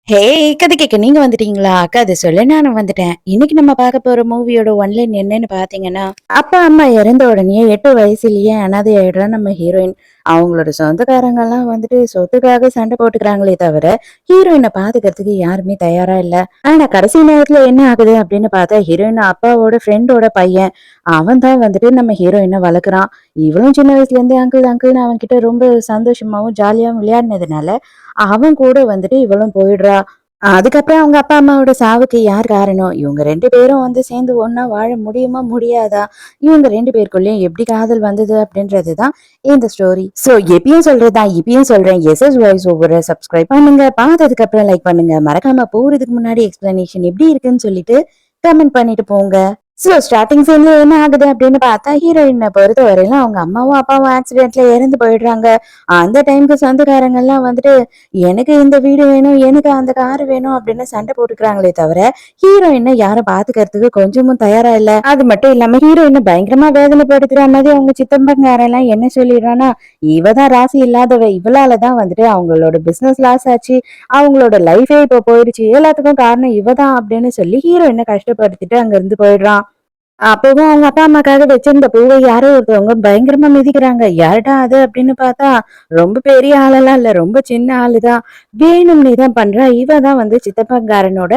ஹே! கதை கேட்க நீங்க வந்துட்டீங்களா? அக்கா அது சொல்ல நானும் வந்துட்டேன். இன்னைக்கு நம்ம பார்க்க போற மூவியோட ஒன்லைன் என்னன்னு பார்த்தீங்கன்னா, அப்பா, அம்மா இறந்த உடனே 8 வயசுலயே அனாதை ஆயிடுறா நம்ம ஹீரோயின். அவங்களோட சொந்தக்காரங்கலாம் வந்துட்டு சொத்துக்காக சண்டை போட்டுக்கிறாங்களே தவிர, ஹீரோயின பாத்துக்கிறதுக்கு யாருமே தயாரா இல்ல. ஆனா கடைசி நேரத்துல என்ன ஆகுது அப்படின்னு பார்த்தா, ஹீரோயின் அப்பாவோட ஃப்ரெண்டோட பையன். அவன் தான் வந்துட்டு நம்ம ஹீரோயின வளர்க்குறான். இவளும் சின்ன வயசுல இருந்தே அங்கிள் அங்கிள்னு அவன் கிட்ட ரொம்ப சந்தோஷமாவும், ஜாலியாவும் விளையாடினதுனால, அவன் கூட வந்துட்டு இவளும் போயிடுறா. அதுக்கப்புறம் அவங்க அப்பா, அம்மாவோட சாவுக்கு யார் காரணம்? இவங்க 2 பேரும் வந்து சேர்ந்து ஒண்ணா வாழ முடியுமா? முடியாதா? இவங்க 2 பேருக்குள்ளயும் எப்படி காதல் வந்தது? அப்படின்றது தான் இந்த ஸ்டோரி. ஸோ எப்பயும் சொல்றது தான், இப்பயும் சொல்றேன். எஸ்எஸ் வாய்ஸ் ஓவர சப்ஸ்கிரைப் பண்ணுங்க. பார்த்ததுக்கு அப்புறம் லைக் பண்ணுங்க. மறக்காம போறதுக்கு முன்னாடி எக்ஸ்பிளனேஷன் எப்படி இருக்குன்னு சொல்லிட்டு கமெண்ட் பண்ணிட்டு போங்க. ஸோ ஸ்டார்டிங் சீன்ல என்ன ஆகுது அப்படின்னு பார்த்தா, ஹீரோயின பொறுத்தவரையிலும் அவங்க அம்மாவும், அப்பாவும் ஆக்சிடென்ட்ல இறந்து போயிடுறாங்க. அந்த டைம்க்கு சொந்தக்காரங்கலாம் வந்துட்டு எனக்கு இந்த வீடு வேணும், எனக்கு அந்த கார் வேணும் அப்படின்னு சண்டை போட்டுக்கிறாங்களே தவிர, ஹீரோயின யாரும் பாத்துக்கிறதுக்கு கொஞ்சமும் தயாரா இல்ல. அது மட்டும் இல்லாம ஹீரோயின பயங்கரமா வேதனைப்படுத்துற மாதிரி அவங்க சித்தம்பங்காரெல்லாம் என்ன சொல்லிடுறான்னா, இவ தான் ராசி இல்லாதவ, இவளாலதான் வந்துட்டு அவங்களோட பிசினஸ் லாஸ் ஆச்சு, அவங்களோட லைஃபே இப்ப போயிடுச்சு, எல்லாத்துக்கும் காரணம் இவ தான் அப்படின்னு சொல்லி ஹீரோயினை கஷ்டப்படுத்திட்டு அங்க இருந்து போயிடுறான். அப்பவும் அவங்க அப்பா அம்மாக்காக வச்சிருந்த பூவை யாரோ ஒருத்தவங்க பயங்கரமா மிதிக்கிறாங்க. யாருடா அது அப்படின்னு பார்த்தா, ரொம்ப பெரிய ஆளெல்லாம் இல்ல. ரொம்ப சின்ன ஆளுதான். வேணும்னே தான் பண்றா. இவ தான் வந்து சித்தப்பங்காரனோட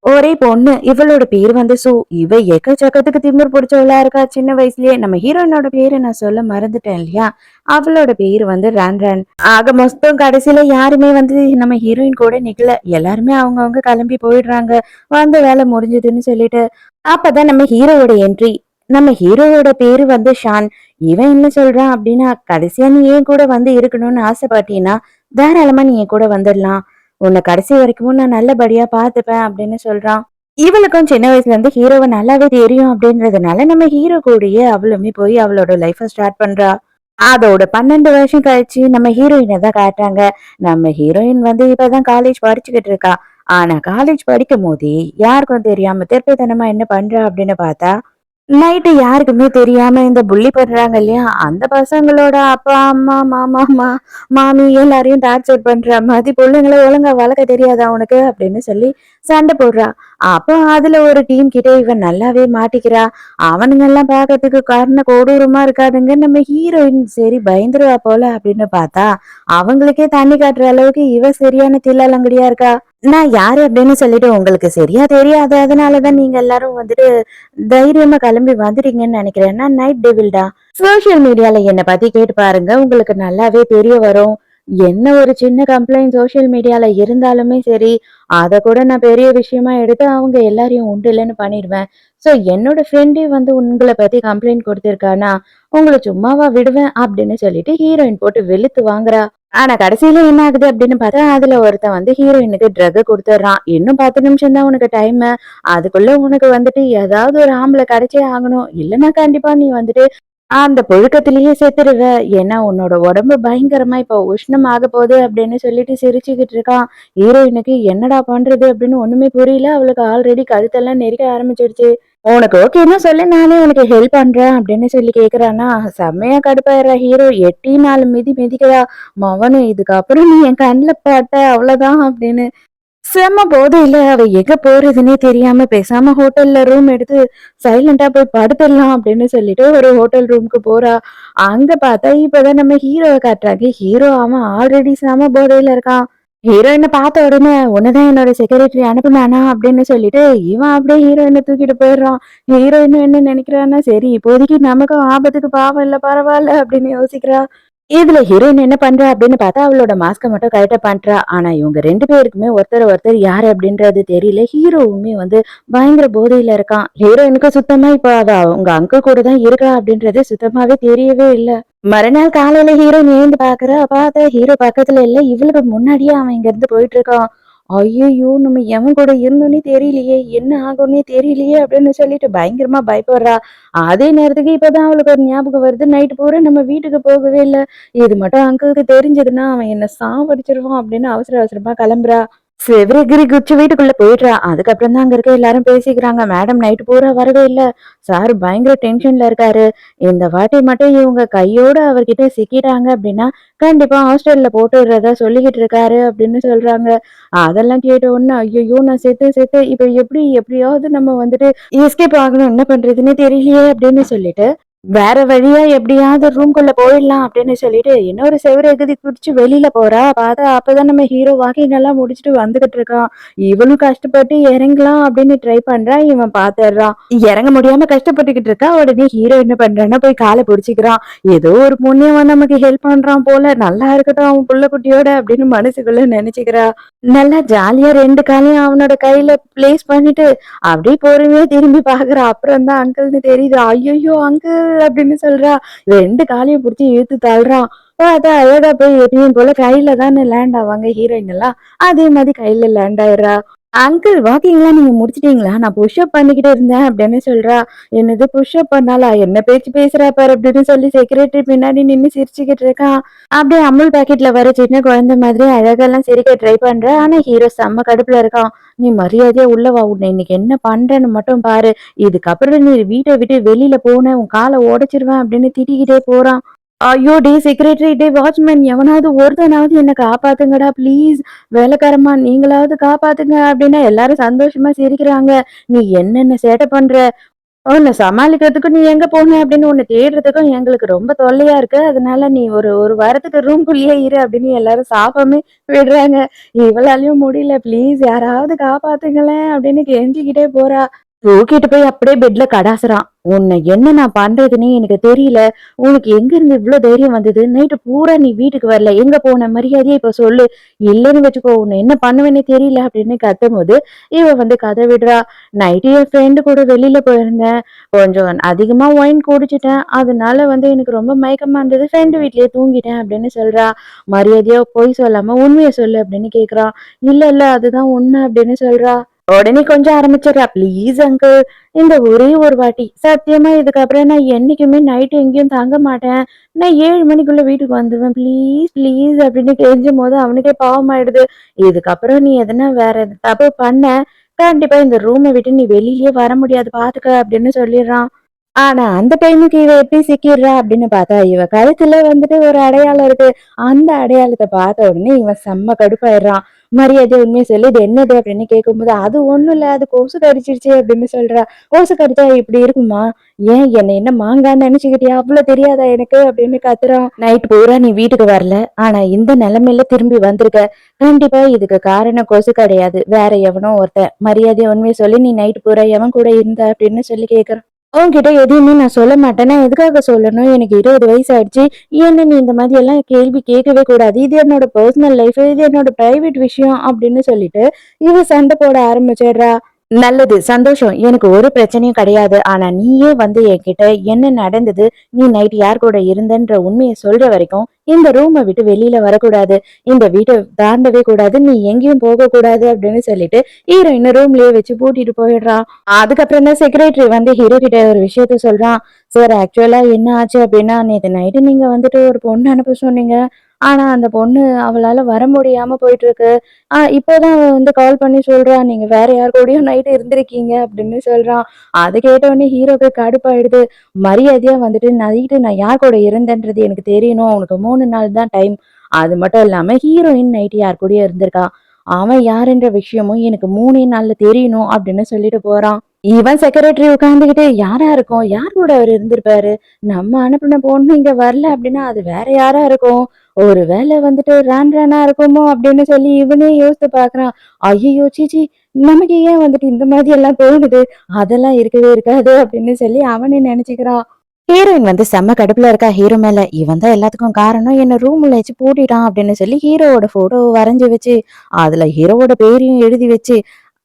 ஒரே பொண்ணு. இவளோட பேர் வந்து சு. இவ எக்கச்சக்கத்துக்கு திமிர் பிடிச்சவளா இருக்கா சின்ன வயசுலயே. நம்ம ஹீரோயினோட பேரை நான் சொல்ல மறந்துட்டேன் இல்லையா? அவளோட பேர் வந்து ரான் ரான். ஆக மொத்தம் கடைசியில யாருமே வந்து நம்ம ஹீரோயின் கூட நிக்கல. எல்லாருமே அவங்கவங்க கிளம்பி போயிடுறாங்க. வந்த வேலை முடிஞ்சதுன்னு சொல்லிட்டு. அப்பதான் நம்ம ஹீரோவோட என்ட்ரி. நம்ம ஹீரோவோட பேரு வந்து ஷான். இவன் என்ன சொல்றான் அப்படின்னா, கடைசியா நீ என் கூட வந்து இருக்கணும்னு ஆசைப்பட்டீன்னா, தாராளமா நீ என் கூட வந்துடலாம். உன்னை கடைசி வரைக்கும் நான் நல்லபடியா பார்த்துப்பேன் அப்படின்னு சொல்றான். இவளுக்கும் சின்ன வயசுல இருந்து ஹீரோவை நல்லாவே தெரியும் அப்படின்றதுனால நம்ம ஹீரோ கூடயே அவளுமே போய் அவளோட லைஃப ஸ்டார்ட் பண்றா. அதோட 12 வருஷம் கழிச்சு நம்ம ஹீரோயினை தான் காட்டுறாங்க. நம்ம ஹீரோயின் வந்து இப்பதான் காலேஜ் படிச்சுக்கிட்டு இருக்கா. ஆனா காலேஜ் படிக்கும் போதே யாருக்கும் தெரியாம திருட்டுத்தனமா என்ன பண்றா அப்படின்னு பார்த்தா, நைட்டு யாருக்குமே தெரியாம இந்த புள்ளி பண்றாங்க இல்லையா? அந்த பசங்களோட அப்பா, அம்மா, மாமா, மாமி எல்லாரையும் டார்ச்சர் பண்ற மாதிரி புள்ளைங்கள ஒழுங்கா வளர்க்க தெரியாதா உனக்கு? அப்படின்னு சொல்லி சண்டை போடுறா. அப்போ அதுல ஒரு டீம் கிட்ட இவன் நல்லாவே மாட்டிக்கிறா. அவனுங்க எல்லாம் பாக்கிறதுக்கு கர்ண கொடூரமா இருக்காதுங்க. நம்ம ஹீரோயின் சரி பயந்துருவா போல அப்படின்னு பார்த்தா, அவங்களுக்கே தண்ணி காட்டுற அளவுக்கு இவ சரியான தில்லாலங்கடியா இருக்கா. நான் யாரு அப்படின்னு சொல்லிட்டு உங்களுக்கு சரியா தெரியாது. அதனாலதான் நீங்க எல்லாரும் வந்துட்டு தைரியமா கிளம்பி வந்துட்டீங்கன்னு நினைக்கிறேன். நான் நைட் டெவில்டா. சோசியல் மீடியால என்ன பத்தி கேட்டு பாருங்க. உங்களுக்கு நல்லாவே தெரிய வரும். என்ன ஒரு சின்ன கம்ப்ளைண்ட் சோசியல் மீடியால இருந்தாலுமே சரி, அத கூட நான் பெரிய விஷயமா எடுத்து அவங்க எல்லாரையும் உண்டு இல்லைன்னு பண்ணிடுவேன். சோ என்னோட ஃப்ரெண்டே வந்து உங்களை பத்தி கம்ப்ளைண்ட் கொடுத்திருக்கானா, உங்களை சும்மாவா விடுவேன் அப்படின்னு சொல்லிட்டு ஹீரோயின் போட்டு வெளுத்து வாங்குறா. ஆனா கடைசியில என்ன ஆகுது அப்படின்னு பார்த்தா, அதுல ஒருத்தன் வந்து ஹீரோயினுக்கு ட்ரக் கொடுத்துட்றான். இன்னும் 10 நிமிஷம் தான் உனக்கு டைம். அதுக்குள்ள உனக்கு வந்துட்டு ஏதாவது ஒரு ஆம்பளை கிடைச்சே ஆகணும். இல்லைன்னா கண்டிப்பா நீ வந்துட்டு அந்த புழுக்கத்திலேயே செத்துருவ. ஏன்னா உன்னோட உடம்பு பயங்கரமா இப்ப உஷ்ணம் ஆக போகுது அப்படின்னு சொல்லிட்டு சிரிச்சுக்கிட்டு இருக்கான். ஹீரோயினுக்கு என்னடா பண்றது அப்படின்னு ஒண்ணுமே புரியல. அவளுக்கு ஆல்ரெடி கழுத்தெல்லாம் நெரிக்க ஆரம்பிச்சிடுச்சு. உனக்கு ஓகேன்னா சொல்லு, நானே உனக்கு ஹெல்ப் பண்றேன் அப்படின்னு சொல்லி கேக்குறானா. செம்மையா கடுப்பாயிடுறா ஹீரோ. எட்டி 4 மிதி மிதிக்கிறா. மவனு இதுக்கப்புறம் நீ என் கண்ணுல பட்ட அவ்வளவுதான் அப்படின்னு. செம்ம போதையில அவ எங்க போறதுன்னே தெரியாம பேசாம ஹோட்டல்ல ரூம் எடுத்து சைலண்டா போய் படுத்துடலாம் அப்படின்னு சொல்லிட்டு ஒரு ஹோட்டல் ரூமுக்கு போறா. அங்க பார்த்தா இப்பதான் நம்ம ஹீரோவை காட்டுறாங்க. ஹீரோ அவன் ஆல்ரெடி செம போதையில இருக்கான். ஹீரோயினை பார்த்த உடனே உன்னதான் என்னோட செக்ரட்டரி அனுப்புனானா அப்படின்னு சொல்லிட்டு இவன் அப்படியே ஹீரோயினை தூக்கிட்டு போயிடுறான். ஹீரோயினும் என்ன நினைக்கிறான்னா, சரி இப்போதைக்கு நமக்கும் ஆபத்துக்கு பாவம் இல்ல பரவாயில்ல அப்படின்னு யோசிக்கிறா. இதுல ஹீரோயின் என்ன பண்றா அப்படின்னு பார்த்தா, அவளோட மாஸ்க மட்டும் கரெக்டா பண்றா. ஆனா இவங்க 2 பேருக்குமே ஒருத்தர் ஒருத்தர் யாரு அப்படின்றது தெரியல. ஹீரோவுமே வந்து பயங்கர போதையில இருக்கான். ஹீரோயினுக்கு சுத்தமா இப்ப அவ அவங்க அங்கிள் கூட தான் இருக்கா அப்படின்றது சுத்தமாவே தெரியவே இல்ல. மறுநாள் காலையில ஹீரோயின் எழுந்து பாக்குறா. பார்த்தா ஹீரோ பக்கத்துல இல்ல. இவளுக்கு முன்னாடியே அவன் இங்க இருந்து போயிட்டு இருக்கான். ஐயையோ! நம்ம எவன் கூட இருந்தோன்னே தெரியலையே! என்ன ஆகும்னே தெரியலையே! அப்படின்னு சொல்லிட்டு பயங்கரமா பயப்படுறா. அதே நேரத்துக்கு இப்பதான் அவளுக்கு ஒரு ஞாபகம் வருது. நைட் பூரா நம்ம வீட்டுக்கு போகவே இல்ல. இது மட்டும் அங்கிளுக்கு தெரிஞ்சதுன்னா, அவன் என்ன சாவடிச்சுருவான் அப்படின்னு அவசர அவசரமா கிளம்புறா. செவரகிரி குச்சி வீட்டுக்குள்ள போயிடுறா. அதுக்கப்புறம் தான் அங்க இருக்க எல்லாரும் பேசிக்கிறாங்க. மேடம் நைட்டு பூரா வரவே இல்ல. சார் பயங்கர டென்ஷன்ல இருக்காரு. இந்த வாட்டி மட்டும் இவங்க கையோட அவர்கிட்ட சிக்கிட்டாங்க அப்படின்னா, கண்டிப்பா ஹாஸ்டல்ல போட்டுடுறதா சொல்லிக்கிட்டு இருக்காரு அப்படின்னு சொல்றாங்க. அதெல்லாம் கேட்ட உடனே, ஐயையோ! நான் செத்தேன். இப்ப எப்படியாவது நம்ம வந்துட்டு எஸ்கேப் ஆகணும். என்ன பண்றதுன்னே தெரியலையே அப்படின்னு சொல்லிட்டு வேற வழியா எப்படியாவது ரூம்குள்ள போயிடலாம் அப்படின்னு சொல்லிட்டு இன்னொரு செவுரு எகுதி குதிச்சு வெளியில போறா. பார்த்தா அப்பதான் நம்ம ஹீரோ வாக்கிங் எல்லாம் முடிச்சுட்டு வந்துகிட்டு இருக்கான். இவனும் கஷ்டப்பட்டு இறங்கலாம் அப்படின்னு ட்ரை பண்றான். இவன் பாத்துடுறான். இறங்க முடியாம கஷ்டப்பட்டுக்கிட்டு இருக்கா. உடனே ஹீரோ என்ன பண்றான்னா போய் காலை பிடிச்சிக்கிறான். ஏதோ ஒரு புண்ணியவன் நமக்கு ஹெல்ப் பண்றான் போல, நல்லா இருக்கட்டும் அவன் புள்ள குட்டியோட அப்படின்னு மனசுக்குள்ள நினைச்சுக்கிறா. நல்லா ஜாலியா 2 காலையும் அவனோட கையில பிளேஸ் பண்ணிட்டு அப்படியே பொறுமையா திரும்பி பாக்குறா. அப்புறம் தான் அங்கிள்னு தெரியுது. ஐயையோ அங்கிள் அப்படின்னு சொல்றா. 2 காலையும் புடிச்சு இழுத்து தள்ளுறான். பார்த்தா அழகா போய் எப்பயும் போல கையில தானே லேண்ட் ஆவாங்க ஹீரோயின் எல்லாம். அதே மாதிரி கையில லேண்ட் ஆயிடுறா. அங்கிள் வாக்கிங்லாம் நீங்க முடிச்சிட்டீங்களா? நான் புஷ்அப் பண்ணிக்கிட்டு இருந்தேன் அப்படின்னு சொல்றா. என்னது புஷ்அப் பண்ணாளா? என்ன பேச்சு பேசுறா பாரு அப்படின்னு சொல்லி செக்ரட்டரி பின்னாடி நின்னு சிரிச்சுக்கிட்டு இருக்கான். அப்படியே அமுல் பாக்கெட்ல வர சின்ன குழந்தை மாதிரி அழகெல்லாம் சிரிக்க ட்ரை பண்றா. ஆனா ஹீரோ செம்ம கடுப்புல இருக்கான். நீ மரியாதையா உள்ள வா. உன்னை இன்னைக்கு என்ன பண்றேன்னு மட்டும் பாரு. இதுக்கப்புறம் நீ வீட்டை விட்டு வெளியில போன உன் காலை உடைச்சிருவேன் அப்படின்னு திட்டிக்கிட்டே போறான். ஐயோ! டேய் செக்ரட்டரி, டேய் வாட்ச்மேன் எவனாவது ஒருத்தனாவது என்ன காப்பாத்துங்கடா ப்ளீஸ். வேலைக்காரம்மா நீங்களாவது காப்பாத்துங்க அப்படின்னா எல்லாரும் சந்தோஷமா சிரிக்கிறாங்க. நீ என்னென்ன சேட்டை பண்ற? உன்னை சமாளிக்கிறதுக்கும் நீ எங்க போன அப்படின்னு உன்னை தேடுறதுக்கும் எங்களுக்கு ரொம்ப தொல்லையா இருக்கு. அதனால நீ ஒரு ஒரு வாரத்துக்கு ரூம்குள்ளேயே இரு அப்படின்னு எல்லாரும் சாபமே விடுறாங்க. இவளாலயும் முடியல. ப்ளீஸ் யாராவது காப்பாத்துங்களேன் அப்படின்னு கெஞ்சிக்கிட்டே போறா. தூக்கிட்டு போய் அப்படியே பெட்ல கடாசுறான். உன்னை என்ன நான் பண்றதுன்னே எனக்கு தெரியல. உனக்கு எங்க இருந்து இவ்ளோ தைரியம் வந்தது? நைட்டு பூரா நீ வீட்டுக்கு வரல. எங்க போன? மரியாதையா இப்ப சொல்லு. இல்லன்னு வச்சுக்கோ உன்னை என்ன பண்ணுவேன்னே தெரியல அப்படின்னு கத்தும்போது, இவ வந்து கதை விடுறா. நைட்டு என் ஃப்ரெண்டு கூட வெளியில போயிருந்தேன். கொஞ்சம் அதிகமா ஒயின் குடிச்சுட்டேன். அதனால வந்து எனக்கு ரொம்ப மயக்கமா இருந்தது. ஃப்ரெண்டு வீட்லயே தூங்கிட்டேன் அப்படின்னு சொல்றா. மரியாதையா பொய் சொல்லாம உண்மைய சொல்லு அப்படின்னு கேக்குறான். இல்ல அதுதான் உண்மை அப்படின்னு சொல்றா. உடனே கொஞ்சம் ஆரம்பிச்சிடுறா. ப்ளீஸ் அங்கிள் இந்த ஒரே ஒரு வாட்டி சத்தியமா இதுக்கப்புறம் நான் என்னைக்குமே நைட் எங்கேயும் தங்க மாட்டேன். நான் 7 மணிக்குள்ள வீட்டுக்கு வந்துடுவேன். ப்ளீஸ் அப்படின்னு கெஞ்சும் போது அவனுக்கே பாவமாயிடுது. இதுக்கப்புறம் நீ எதனா வேற தப்பு பண்ண கண்டிப்பா இந்த ரூமை விட்டு நீ வெளியிலயே வர முடியாது பாத்துக்க அப்படின்னு சொல்லிடுறான். ஆனா அந்த டைமுக்கு இவ எப்படி சிக்கிடுறா அப்படின்னு பார்த்தா இவ கழுத்துல வந்துட்டு ஒரு அடையாளம் இருக்கு. அந்த அடையாளத்தை பார்த்த உடனே இவன் செம்ம கடுப்பாயிடுறான். மரியாதை உண்மையை சொல்லி இது என்னது அப்படின்னு கேட்கும்போது அது ஒண்ணும் இல்ல அது கொசு கடிச்சிருச்சு அப்படின்னு சொல்றா. கொசு கடிச்சா இப்படி இருக்குமா? ஏன் என்ன மாங்கான்னு நினைச்சுக்கிட்டியா? அவ்வளவு தெரியாதா எனக்கு அப்படின்னு கத்துறான். நைட் பூரா நீ வீட்டுக்கு வரல. ஆனா இந்த நிலைமையில திரும்பி வந்திருக்க. கண்டிப்பா இதுக்கு காரணம் கொசு கிடையாது. வேற எவனோ ஒருத்தன். மரியாதை உண்மையை சொல்லி நீ நைட் பூரா எவன் கூட இருந்த அப்படின்னு சொல்லி கேக்குறான். உன்கிட்ட எதையுமே நான் சொல்ல மாட்டேன். நான் எதுக்காக சொல்லணும்? எனக்கு 20 வயசு ஆயிடுச்சு. என்ன நீ இந்த மாதிரி எல்லாம் கேள்வி கேட்கவே கூடாது. இது என்னோட பர்சனல் லைஃப். இது என்னோட பிரைவேட் விஷயம் அப்படின்னு சொல்லிட்டு இவ சண்டை போட ஆரம்பிச்சிடுறா. நல்லது, சந்தோஷம். எனக்கு ஒரு பிரச்சனையும் கிடையாது. ஆனா நீயே வந்து என்கிட்ட என்ன நடந்தது? நீ நைட் யார் கூட இருந்தன்ற உண்மைய சொல்ற வரைக்கும் இந்த ரூம விட்டு வெளியில வரக்கூடாது. இந்த வீட்ட தாண்டவே கூடாது. நீ எங்கேயும் போகக்கூடாது அப்படின்னு சொல்லிட்டு ஹீரோயின் ரூம்லயே வச்சு பூட்டிட்டு போயிடுறான். அதுக்கப்புறம் தான் செக்ரட்டரி வந்து ஹீரோ கிட்ட ஒரு விஷயத்த சொல்றான். சார் ஆக்சுவலா என்ன ஆச்சு அப்படின்னா, நேத்து நைட்டு நீங்க வந்துட்டு ஒரு பொண்ணு அனுப்ப சொன்னீங்க. ஆனா அந்த பொண்ணு அவளால வர முடியாம போயிட்டு இருக்கு. இப்போதான் அவ வந்து கால் பண்ணி சொல்றா, நீங்க வேற யார் கூடயும் நைட் இருந்திருக்கீங்க அப்படின்னு சொல்றான். அத கேட்டவுடனே ஹீரோக்கு கடுப்பாயிடுது. மரியாதையா வந்துட்டு நைட்டு நான் யார் கூட இருந்தேன்றது எனக்கு தெரியணும். உனக்கு 3 நாள் தான் டைம். அது மட்டும் இல்லாம ஹீரோயின் நைட்டு யார் கூடயும் இருந்திருக்கா. அவன் யாருன்ற விஷயமும் எனக்கு 3 நாள்ல தெரியணும் அப்படின்னு சொல்லிட்டு போறான். இவன் செக்ரட்டரி உட்கார்ந்துகிட்டு யாரா இருக்கும்? யார் கூட அவர் இருந்திருப்பாரு? நம்ம அனுப்புன பொண்ணு இங்க வரல அப்படின்னா அது வேற யாரா இருக்கும்? ஒரு வேளை வந்துட்டு ரான்ரானா இருக்குமோ அப்படின்னு சொல்லி இவனே யோசித்து பாக்குறான். ஐயையோ சீச்சி நமக்கு ஏன் வந்துட்டு இந்த மாதிரி எல்லாம் தோணுது? அதெல்லாம் இருக்கவே இருக்காது அப்படின்னு சொல்லி அவனே நினைச்சுக்கிறான். ஹீரோயின் வந்து செம்ம கடுப்புல இருக்கா ஹீரோ மேல. இவன் தான் எல்லாத்துக்கும் காரணம். என்ன ரூம்ல வச்சு பூட்டிட்டான் அப்படின்னு சொல்லி ஹீரோவோட போட்டோவை வரைஞ்சு வச்சு அதுல ஹீரோவோட பேரையும் எழுதி வச்சு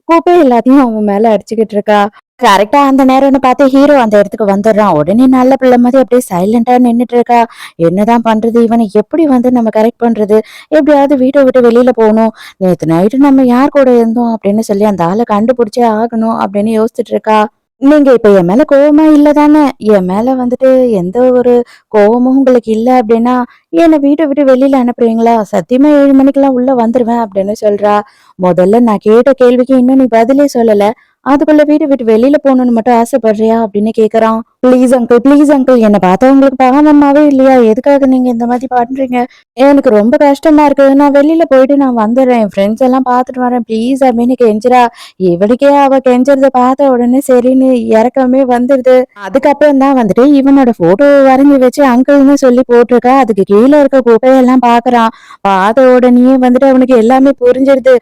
குப்பை எல்லாத்தையும் அவன் மேல அடிச்சுக்கிட்டு இருக்கா. கரெக்டா அந்த நேரம்னு பார்த்து ஹீரோ அந்த இடத்துக்கு வந்துடுறான். உடனே நல்ல பிள்ளை மாதிரி அப்படியே சைலண்டா நின்னுட்டு இருக்கா. என்னதான் பண்றது? இவனை எப்படி வந்து நம்ம கரெக்ட் பண்றது? எப்படியாவது வீட்டை விட்டு வெளியில போகணும். நேத்து நைட்டு நம்ம யார் கூட இருந்தோம் அப்படின்னு சொல்லி அந்த ஆளை கண்டுபிடிச்சே ஆகணும் அப்படின்னு யோசிச்சுட்டு இருக்கா. நீங்க இப்ப என் மேல கோவமா இல்ல தானே? என் மேல வந்துட்டு எந்த ஒரு கோவமும் உங்களுக்கு இல்ல அப்டின்னா, என்ன வீட்ட விட்டு வெளில அனுப்புறீங்களா? சத்தியமா 7 மணிக்கெல்லாம் உள்ள வந்துருவேன் அப்டின்னு சொல்றா. முதல்ல நான் கேட்ட கேள்விக்கு இன்னும் நீ பதிலே சொல்லல. அதுக்குள்ள வீட்ட விட்டு வெளில போணும்னு மட்டும் ஆசைப்படுறியா? அப்டின்னு கேட்கறான். ப்ளீஸ் அங்கிள் என்ன பார்த்தா உங்களுக்கு பாவமாவே இல்லையா? எதுக்காக நீங்க இந்த மாதிரி பண்றீங்க? எனக்கு ரொம்ப கஷ்டமா இருக்கு. நான் வெளில போயிட்டு நான் வந்துடுறேன். என் ஃப்ரெண்ட்ஸ் எல்லாம் பார்த்துட்டு வரேன். ப்ளீஸ் அப்படின்னு கெஞ்சுறா. இவளுக்கே அவ கெஞ்சறத பார்த்த உடனே சரின்னு இரக்கமே வந்துடுது. அதுக்கப்புறம் தான் வந்துட்டு இவனோட ஃபோட்டோவ வரைஞ்சு வச்சு அங்கிள்ன்னு சொல்லி போட்டிருக்கா. அதுக்கு கீழ இருக்க குப்பையெல்லாம் பார்க்கறான். பார்த்த உடனேயே வந்துட்டு அவனுக்கு எல்லாமே புரிஞ்சிருது.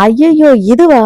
ஐயய்யோ! இதுவா?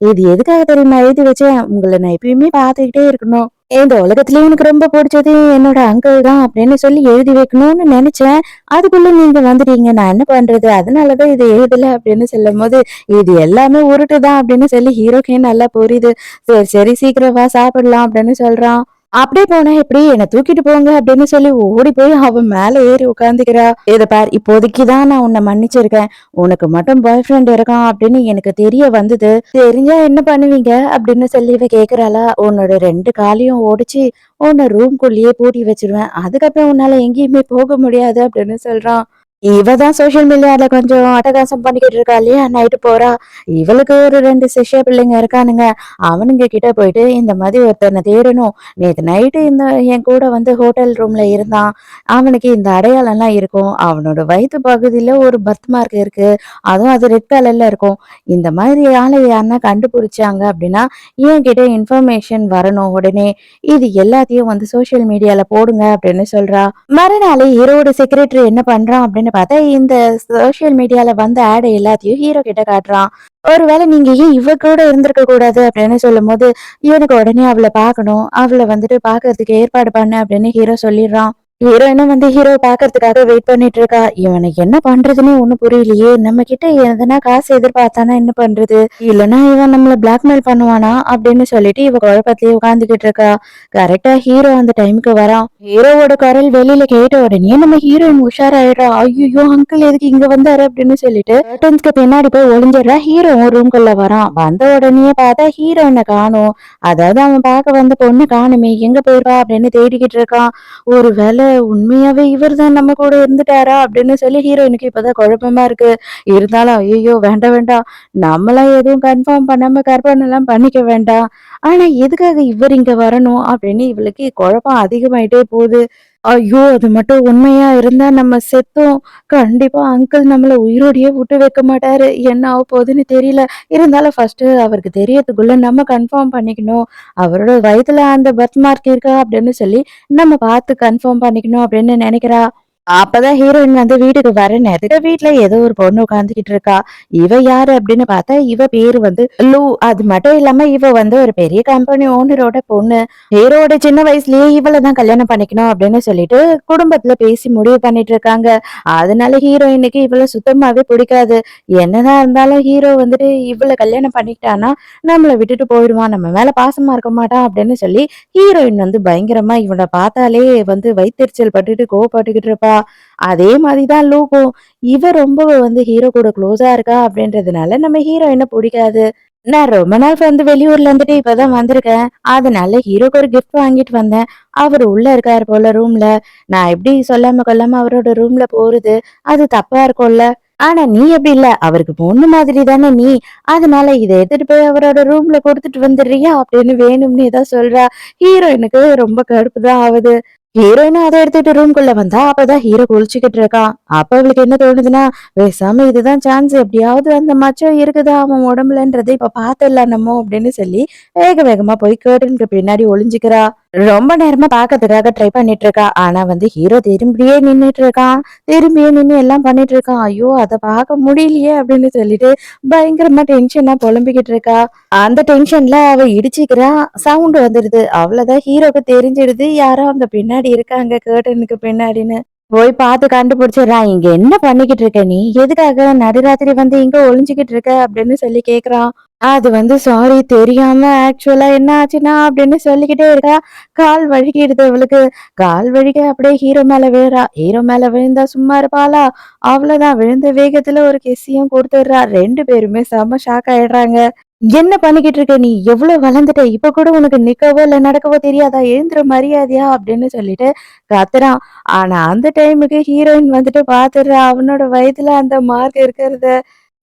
இது எதுக்காக தெரியுமா எழுதி வச்சேன்? உங்கள நான் எப்பயுமே பார்த்துக்கிட்டே இருக்கணும். இந்த உலகத்திலேயே எனக்கு ரொம்ப பிடிச்சது என்னோட அங்கிள் தான் அப்படின்னு சொல்லி எழுதி வைக்கணும்னு நினைச்சேன். அதுக்குள்ள நீங்க வந்துட்டீங்க. நான் என்ன பண்றது? அதனாலதான் இத எழுதல அப்படின்னு சொல்லும்போது, இது எல்லாமே உருட்டு தான் அப்படின்னு சொல்லி ஹீரோக்கு நல்லா புரியுது. சரி, சரி சீக்கிரம் வா சாப்பிடலாம் அப்படின்னு சொல்றான். அப்படியே போனா எப்படி என்ன தூக்கிட்டு போங்க அப்படின்னு சொல்லி ஓடி போய் அவன் மேல ஏறி உட்காந்துக்கிறா. இத பார் இப்போதைக்கு தான் நான் உன்னை மன்னிச்சிருக்கேன். உனக்கு மட்டும் பாய் ஃப்ரெண்ட் இருக்கான் அப்படின்னு எனக்கு தெரிய வந்தது. தெரிஞ்சா என்ன பண்ணுவீங்க அப்படின்னு சொல்லி இவ கேக்குறாளா. உன்னோட 2 காலையும் ஒடிச்சு உன்னை ரூம்குள்ளேயே பூட்டி வச்சிருவேன். அதுக்கப்புறம் உன்னால எங்கேயுமே போக முடியாது அப்படின்னு சொல்றான். இவ தான் சோசியல் மீடியால கொஞ்சம் அட்டகாசம் பண்ணிக்கிட்டு இருக்கா இல்லையா? நைட்டு போறா. இவளுக்கு ஒரு 2 சிஷ்ய பிள்ளைங்க இருக்கானுங்க. அவனுங்க கிட்ட போயிட்டு இந்த மாதிரி ஒருத்தனை தேடணும். நேத்து நைட்டு இந்த என் கூட வந்து ஹோட்டல் ரூம்ல இருந்தான். அவனுக்கு இந்த அடையாளம்லாம் இருக்கும். அவனோட வயித்து பகுதியில ஒரு பர்த் மார்க் இருக்கு. அதுவும் அது ரெட் கலர்ல இருக்கும். இந்த மாதிரி ஆளை யாருன்னா கண்டுபிடிச்சாங்க அப்படின்னா, என்கிட்ட இன்ஃபர்மேஷன் வரணும் உடனே. இது எல்லாத்தையும் வந்து சோசியல் மீடியால போடுங்க அப்படின்னு சொல்றா. மறுநாள் ஹீரோவோட செக்ரட்டரி என்ன பண்றான் அப்படின்னு பார்த்தா, இந்த சோசியல் மீடியால வந்த ஆட் எல்லாத்தையும் ஹீரோ கிட்ட காட்டுறான். ஒருவேளை நீங்க ஏன் இவ கூட இருந்திருக்க கூடாது அப்படின்னு சொல்லும்போது, இவனுக்கு உடனே அவளை பார்க்கணும். அவளை வந்துட்டு பார்க்கறதுக்கு ஏற்பாடு பண்ணு அப்படின்னு ஹீரோ சொல்லிடுறான். ஹீரோயினும் வந்து ஹீரோ பாக்குறதுக்காக வெயிட் பண்ணிட்டு இருக்கா. இவனுக்கு என்ன பண்றதுன்னே ஒண்ணும் புரியலையே. நம்ம கிட்ட எதனா காசு எதிர்பார்த்தானா என்ன பண்றது? இல்லனா இவன் நம்மள பிளாக்மெயில் பண்ணுவானா அப்படின்னு சொல்லிட்டு இவ குழப்பத்திலேயே உட்கார்ந்துகிட்டு இருக்கா. கரெக்டா ஹீரோ அந்த டைமுக்கு வரான். ஹீரோவோட குரல் வெளியில கேட்ட உடனே நம்ம ஹீரோயின் உஷாராயிடுறா. ஐயோ அங்கிள் எதுக்கு இங்க வந்தாரு அப்படின்னு சொல்லிட்டு கர்டன்ஸ்க்கு பின்னாடி போய் ஒளிஞ்சிடுறா. ஹீரோ ரூம்குள்ள வரான். வந்த உடனே பார்த்தா ஹீரோயினை காணோம். அதாவது அவன் பார்க்க வந்த பொண்ணு காணுமே எங்க போயிருவா அப்படின்னு தேடிக்கிட்டு இருக்கான். ஒருவேளை உண்மையாவே இவர்தான் நம்ம கூட இருந்துட்டாரா அப்படின்னு சொல்லி ஹீரோயினுக்கு இப்பதான் குழப்பமா இருக்கு. இருந்தாலும் ஐயையோ வேண்டாம் வேண்டாம். நம்மளா எதுவும் கன்ஃபார்ம் பண்ணாம கற்பனை எல்லாம் பண்ணிக்க வேண்டாம். ஆனா எதுக்காக இவர் இங்க வரணும் அப்படின்னு இவளுக்கு குழப்பம் அதிகமாயிட்டே போகுது. ஐயோ! அது மட்டும் உண்மையா இருந்தா நம்ம செத்தோம். கண்டிப்பா அங்கிள் நம்மள உயிரோடயே விட்டு வைக்க மாட்டாரு. என்ன ஆகப்போகுதுன்னு தெரியல. இருந்தாலும் ஃபர்ஸ்ட்டு அவருக்கு தெரியறதுக்குள்ள நம்ம கன்ஃபார்ம் பண்ணிக்கணும். அவரோட வயித்துல அந்த பர்த் மார்க் இருக்கா அப்படின்னு சொல்லி நம்ம பார்த்து கன்ஃபார்ம் பண்ணிக்கணும் அப்படின்னு நினைக்கிறா. அப்பதான் ஹீரோயின் வந்து வீட்டுக்கு வர நேரத்துக்கு வீட்ல ஏதோ ஒரு பொண்ணு உட்காந்துக்கிட்டு இருக்கா. இவ யாரு அப்படின்னு பார்த்தா இவ பேரு வந்து லூ. அது மட்டும் இல்லாம இவ வந்து ஒரு பெரிய கம்பெனி ஓனரோட பொண்ணு. ஹீரோட சின்ன வயசுலயே இவளை தான் கல்யாணம் பண்ணிக்கணும் அப்படின்னு சொல்லிட்டு குடும்பத்துல பேசி முடிவு பண்ணிட்டு இருக்காங்க. அதனால ஹீரோயினுக்கு இவள சுத்தமாவே பிடிக்காது. என்னதான் இருந்தாலும் ஹீரோ வந்துட்டு இவளை கல்யாணம் பண்ணிக்கிட்டானா நம்மள விட்டுட்டு போயிடுவான். நம்ம மேல பாசமா இருக்க மாட்டான் அப்படின்னு சொல்லி ஹீரோயின் வந்து பயங்கரமா இவனை பார்த்தாலே வந்து வயித்தெரிச்சல் பட்டுட்டு கோவப்பட்டுக்கிட்டு இருப்பா. அதே மாதிரிதான் லூக்கும். இவ ரொம்ப வந்து ஹீரோ கூட க்ளோஸா இருக்கா அப்படின்றதுனால நம்ம ஹீரோயின பிடிக்காது. நான் ரொம்ப நாள் வந்து வெளியூர்ல இருந்துட்டு இப்பதான் வந்திருக்கேன். அதனால ஹீரோக்கு ஒரு கிஃப்ட் வாங்கிட்டு வந்தேன். அவரு உள்ள இருக்காரு போல ரூம்ல. நான் எப்படி சொல்லாம கொள்ளாம அவரோட ரூம்ல போறது அது தப்பா இருக்கும்ல. ஆனா நீ எப்படி இல்ல அவருக்கு பொண்ணு மாதிரி தானே நீ. அதனால இதை எடுத்துட்டு போய் அவரோட ரூம்ல கொடுத்துட்டு வந்துடுறியா அப்படின்னு வேணும்னு ஏதோ சொல்றா. ஹீரோயினுக்கு ரொம்ப கடுப்பு தான் ஆகுது. ஹீரோயினும் அதை எடுத்துட்டு ரூம்குள்ள வந்தா அப்பதான் ஹீரோ குளிச்சுக்கிட்டு இருக்கான். அப்ப அவளுக்கு என்ன தோணுதுன்னா, பேசாம இதுதான் சான்ஸ் எப்படியாவது அந்த மச்சம் இருக்குதா அவன் உடம்புலன்றதை இப்ப பாத்துடலாம் நம்ம அப்படின்னு சொல்லி வேக வேகமா போய் கர்டனுக்கு பின்னாடி ஒளிஞ்சுக்கிறா. ரொம்ப நேரமா பாக்கிறதுக்காக ட்ரை பண்ணிட்டு இருக்கா. ஆனா வந்து ஹீரோ திரும்பியே நின்னுட்டு இருக்கான். திரும்பியே நின்னு எல்லாம் பண்ணிட்டு இருக்கான். ஐயோ அதை பார்க்க முடியலையே அப்படின்னு சொல்லிட்டு பயங்கரமா டென்ஷனா புலம்பிக்கிட்டு இருக்கா. அந்த டென்ஷன்ல அவ இடிச்சுக்கிறா. சவுண்ட் வந்துடுது. அவ்வளவுதான் ஹீரோக்கு தெரிஞ்சிடுது யாரோ அங்க பின்னாடி இருக்காங்க கர்டனுக்கு பின்னாடின்னு. போய் பார்த்து கண்டுபிடிச்சிடுறான். இங்க என்ன பண்ணிக்கிட்டு இருக்க நீ? எதுக்காக நடுராத்திரி வந்து இங்க ஒளிஞ்சுக்கிட்டு இருக்க அப்படின்னு சொல்லி கேக்குறான். அது வந்து சாரி தெரியாம ஆக்சுவலா என்ன ஆச்சுன்னா அப்படின்னு சொல்லிக்கிட்டே இருக்கா. கால் வழுக்கிடுது அவளுக்கு. கால் வழுக்க அப்படியே ஹீரோ மேல விழுறா. ஹீரோ மேல விழுந்தா சும்மா இருப்பாளா? அவ்வளவுதான் விழுந்த வேகத்துல ஒரு கிஸ்ஸையும் கொடுத்துடுறா. 2 பேருமே செம ஷாக் ஆயிடுறாங்க. என்ன பண்ணிக்கிட்டு இருக்க நீ? எவ்வளவு வளர்ந்துட்ட? இப்ப கூட உனக்கு நிக்கவோ, இல்ல நடக்கவோ தெரியாதா? எழுந்துரு மரியாதையா அப்படின்னு சொல்லிட்டு கத்துறான். ஆனா அந்த டைமுக்கு ஹீரோயின் வந்துட்டு பாத்துடுறா. அவனோட வயதுல அந்த மார்க் இருக்கிறத.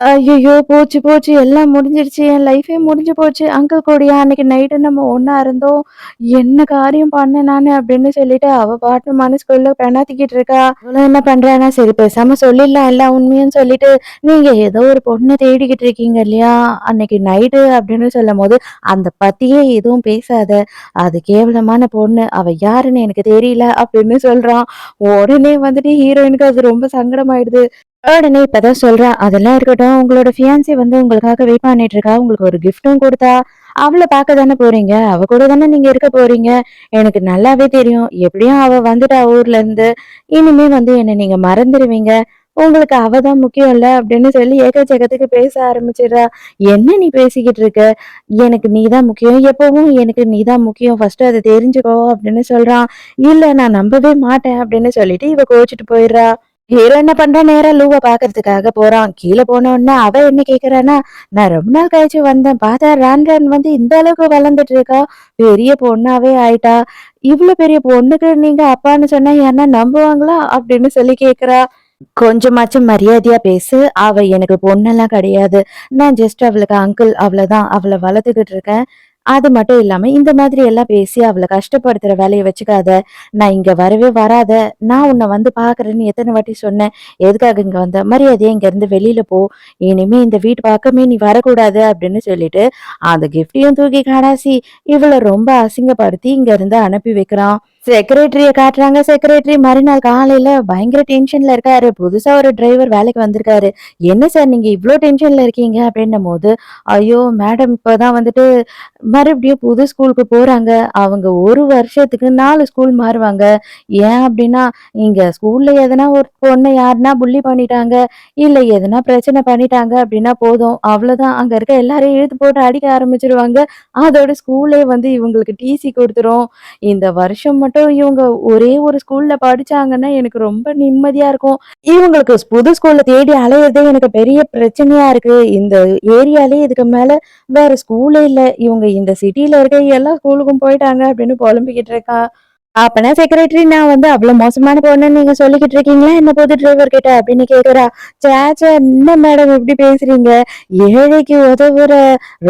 ஐய்யய்யோ! போச்சு, போச்சு. எல்லாம் முடிஞ்சிருச்சு. என் லைஃபே முடிஞ்சு போச்சு. அங்கிள் கூடயா அன்னைக்கு நைட்டு நம்ம ஒண்ணா இருந்தோம். என்ன காரியம் பண்ணேன் நானு அப்படின்னு சொல்லிட்டு அவ பாட்டு மனசுக்குள்ள பெணாத்திக்கிட்டு இருக்கா. இவளும் என்ன பண்றான்னா, சரி பேசாம சொல்லிடலாம் எல்லா உண்மையும் சொல்லிட்டு, நீங்க ஏதோ ஒரு பொண்ண தேடிக்கிட்டு இருக்கீங்க இல்லையா? அன்னைக்கு நைட்டு அப்படின்னு சொல்லும்போது, அந்த பத்தியே எதுவும் பேசாத. அது கேவலமான பொண்ணு. அவ யாருன்னு எனக்கு தெரியல அப்படின்னு சொல்றான். உடனே வந்துட்டு ஹீரோயினுக்கு அது ரொம்ப சங்கடமாயிடுது. உடனே இப்பதான் சொல்றா, "அதெல்லாம் இருக்கட்டும். உங்களோட ஃபியான்சி வந்து உங்களுக்காக வெயிட் பண்ணிட்டு இருக்கா. உங்களுக்கு ஒரு கிஃப்ட்டும் குடுத்தா. அவள பார்க்க தானே போறீங்க. அவ கூட தானே நீங்க இருக்க போறீங்க. எனக்கு நல்லாவே தெரியும். எப்படியும் அவ வந்துட்டா ஊர்ல இருந்து. இனிமே வந்து என்ன நீங்க மறந்துருவீங்க. உங்களுக்கு அவ தான் முக்கியம் இல்ல." அப்படின்னு சொல்லி எக்கச்சக்கத்துக்கு பேச ஆரம்பிச்சிடுறா. "என்ன நீ பேசிக்கிட்டு இருக்க? எனக்கு நீ தான் முக்கியம். எப்பவும் எனக்கு நீ தான் முக்கியம். ஃபர்ஸ்ட்டு அத தெரிஞ்சுக்கோ." அப்படின்னு சொல்றான். "இல்ல நான் நம்பவே மாட்டேன்." அப்படின்னு சொல்லிட்டு இவ கோவிச்சுட்டு போயிடுறா. ஹீரோ என்ன பண்றான், நேரா லூவ பாக்குறதுக்காக போறான். கீழ போன உடனே அவ என்ன கேக்குறான்னா, "நான் ரொம்ப நாள் கழிச்சு வந்தேன். பார்த்தா ரான் வந்து இந்த அளவுக்கு வளர்ந்துட்டு இருக்கா. பெரிய பொண்ணாவே ஆயிட்டா. இவ்ளோ பெரிய பொண்ணுக்கு நீங்க அப்பான்னு சொன்னா யாருன்னா நம்புவாங்களா?" அப்படின்னு சொல்லி கேக்குறா. "கொஞ்சமாச்சும் மரியாதையா பேசு. அவ எனக்கு பொண்ணெல்லாம் கிடையாது. நான் ஜஸ்ட் அவளுக்கு அங்கிள் அவ்வளதான். அவள வளர்த்துக்கிட்டு இருக்கேன். அது மட்டும் இல்லாம இந்த மாதிரி எல்லாம் பேசி அவள கஷ்டப்படுத்துற வேலைய வச்சுக்காத. நான் இங்க வரவே வராத. நான் உன்ன வந்து பார்க்குறேன்னு எத்தன வாட்டி சொன்னேன். எதுக்காக இங்க வந்த? மரியாதையா இங்கருந்து வெளியில போ. இனிமே இந்த வீட்டு பக்கமே நீ வரக்கூடாது." அப்படின்னு சொல்லிட்டு, அந்த கிஃப்டையும் தூக்கி கடாசி இவள ரொம்ப அசிங்கப்படுத்தி இங்கருந்து அனுப்பி வைக்கிறான். செக்ரட்டரிய காட்டுறாங்க. செக்ரட்டரி மறுநாள் காலையில பயங்கர டென்ஷன்ல இருக்காரு. புதுசா ஒரு டிரைவர் வேலைக்கு வந்திருக்காரு. "என்ன சார் நீங்க இவ்ளோ டென்ஷன்ல இருக்கீங்க?" அப்படின்னம்போது, "ஐயோ! மேடம் இப்பதான் வந்துட்டு மறுபடியும் புது ஸ்கூலுக்கு போறாங்க. அவங்க 1 வருஷத்துக்கு 4 ஸ்கூல் மாறுவாங்க. ஏன் அப்டின்னா, இங்க ஸ்கூல்ல எதனா ஒரு பொண்ண யாருன்னா புல்லி பண்ணிட்டாங்க, இல்ல எதனா பிரச்சனை பண்ணிட்டாங்க அப்டின்னா போதும். அவ்வளோதான். அங்க இருக்க எல்லாரையும் இழுத்து போட்டு அடிக்க ஆரம்பிச்சுருவாங்க. அதோட ஸ்கூலே வந்து இவங்களுக்கு டிசி குடுத்துரும். இந்த வருஷம் மட்டும் இவங்க ஒரே ஒரு ஸ்கூல்ல படிச்சாங்கன்னா, எனக்கு ரொம்ப நிம்மதியா இருக்கும். இவங்களுக்கு புது ஸ்கூல்ல தேடி அலையறதே எனக்கு பெரிய பிரச்சனையா இருக்கு. இந்த ஏரியாலயே இதுக்கு மேல வேற ஸ்கூலே இல்ல. இவங்க இந்த சிட்டில இருக்க எல்லா ஸ்கூலுக்கும் போயிட்டாங்க அப்படின்னு புலம்பிக்கிட்டு இருக்கா. அப்பனா செக்ரட்டரி நான் வந்து அவ்ளோ மோசமான பொண்ணுன்னு நீங்க சொல்லிக்கிட்டு இருக்கீங்களா என்ன புது டிரைவர் கிட்ட அப்படின்னு கேக்குறா. ச்சே ச்சே என்ன மேடம் இப்படி பேசுறீங்க? ஏழைக்கு உதவுற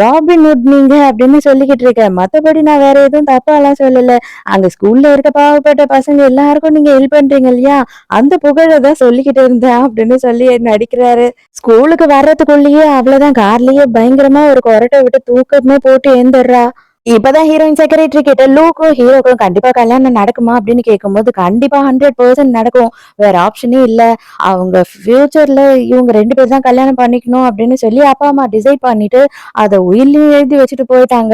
ராபின்ஹுட் நீங்க அப்படின்னு சொல்லிக்கிட்டு இருக்கேன். மத்தபடி நான் வேற எதுவும் தப்பாலாம் சொல்லல. அங்க ஸ்கூல்ல இருக்க பாவப்பட்ட பசங்க எல்லாருக்கும் நீங்க ஹெல்ப் பண்றீங்க இல்லையா? அந்த புகழ தான் சொல்லிக்கிட்டு இருந்தேன் அப்படின்னு சொல்லி நடிக்கிறாரு. ஸ்கூலுக்கு வர்றதுக்குள்ளேயே அவ்வளவுதான் கார்லயே பயங்கரமா ஒரு கொறட்ட விட்டு தூக்கமே போட்டு எழுந்துடுறா. இப்பதான் ஹீரோயின் செக்ரட்டரி கிட்ட லூக்கும் ஹீரோக்கும் கண்டிப்பா கல்யாணம் நடக்குமா அப்படின்னு கேட்கும்போது கண்டிப்பா 100% நடக்கும். வேற ஆப்ஷனே இல்ல. அவங்க ஃபியூச்சர்ல இவங்க 2 பேர் தான் கல்யாணம் பண்ணிக்கணும் அப்படின்னு சொல்லி அப்பா அம்மா டிசைட் பண்ணிட்டு அத உயில்லயும் எழுதி வச்சுட்டு போயிட்டாங்க.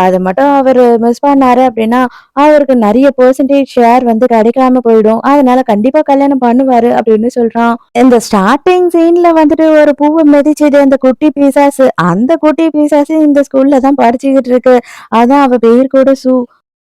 அத மட்டும் அவரு மிஸ் பண்ணாரு அப்படின்னா அவருக்கு நிறைய பெர்சன்டேஜ் ஷேர் வந்து கிடைக்காம போயிடும். அதனால கண்டிப்பா கல்யாணம் பண்ணுவாரு அப்படின்னு சொல்றான். இந்த ஸ்டார்ட்டிங் சீன்ல வந்துட்டு ஒரு பூவ மிதிச்சது அந்த குட்டி பிசாசு. அந்த குட்டி பிசாசு இந்த ஸ்கூல்ல தான் படிச்சுக்கிட்டு இருக்கு. அதான் அவ பேர் கூட சூ.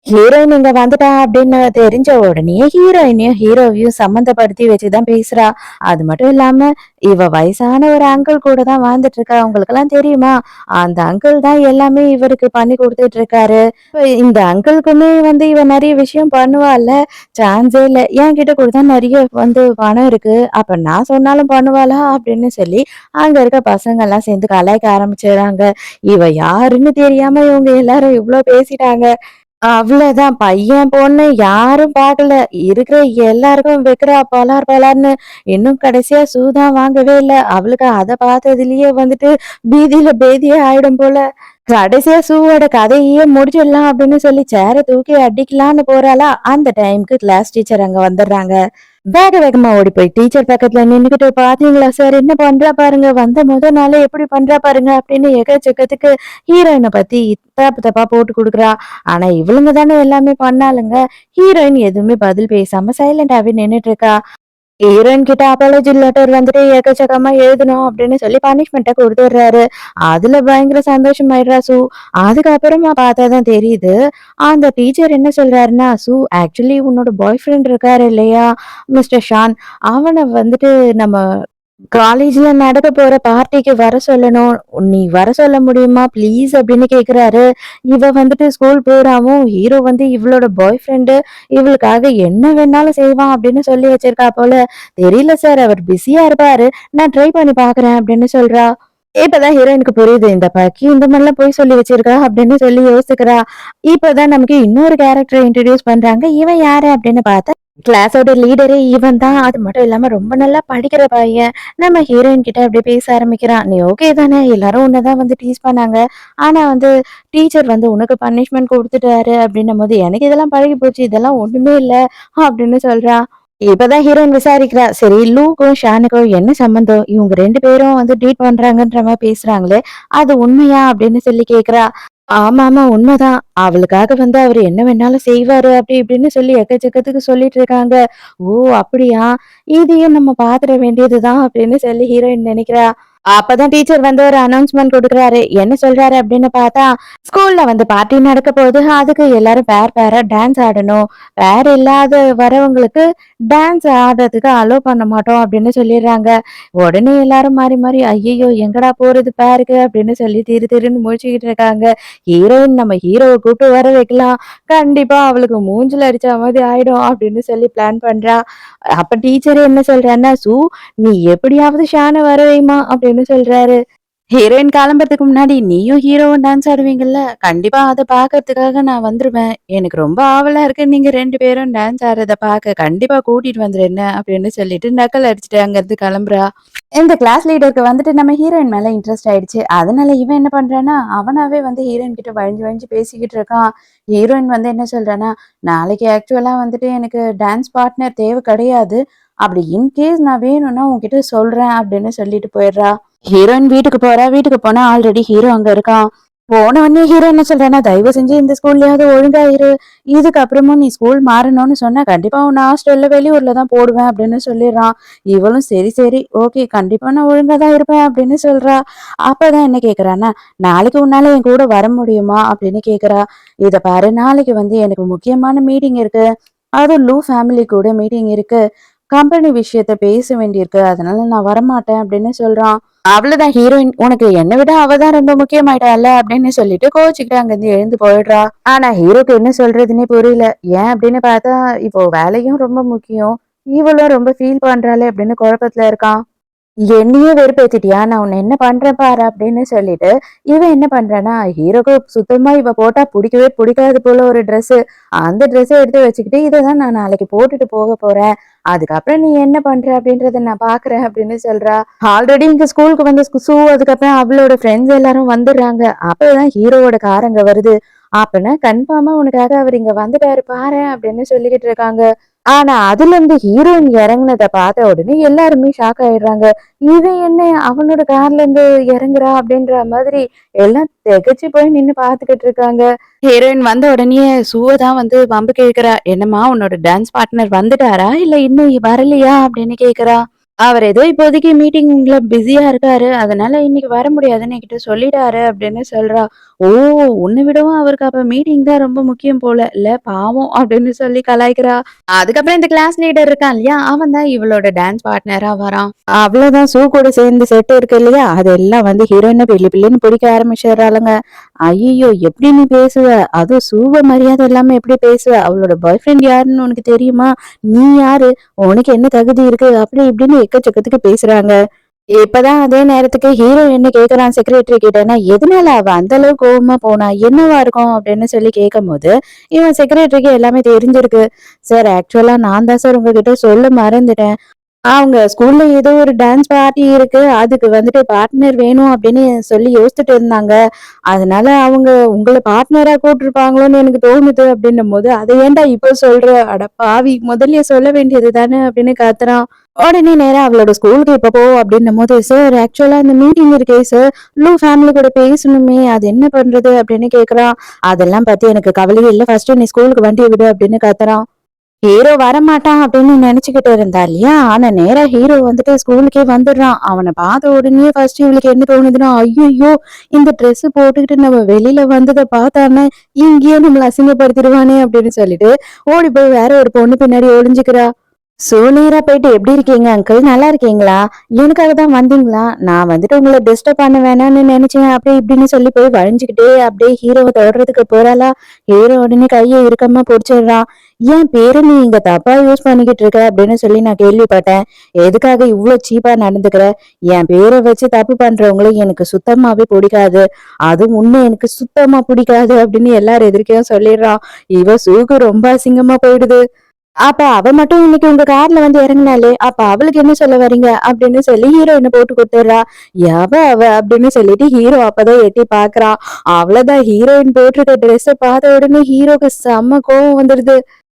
ஹீரோயின் இங்க வந்துட்டா அப்படின்னு தெரிஞ்ச உடனே ஹீரோயினையும் ஹீரோவையும் சம்மந்தப்படுத்தி வச்சுதான் பேசுறா. அது மட்டும் இல்லாம இவ வயசான ஒரு அங்கிள் கூட தான் வாழ்ந்துட்டு இருக்கா. உங்களுக்கெல்லாம் தெரியுமா? அந்த அங்கிள் தான் எல்லாமே இவருக்கு பண்ணி கொடுத்துட்டு இருக்காரு. இப்ப இந்த அங்கிளுக்குமே வந்து இவ நிறைய விஷயம் பண்ணுவாள்ல. சான்ஸே இல்ல. என்கிட்ட கூட தான் நிறைய வந்து பணம் இருக்கு. அப்ப நான் சொன்னாலும் பண்ணுவாளா அப்படின்னு சொல்லி அங்க இருக்க பசங்க எல்லாம் சேர்ந்து கலாய்க்க ஆரம்பிச்சிடுறாங்க. இவ யாருன்னு தெரியாம இவங்க எல்லாரும் இவ்ளோ பேசிட்டாங்க. அவ்வளதான். பையன், பொண்ணு யாரும் பாக்கல. இருக்கிற எல்லாருக்கும் வைக்கிறா பலார் பலார்ன்னு. இன்னும் கடைசியா தான் வாங்கவே இல்ல. அவளுக்கு அத பார்த்ததுலயே வந்துட்டு பீதியில பேதியே ஆயிடும் போல. கடைசியா ஷூவோட கதையே முடிச்சிடலாம் அப்படின்னு சொல்லி சேர தூக்கி அடிக்கலான்னு போறாளா, அந்த டைம்க்கு கிளாஸ் டீச்சர் அங்க வந்துடுறாங்க. வேக வேகமா ஓடி போய் டீச்சர் பக்கத்துல நின்னுகிட்டு, "பாத்தீங்களா சார் என்ன பண்றா பாருங்க. வந்த முத நாளே எப்படி பண்றா பாருங்க." அப்படின்னு எக்கச்சக்கத்துக்கு ஹீரோயின பத்தி தப்பு தப்பா போட்டு குடுக்குறா. ஆனா இவளுங்க தானே எல்லாமே பண்ணாளுங்க. ஹீரோயின் எதுவுமே பதில் பேசாம சைலண்டாவே நின்னுட்டு இருக்கா. ஹீரோயின் கிட்ட அப்பாலஜி லெட்டர் வந்துட்டு எக்கச்சக்கமா எழுதணும் அப்படின்னு சொல்லி பனிஷ்மெண்ட்ட குடுத்துடுறாரு. அதுல பயங்கர சந்தோஷமாயிடுறா சூ. அதுக்கப்புறமா பார்த்தாதான் தெரியுது. அந்த டீச்சர் என்ன சொல்றாருன்னா, "சூ ஆக்சுவலி உன்னோட பாய் ஃப்ரெண்ட் இருக்காரு இல்லையா? மிஸ்டர் ஷான். அவன வந்துட்டு நம்ம காலேஜ்ல நடக்க போற பார்ட்டிக்கு வர சொல்லணும். நீ வர சொல்ல முடியுமா ப்ளீஸ் அப்படின்னு கேக்குறாரு. இவ வந்துட்டு ஸ்கூல் போறாவும், ஹீரோ வந்து இவளோட பாய் ஃப்ரெண்டு இவளுக்காக என்ன வேணாலும் செய்வான் அப்படின்னு சொல்லி வச்சிருக்கா போல. தெரியல சார் அவர் பிஸியா இருப்பாரு. நான் ட்ரை பண்ணி பாக்குறேன் அப்படின்னு சொல்றா. இப்பதான் ஹீரோயினுக்கு புரியுது. இந்த பக்கி இந்த மாதிரிலாம் போய் சொல்லி வச்சிருக்கா அப்படின்னு சொல்லி யோசிக்கிறா. இப்பதான் நமக்கு இன்னொரு கேரக்டர் இன்ட்ரோடியூஸ் பண்றாங்க. இவன் யாரு அப்படின்னு பார்த்தா கிளாஸோட லீடரே இவன் தான். அது மட்டும் இல்லாம ரொம்ப நல்லா படிக்கிற பையன். நம்ம ஹீரோயின் கிட்ட அப்படியே பேச ஆரம்பிக்கிறான். நீ ஓகே தானே? எல்லாரும் உன்னதான் வந்து டீஸ் பண்ணாங்க. ஆனா வந்து டீச்சர் வந்து உனக்கு பனிஷ்மெண்ட் குடுத்துட்டாரு அப்படின்னும்போது, எனக்கு இதெல்லாம் பழகி போச்சு. இதெல்லாம் ஒண்ணுமே இல்ல அப்படின்னு சொல்றா. இப்பதான் ஹீரோயின் விசாரிக்கிறா. சரி லூக்கும், ஷானுக்கும் என்ன சம்மந்தம்? இவங்க 2 பேரும் வந்து டேட் பண்றாங்கன்ற மாரி பேசுறாங்களே, அது உண்மையா? அப்படின்னு சொல்லி கேட்கிறா. ஆமாமா உண்மைதான். அவளுக்காக வந்து அவரு என்ன வேணாலும் செய்வாரு அப்படி இப்படின்னு சொல்லி எக்கச்சக்கத்துக்கு சொல்லிட்டு இருக்காங்க. ஓ! அப்படியா? இதையும் நம்ம பாத்துற வேண்டியதுதான் அப்படின்னு சொல்லி ஹீரோயின் நினைக்கிறா. அப்பதான் டீச்சர் வந்து ஒரு அனௌன்ஸ்மென்ட் குடுக்குறாரு. என்ன சொல்றாரு அப்படின்னு பார்த்தா, ஸ்கூல்ல வந்து பார்ட்டி நடக்க போகுது. அதுக்கு எல்லாரும் பேரா டான்ஸ் ஆடணும். பேர் இல்லாத வரவங்களுக்கு டான்ஸ் ஆடுறதுக்கு அலோ பண்ண மாட்டோம் அப்படின்னு சொல்லிடுறாங்க. உடனே எல்லாரும் மாறி மாறி ஐயையோ எங்கடா போறது பேருக்கு அப்படின்னு சொல்லி திரு திருன்னு முழிச்சுக்கிட்டு இருக்காங்க. ஹீரோயின் நம்ம ஹீரோவ கூப்பிட்டு வர வைக்கலாம். கண்டிப்பா அவளுக்கு மூஞ்சில அடிச்ச மாதிரி ஆயிடும் அப்படின்னு சொல்லி பிளான் பண்றா. அப்ப டீச்சர் என்ன சொல்றாருன்னா, நீ எப்படியாவது ஷான வர வைம்மா அப்படின்னு சொல்றாரு. ஹீரோயின் கிளம்புறதுக்கு முன்னாடி நீயும் ஹீரோவும் டான்ஸ் ஆடுவீங்கல்ல? கண்டிப்பா அத பாக்கறதுக்காக நான் வந்துருவேன். எனக்கு ரொம்ப ஆவலா இருக்கு நீங்க 2 பேரும் டான்ஸ் ஆடுறத பாக்க. கண்டிப்பா கூட்டிட்டு வந்துரு என்ன அப்படின்னு சொல்லிட்டு நக்கல் அடிச்சுட்டு அங்கிருந்து கிளம்புறா. இந்த கிளாஸ் லீடருக்கு வந்துட்டு நம்ம ஹீரோயின் மேல இன்ட்ரெஸ்ட் ஆயிடுச்சு. அதனால இவன் என்ன பண்றான்னா, அவனாவே வந்து ஹீரோயின் கிட்ட வழிஞ்சு வழிஞ்சு பேசிக்கிட்டு இருக்கான். ஹீரோயின் வந்து என்ன சொல்றான்னா, நாளைக்கு ஆக்சுவலா வந்துட்டு எனக்கு டான்ஸ் பார்ட்னர் தேவை கிடையாது. அப்படி இன்கேஸ் நான் வேணும்னா உன்கிட்ட சொல்றேன் அப்படின்னு சொல்லிட்டு போயிடுறா. ஹீரோயின் வீட்டுக்கு போறா. வீட்டுக்கு போனா ஆல்ரெடி ஹீரோ அங்க இருக்கான். போன உடனே ஹீரோ என்ன சொல்றான்னா, தயவு செஞ்சு இந்த ஸ்கூல்லயாவது ஒழுங்கா இரு. இதுக்கப்புறமும் நீ ஸ்கூல் மாறணும்னு சொன்னா கண்டிப்பா உன்னை ஹாஸ்டல்ல வெளியூர்ல தான் போடுவேன் அப்படின்னு சொல்லிடுறான். இவளும் சரி சரி ஓகே கண்டிப்பா நான் ஒழுங்கா தான் இருப்பேன் அப்படின்னு சொல்றா. அப்பதான் என்ன கேக்குறான்னா, நாளைக்கு உன்னால என் கூட வர முடியுமா அப்படின்னு கேக்குறா. இத பாரு நாளைக்கு வந்து எனக்கு முக்கியமான மீட்டிங் இருக்கு. அதுவும் லூ ஃபேமிலி கூட மீட்டிங் இருக்கு. கம்பெனி விஷயத்த பேச வேண்டியிருக்கு. அதனால நான் வரமாட்டேன் அப்படின்னு சொல்றான். அவ்வளவுதான் ஹீரோயின் உனக்கு என்ன விட அவ தான் ரொம்ப முக்கியமாயிட்டால அப்படின்னு சொல்லிட்டு கோச்சுக்கிட்டு அங்கிருந்து எழுந்து போயிடுறா. ஆனா ஹீரோக்கு என்ன சொல்றதுன்னே புரியல. ஏன் அப்படின்னு பார்த்தா இப்போ வேலையும் ரொம்ப முக்கியம். இவளும் ரொம்ப ஃபீல் பண்றாளே அப்படின்னு குழப்பத்துல இருக்கான். என்னையே வெறுப்பேத்திட்டியா நான் உன்னை என்ன பண்றேன் பாரு அப்படின்னு சொல்லிட்டு இவன் என்ன பண்றானா ஹீரோக்கு சுத்தமா இவ போட்டா பிடிக்கவே பிடிக்காது போல ஒரு Dress அந்த ட்ரெஸ்ஸை எடுத்து வச்சுக்கிட்டு இதைதான் நான் நாளைக்கு போட்டுட்டு போக போறேன். அதுக்கப்புறம் நீ என்ன பண்ற அப்படின்றத நான் பாக்குறேன் அப்படின்னு சொல்றா. ஆல்ரெடி இங்க ஸ்கூலுக்கு வந்து அதுக்கப்புறம் அவளோட ஃப்ரெண்ட்ஸ் எல்லாரும் வந்துடுறாங்க. அப்பதான் ஹீரோவோட காரங்க வருது. அப்பனா கன்ஃபார்மா உனக்காக அவர் இங்க வந்துட்டாரு பாரு அப்படின்னு சொல்லிக்கிட்டு இருக்காங்க. ஆனா அதுலருந்து ஹீரோயின் இறங்குனத பார்த்த உடனே எல்லாருமே ஷாக் ஆயிடுறாங்க. இவன் என்ன அவனோட கார்ல இருந்து இறங்குறா அப்படின்ற மாதிரி எல்லாம் திகைச்சு போய் நின்னு பாத்துக்கிட்டு இருக்காங்க. ஹீரோயின் வந்த உடனே தான் வந்து வம்பு கேக்குறா. என்னம்மா உன்னோட டான்ஸ் பார்ட்னர் வந்துட்டாரா இல்ல இன்னும் வரலையா அப்படின்னு கேக்குறா. அவர் ஏதோ இப்போதைக்கு மீட்டிங்ல பிஸியா இருக்காரு. அதனால இன்னைக்கு வர முடியாதுன்னு என்கிட்ட சொல்லிட்டாரு அப்படின்னு சொல்றா. ஓ! உன்னை விடவும் அவருக்கு அப்ப மீட்டிங் தான் ரொம்ப முக்கியம் போல. இல்ல பாவம் அப்படின்னு சொல்லி கலாய்க்கிறா. அதுக்கப்புறம் இந்த கிளாஸ் லீடர் இருக்கான் இல்லையா? அவன் தான் இவளோட டான்ஸ் பார்ட்னரா வரான். அவ்வளவுதான் கூட சேர்ந்து செட் இருக்கு இல்லையா? அதெல்லாம் வந்து ஹீரோயின பில்லு பில்லுன்னு பிடிக்க ஆரம்பிச்சிடுறாளுங்க. ஐயையோ! எப்படி நீ பேசுவ? அதுவும் மரியாதை இல்லாம எப்படி பேசுவ? அவளோட பாய் ஃப்ரெண்ட் யாருன்னு உனக்கு தெரியுமா? நீ யாரு? உனக்கு என்ன தகுதி இருக்கு? அப்படி இப்படின்னு எக்கச்சக்கத்துக்கு பேசுறாங்க. இப்பதான் அதே நேரத்துக்கு ஹீரோ என்ன கேக்குறான் செக்ரட்டரி கிட்டன்னா, எதனால அவ அந்த அளவுக்கு கோவமா போனா? என்னவா இருக்கும்? அப்படின்னு சொல்லி கேட்கும்போது, இவன் செக்ரட்டரிக்கு எல்லாமே தெரிஞ்சிருக்கு. சார் ஆக்சுவலா நான் தான் சார் உங்ககிட்ட சொல்ல மறந்துட்டேன். அவங்க ஸ்கூல்ல ஏதோ ஒரு டான்ஸ் பார்ட்டி இருக்கு. அதுக்கு வந்துட்டு பார்ட்னர் வேணும் அப்படின்னு சொல்லி யோசிச்சுட்டு இருந்தாங்க. அதனால அவங்க உங்கள பார்ட்னரா கூப்பிட்டுருப்பாங்களோன்னு எனக்கு தோணுது அப்படின்னும்போது, "அத ஏன்டா இப்போ சொல்ற? அட பாவி! முதல்லயே சொல்ல வேண்டியது தானே!" அப்படின்னு கத்துறான். உடனே நேரா அவளோட ஸ்கூலுக்கு எப்ப போ அப்படின்னும்போது, "சார் ஆக்சுவலா அந்த மீட்டிங் இருக்கே சார். லூ ஃபேமிலி கூட பேசணுமே. அது என்ன பண்றது?" அப்படின்னு கேட்குறான். "அதெல்லாம் பத்தி எனக்கு கவலையே இல்ல. ஃபர்ஸ்ட் நீ ஸ்கூலுக்கு வண்டிய விடு" அப்படின்னு கத்துறான். ஹீரோ வரமாட்டான் அப்படின்னு நினைச்சுக்கிட்டு இருந்தா இல்லையா? ஆனா நேரா ஹீரோ வந்துட்டு ஸ்கூலுக்கே வந்துடுறான். அவன பார்த்த உடனே ஃபர்ஸ்ட் இவளுக்கு என்ன தோணுதுன்னா, ஐய்யய்யோ! இந்த ட்ரெஸ் போட்டுக்கிட்டு நம்ம வெளியில வந்தத பார்த்தான்னா, இங்கேயே நம்மள அசிங்கப்படுத்திடுவானே அப்படின்னு சொல்லிட்டு, ஓடி போய் வேற ஒரு பொண்ணு பின்னாடி ஒளிஞ்சுக்கிறா. நேரா போயிட்டு எப்படி இருக்கீங்க அங்கிள்? நல்லா இருக்கீங்களா? எனக்காக தான் வந்தீங்களா? நான் வந்துட்டு உங்கள டிஸ்டர்ப் பண்ண வேணாம்னு நெனச்சேன். அப்படி இப்படின்னு சொல்லி போய் வழிஞ்சுக்கிட்டே அப்படியே ஹீரோவ தொடுறதுக்கு போறாளா, ஹீரோ உடனே கைய இறுக்கமா புடிச்சிடுறான். "என் பேர நீ இங்க தப்பா யூஸ் பண்ணிக்கிட்டு இருக்க" அப்படின்னு சொல்லி நான் கேள்விப்பட்டேன். "எதுக்காக இவ்ளோ சீப்பா நடந்துக்கிற? என் பேர வச்சு தப்பு பண்றவங்கள எனக்கு சுத்தமாவே புடிக்காது. அதுவும் உன்ன எனக்கு சுத்தமா புடிக்காது" அப்படின்னு எல்லார் எதிர்க்கயும் சொல்லிடுறான். சுகு ரொம்ப அசிங்கமா போயிடுது. அப்ப அவ மட்டும் இன்னைக்கு உங்க கார்ல வந்து இறங்குனாளே, அப்ப அவளுக்கு என்ன சொல்ல வர்றீங்க? அப்படின்னு சொல்லி ஹீரோயின போட்டு குடுத்துடுறா. எவ அவ? அப்படின்னு சொல்லிட்டு ஹீரோ அப்பதான் எட்டி பாக்குறான். அவ்வளவுதான் ஹீரோயின் போட்டிருக்க ட்ரெஸ்ஸ பார்த்த உடனே ஹீரோக்கு செம்ம கோவம் வந்துடுது.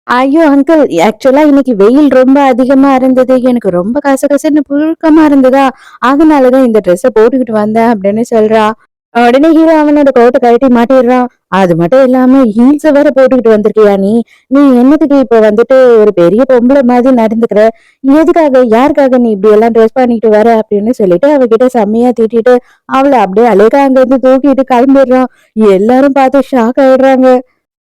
ஐயோ! அங்கிள் ஆக்சுவலா இன்னைக்கு வெயில் ரொம்ப அதிகமா இருந்தது. எனக்கு ரொம்ப கசகசன்னு புழுக்கமா இருந்ததா, அதனால தான் இந்த ட்ரெஸ்ஸ போட்டுக்கிட்டு வந்தேன் அப்படின்னு சொல்றா. உடனே ஹீரோ அவனோட கோட்ட கழட்டி மாட்டிடுறான். அது மட்டும் இல்லாம ஹீல்ஸ வேற போட்டுக்கிட்டு வந்திருக்கியா நீ? நீ என்னத்துக்கு இப்ப வந்துட்டு ஒரு பெரிய பொம்பள மாதிரி நடந்துக்கிற? எதுக்காக? யாருக்காக நீ இப்படி எல்லாம் ட்ரெஸ் பண்ணிட்டு வர? அப்படின்னு சொல்லிட்டு அவகிட்ட செம்மையா திட்டிட்டு, அவள அப்படியே அழகா அங்கிருந்து தூக்கிட்டு கிளம்பிடுறான். எல்லாரும் பார்த்து ஷாக் ஆயிடுறாங்க.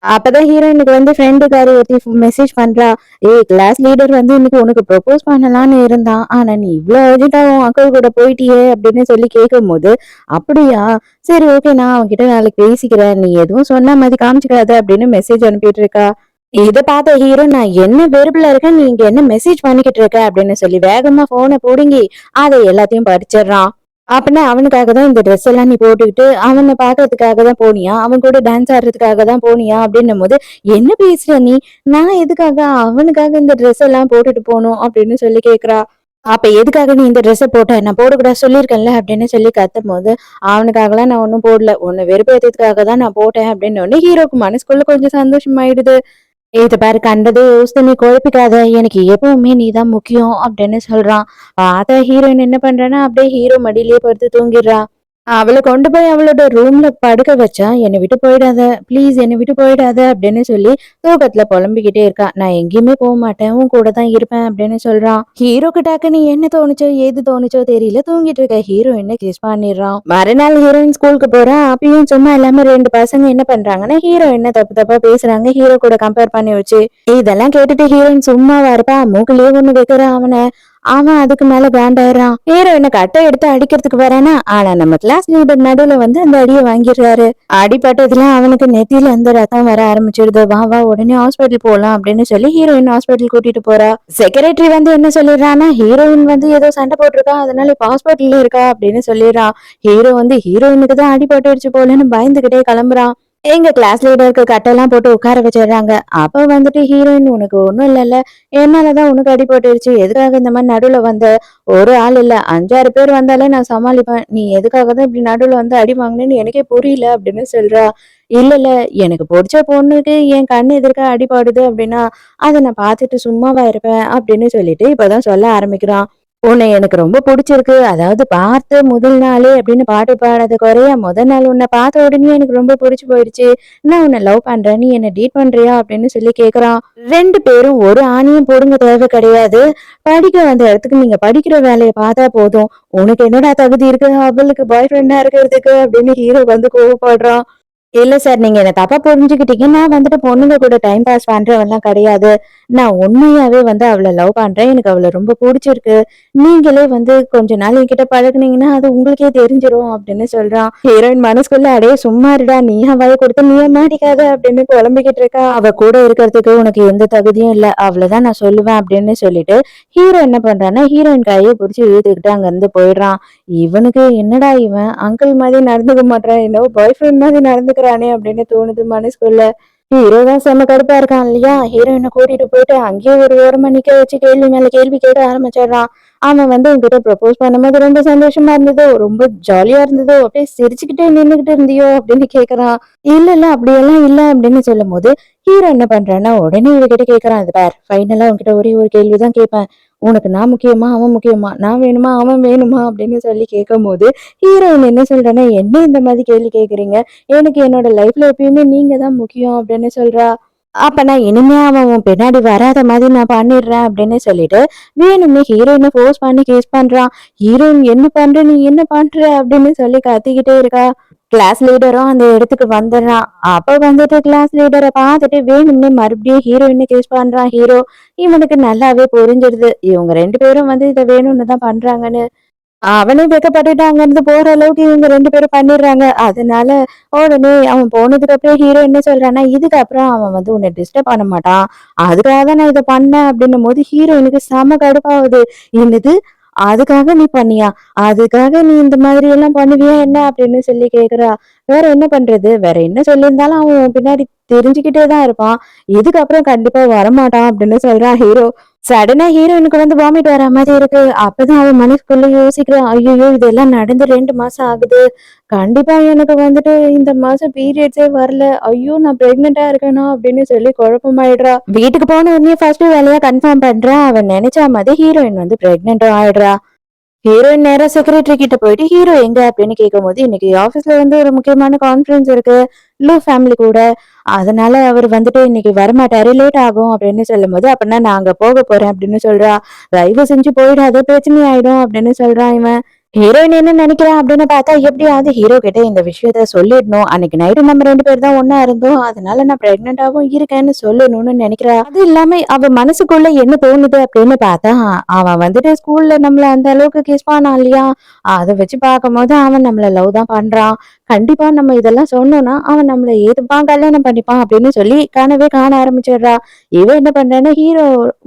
அப்பதான் ஹீரோயினுக்கு வந்து ஃப்ரெண்டுக்காரி ஒருத்தி மெசேஜ் பண்றா. ஏய் கிளாஸ் லீடர் வந்து இன்னைக்கு உனக்கு ப்ரொபோஸ் பண்ணலான்னு இருந்தான். ஆனா நீ இவ்ளோ அர்ஜென்ட்டா உன் அங்கிள் கூட போயிட்டியே அப்படின்னு சொல்லி கேட்கும்போது, அப்படியா? சரி ஓகே நான் அவன்கிட்ட நாளைக்கு பேசிக்கிறேன். நீ எதுவும் சொன்ன மாதிரி காமிச்சுக்காத அப்படின்னு மெசேஜ் அனுப்பிட்டு இருக்கா. இத பார்த்த ஹீரோ நான் என்ன வெறுப்புல இருக்கேன், நீ இங்க என்ன மெசேஜ் பண்ணிக்கிட்டு இருக்க அப்படின்னு சொல்லி வேகமா போனை புடுங்கி அதை எல்லாத்தையும் படிச்சிடுறான். அப்பன்னா அவனுக்காக தான் இந்த ட்ரெஸ் எல்லாம் நீ போட்டுக்கிட்டு அவன பாக்குறதுக்காக தான் போனியா? அவன் கூட டான்ஸ் ஆடுறதுக்காக தான் போனியா? அப்படின்னும்போது, "என்ன பேசுற நீ? நான் எதுக்காக அவனுக்காக இந்த ட்ரெஸ் எல்லாம் போட்டுட்டு போணும்?" அப்படின்னு சொல்லி கேட்கிறா. "அப்ப எதுக்காக நீ இந்த ட்ரெஸ்ஸ போட்ட? நான் போடக்கூடாது சொல்லியிருக்கேன்ல" அப்படின்னு சொல்லி கத்தும்போது, "அவனுக்காகலாம் நான் ஒண்ணும் போடல. உன்ன வெறுப்பேத்துறதுக்காக தான் நான் போட்டேன்" அப்படின்னோனே ஹீரோக்கு மனசுக்குள்ள கொஞ்சம் சந்தோஷமாயிடுது. "இது பாரு கண்டதே யோசித்து நீ குழப்பிக்காத. எனக்கு எப்பவுமே நீ தான் முக்கியம்" அப்படின்னு சொல்றான். பார்த்தா ஹீரோயின் என்ன பண்றான்னா, அப்படியே ஹீரோ மடியிலேயே படுத்து தூங்கிடுறா. அவள கொண்டு போய் அவளோட ரூம்ல படுக்க வச்சா, "என்னை விட்டு போயிடாத, ப்ளீஸ் என்னை விட்டு போயிடாத" அப்படின்னு சொல்லி தூக்கத்துல புலம்பிக்கிட்டே இருக்கா. "நான் எங்கேயுமே போமாட்டேன், உன் கூட தான் இருப்பேன்" அப்படின்னு சொல்றான். ஹீரோக்கு டக்குன்னு என்ன தோணுச்சோ, ஏது தோணுச்சோ தெரியல. தூங்கிட்டு இருக்க ஹீரோயின கிஸ் பண்ணிடுறான். மறுநாள் ஹீரோயின் ஸ்கூலுக்கு போறா. அப்பயும் சும்மா இல்லாம 2 பசங்க என்ன பண்றாங்கன்னா, ஹீரோயின தப்பு தப்பா பேசுறாங்க. ஹீரோ கூட கம்பேர் பண்ணி வச்சு. இதெல்லாம் கேட்டுட்டு ஹீரோயின் சும்மாவா இருப்பா? மூக்குலயே ஒண்ணு வைக்கிறான் அவன. அவன் அதுக்கு மேல காண்டாயிடுறான். ஹீரோயின கட்டை எடுத்து அடிக்கிறதுக்கு வரானா, ஆனா நம்ம கிளாஸ் லீடர் நடுவுல வந்து அந்த அடிய வாங்கிடுறாரு. அடிபட்டதுல அவனுக்கு நெத்தியில இருந்து ரத்தம் வர ஆரம்பிச்சிடுது. "வா வா உடனே ஹாஸ்பிட்டல் போலாம்" அப்படின்னு சொல்லி ஹீரோயின் ஹாஸ்பிட்டல் கூட்டிட்டு போறா. செக்ரட்டரி வந்து என்ன சொல்லிடுறான்னா, ஹீரோயின் வந்து ஏதோ சண்டை போட்டிருக்கா, அதனால இப்ப ஹாஸ்பிட்டல்ல இருக்கா அப்படின்னு சொல்லிடுறான். ஹீரோ வந்து ஹீரோயினுக்கு தான் அடிபட்டுடுச்சு போலன்னு பயந்துகிட்டே கிளம்புறான். எங்க கிளாஸ் லீடருக்கு கட்டெல்லாம் போட்டு உட்கார வச்சிடுறாங்க. அப்ப வந்துட்டு ஹீரோயின், "உனக்கு ஒண்ணும் இல்லல்ல, என்னாலதான் உனக்கு அடிபட்டுருச்சு. எதுக்காக இந்த மாதிரி நடுவுல வந்த? ஒரு ஆள் இல்ல 5, 6 பேர் வந்தாலே நான் சமாளிப்பேன். நீ எதுக்காக தான் இப்படி நடுவுல வந்து அடி வாங்கினேன்னு எனக்கே புரியல" அப்படின்னு சொல்றா. "இல்ல இல்ல, எனக்கு பிடிச்ச பொண்ணுக்கு என் கண்ணு எதிர்க்க அடிபடுது அப்படின்னா அதை நான் பார்த்துட்டு சும்மாவா இருப்பேன்" அப்படின்னு சொல்லிட்டு இப்பதான் சொல்ல ஆரம்பிக்கிறான். "உன்னை எனக்கு ரொம்ப புடிச்சிருக்கு. அதாவது பார்த்த முதல் நாளே அப்படின்னு பாட்டு பாடாத குறைய முதல் நாள் உன்னை பார்த்த உடனே எனக்கு ரொம்ப புடிச்சு போயிடுச்சு. நான் உன்னை லவ் பண்றேன். நீ என்ன டேட் பண்றியா?" அப்படின்னு சொல்லி கேக்குறான். 2 பேரும் ஒரு ஆணியும் புடுங்க தேவை கிடையாது. படிக்க வந்த இடத்துக்கு நீங்க படிக்கிற வேலைய பார்த்தா போதும். உனக்கு என்னடா தகுதி இருக்கு அவளுக்கு பாய் ஃப்ரெண்டா இருக்கிறதுக்கு அப்படின்னு ஹீரோ வந்து கோவப்படுறான். இல்ல சார். நீங்க என்ன தப்பா புரிஞ்சுக்கிட்டீங்க. நான் வந்துட்டு பொண்ணுங்க கூட டைம் பாஸ் பண்றவன்லாம் கிடையாது. நான் உண்மையாவே வந்து அவள லவ் பண்றேன். எனக்கு அவள ரொம்ப புடிச்சிருக்கு. நீங்களே வந்து கொஞ்ச நாள் என்கிட்ட பழகுனீங்கன்னா, அது உங்களுக்கே தெரிஞ்சிரும் அப்படின்னு சொல்றான். ஹீரோயின் மனசுக்குள்ள, "அடே சும்மா இருடா. நீயா வாய கொடுத்து நீயா மாட்டிக்காத" அப்படின்னு புலம்பிக்கிட்டு இருக்கா. "அவ கூட இருக்கிறதுக்கு உனக்கு எந்த தகுதியும் இல்ல. அவ்வளவுதான் நான் சொல்லுவேன்" அப்படின்னு சொல்லிட்டு ஹீரோ என்ன பண்றான்னா, ஹீரோயின் கைய புடிச்சு இழுத்துக்கிட்டு அங்க இருந்து போயிடுறான். இவனுக்கு என்னடா இவன் அங்கிள் மாதிரி நடந்துக்க மாட்றான், என்னவோ பாய் ஃப்ரெண்ட் மாதிரி நடந்துக்கிறானே அப்படின்னு தோணுது மனசுக்குள்ள. ஹீரோ தான் செம்ம கடுப்பா இருக்கான் இல்லையா? ஹீரோயினை கூட்டிட்டு போயிட்டு அங்கேயே ஒரு ஓரமா நிக்க வச்சு கேள்வி மேல கேள்வி கேட்க ஆரம்பிச்சிடுறான். அவன் வந்து உன்கிட்ட ப்ரப்போஸ் பண்ணும்போது ரொம்ப சந்தோஷமா இருந்ததோ, ரொம்ப ஜாலியா இருந்ததோ, அப்படியே சிரிச்சுக்கிட்டே நின்னுகிட்டு இருந்தியோ அப்படின்னு கேக்குறான். இல்ல இல்ல அப்படியெல்லாம் இல்ல அப்படின்னு சொல்லும் போது ஹீரோ என்ன பண்றான்னா, உடனே இவகிட்ட கேக்குறான். "இது பார், ஃபைனலா உன்கிட்ட ஒரே ஒரு கேள்விதான் கேட்பேன். உனக்கு நான் முக்கியமா? அவன் முக்கியமா? நான் வேணுமா? அவன் வேணுமா?" அப்படின்னு சொல்லி கேட்கும்போது ஹீரோயின் என்ன சொல்றான்னா, "என்ன இந்த மாதிரி கேள்வி கேட்குறீங்க? எனக்கு என்னோட லைஃப்ல எப்பயுமே நீங்க தான் முக்கியம்" அப்படின்னு சொல்றா. "அப்ப நான் இனிமே அவன் உன் பின்னாடி வராத மாதிரி நான் பண்ணிடுறேன்" அப்படின்னு சொல்லிட்டு வேணும்னே ஹீரோயினை ஃபோர்ஸ் பண்ணி கிஸ் பண்றான். ஹீரோயின், "என்ன பண்ற நீ? என்ன பண்ற?" அப்படின்னு சொல்லி கத்திக்கிட்டே இருக்கா. கிளாஸ் லீடரும் அந்த இடத்துக்கு வந்துடுறான். அப்ப வந்துட்டு கிளாஸ் லீடரை பார்த்துட்டு வேணும்னே மறுபடியும் ஹீரோயினை கிஸ் பண்றான் ஹீரோ. இவனுக்கு நல்லாவே புரிஞ்சிடுது இவங்க 2 பேரும் வந்து இத வேணும்னு தான் பண்றாங்கன்னு. அவனே வெட்கப்பட்டுட்டு அங்கிருந்து போற அளவுக்கு இவங்க 2 பேரும் பண்ணிடுறாங்க. அதனால உடனே அவன் போனதுக்கு அப்புறம் ஹீரோ என்ன சொல்றான்னா, இதுக்கப்புறம் அவன் வந்து உன்னை டிஸ்டர்ப் பண்ண மாட்டான். அதுக்காக தான் நான் இத பண்ணேன் அப்படின்னும்போது ஹீரோயினுக்கு செம கடுப்பாவுது. என்னது? அதுக்காக நீ பண்ணியா? அதுக்காக நீ இந்த மாதிரி எல்லாம் பண்ணுவியா என்ன? அப்படின்னு சொல்லி கேக்குறா. வேற என்ன பண்றது? வேற என்ன சொல்லியிருந்தாலும் அவன் உன் பின்னாடி தெரிஞ்சுக்கிட்டே தான் இருப்பான். இதுக்கப்புறம் கண்டிப்பா வரமாட்டான் அப்படின்னு சொல்றான் ஹீரோ. சடனா ஹீரோயினுக்கு வந்து வாமிட் வர மாதிரி இருக்கு. அப்பதான் அவன் மனசுக்குள்ள யோசிக்கிறான். ஐயையோ! இதெல்லாம் நடந்து 2 மாசம் ஆகுது. கண்டிப்பா எனக்கு வந்துட்டு இந்த மாசம் பீரியட்ஸே வரல. ஐயோ! நான் பிரெக்னன்ட்டா இருக்கேனா? அப்படின்னு சொல்லி குழப்பமாயிடுறா. வீட்டுக்கு போன உடனே ஃபர்ஸ்ட் வேலையா கன்ஃபார்ம் பண்றா. அவன் நினைச்ச மாதிரி ஹீரோயின் வந்து பிரெக்னன்ட்டும் ஆயிடுறா. ஹீரோயின் நேரா செக்ரட்டரி கிட்ட போயிட்டு ஹீரோ எங்க அப்படின்னு கேட்கும்போது, இன்னைக்கு ஆபீஸ்ல வந்து ஒரு முக்கியமான கான்ஃபரன்ஸ் இருக்கு. லூ ஃபேமிலி கூட. அதனால அவர் வந்துட்டு இன்னைக்கு வரமாட்டாரு. லேட் ஆகும் அப்படின்னு சொல்லும்போது, அப்படின்னா நான் அங்க போக போறேன் அப்படின்னு சொல்றா. தயவு செஞ்சு போயிடாத பிரச்சனை ஆயிடும் அப்படின்னு சொல்றான் இவன். ஹீரோயின் என்ன நினைக்கிறா அப்படின்னு பார்த்தா, எப்படியாவது ஹீரோ கிட்ட இந்த விஷயத்த சொல்லிடணும். அன்னைக்கு நைட்டு நம்ம 2 பேர் தான் ஒண்ணா இருந்தோம். அதனால நான் பிரெக்னன்டாவும் இருக்கேன்னு சொல்லணும்னு நினைக்கிறா. அது இல்லாம அவ மனசுக்குள்ள என்ன தோணுது அப்படின்னு பார்த்தா, அவன் வந்துட்டு ஸ்கூல்ல நம்மள அந்த அளவுக்கு கிஸ் பண்ணான் இல்லையா? அத வச்சு பார்க்கும்போது அவன் நம்மள லவ் தான் பண்றான். கண்டிப்பா நம்ம இதெல்லாம் சொன்னோம்னா, அவன் நம்மள ஏத்துப்பான், கல்யாணம் பண்ணிப்பான் அப்படின்னு சொல்லி கனவே காண ஆரம்பிச்சிடுறா. இவ என்ன பண்றான்னா, ஹீரோ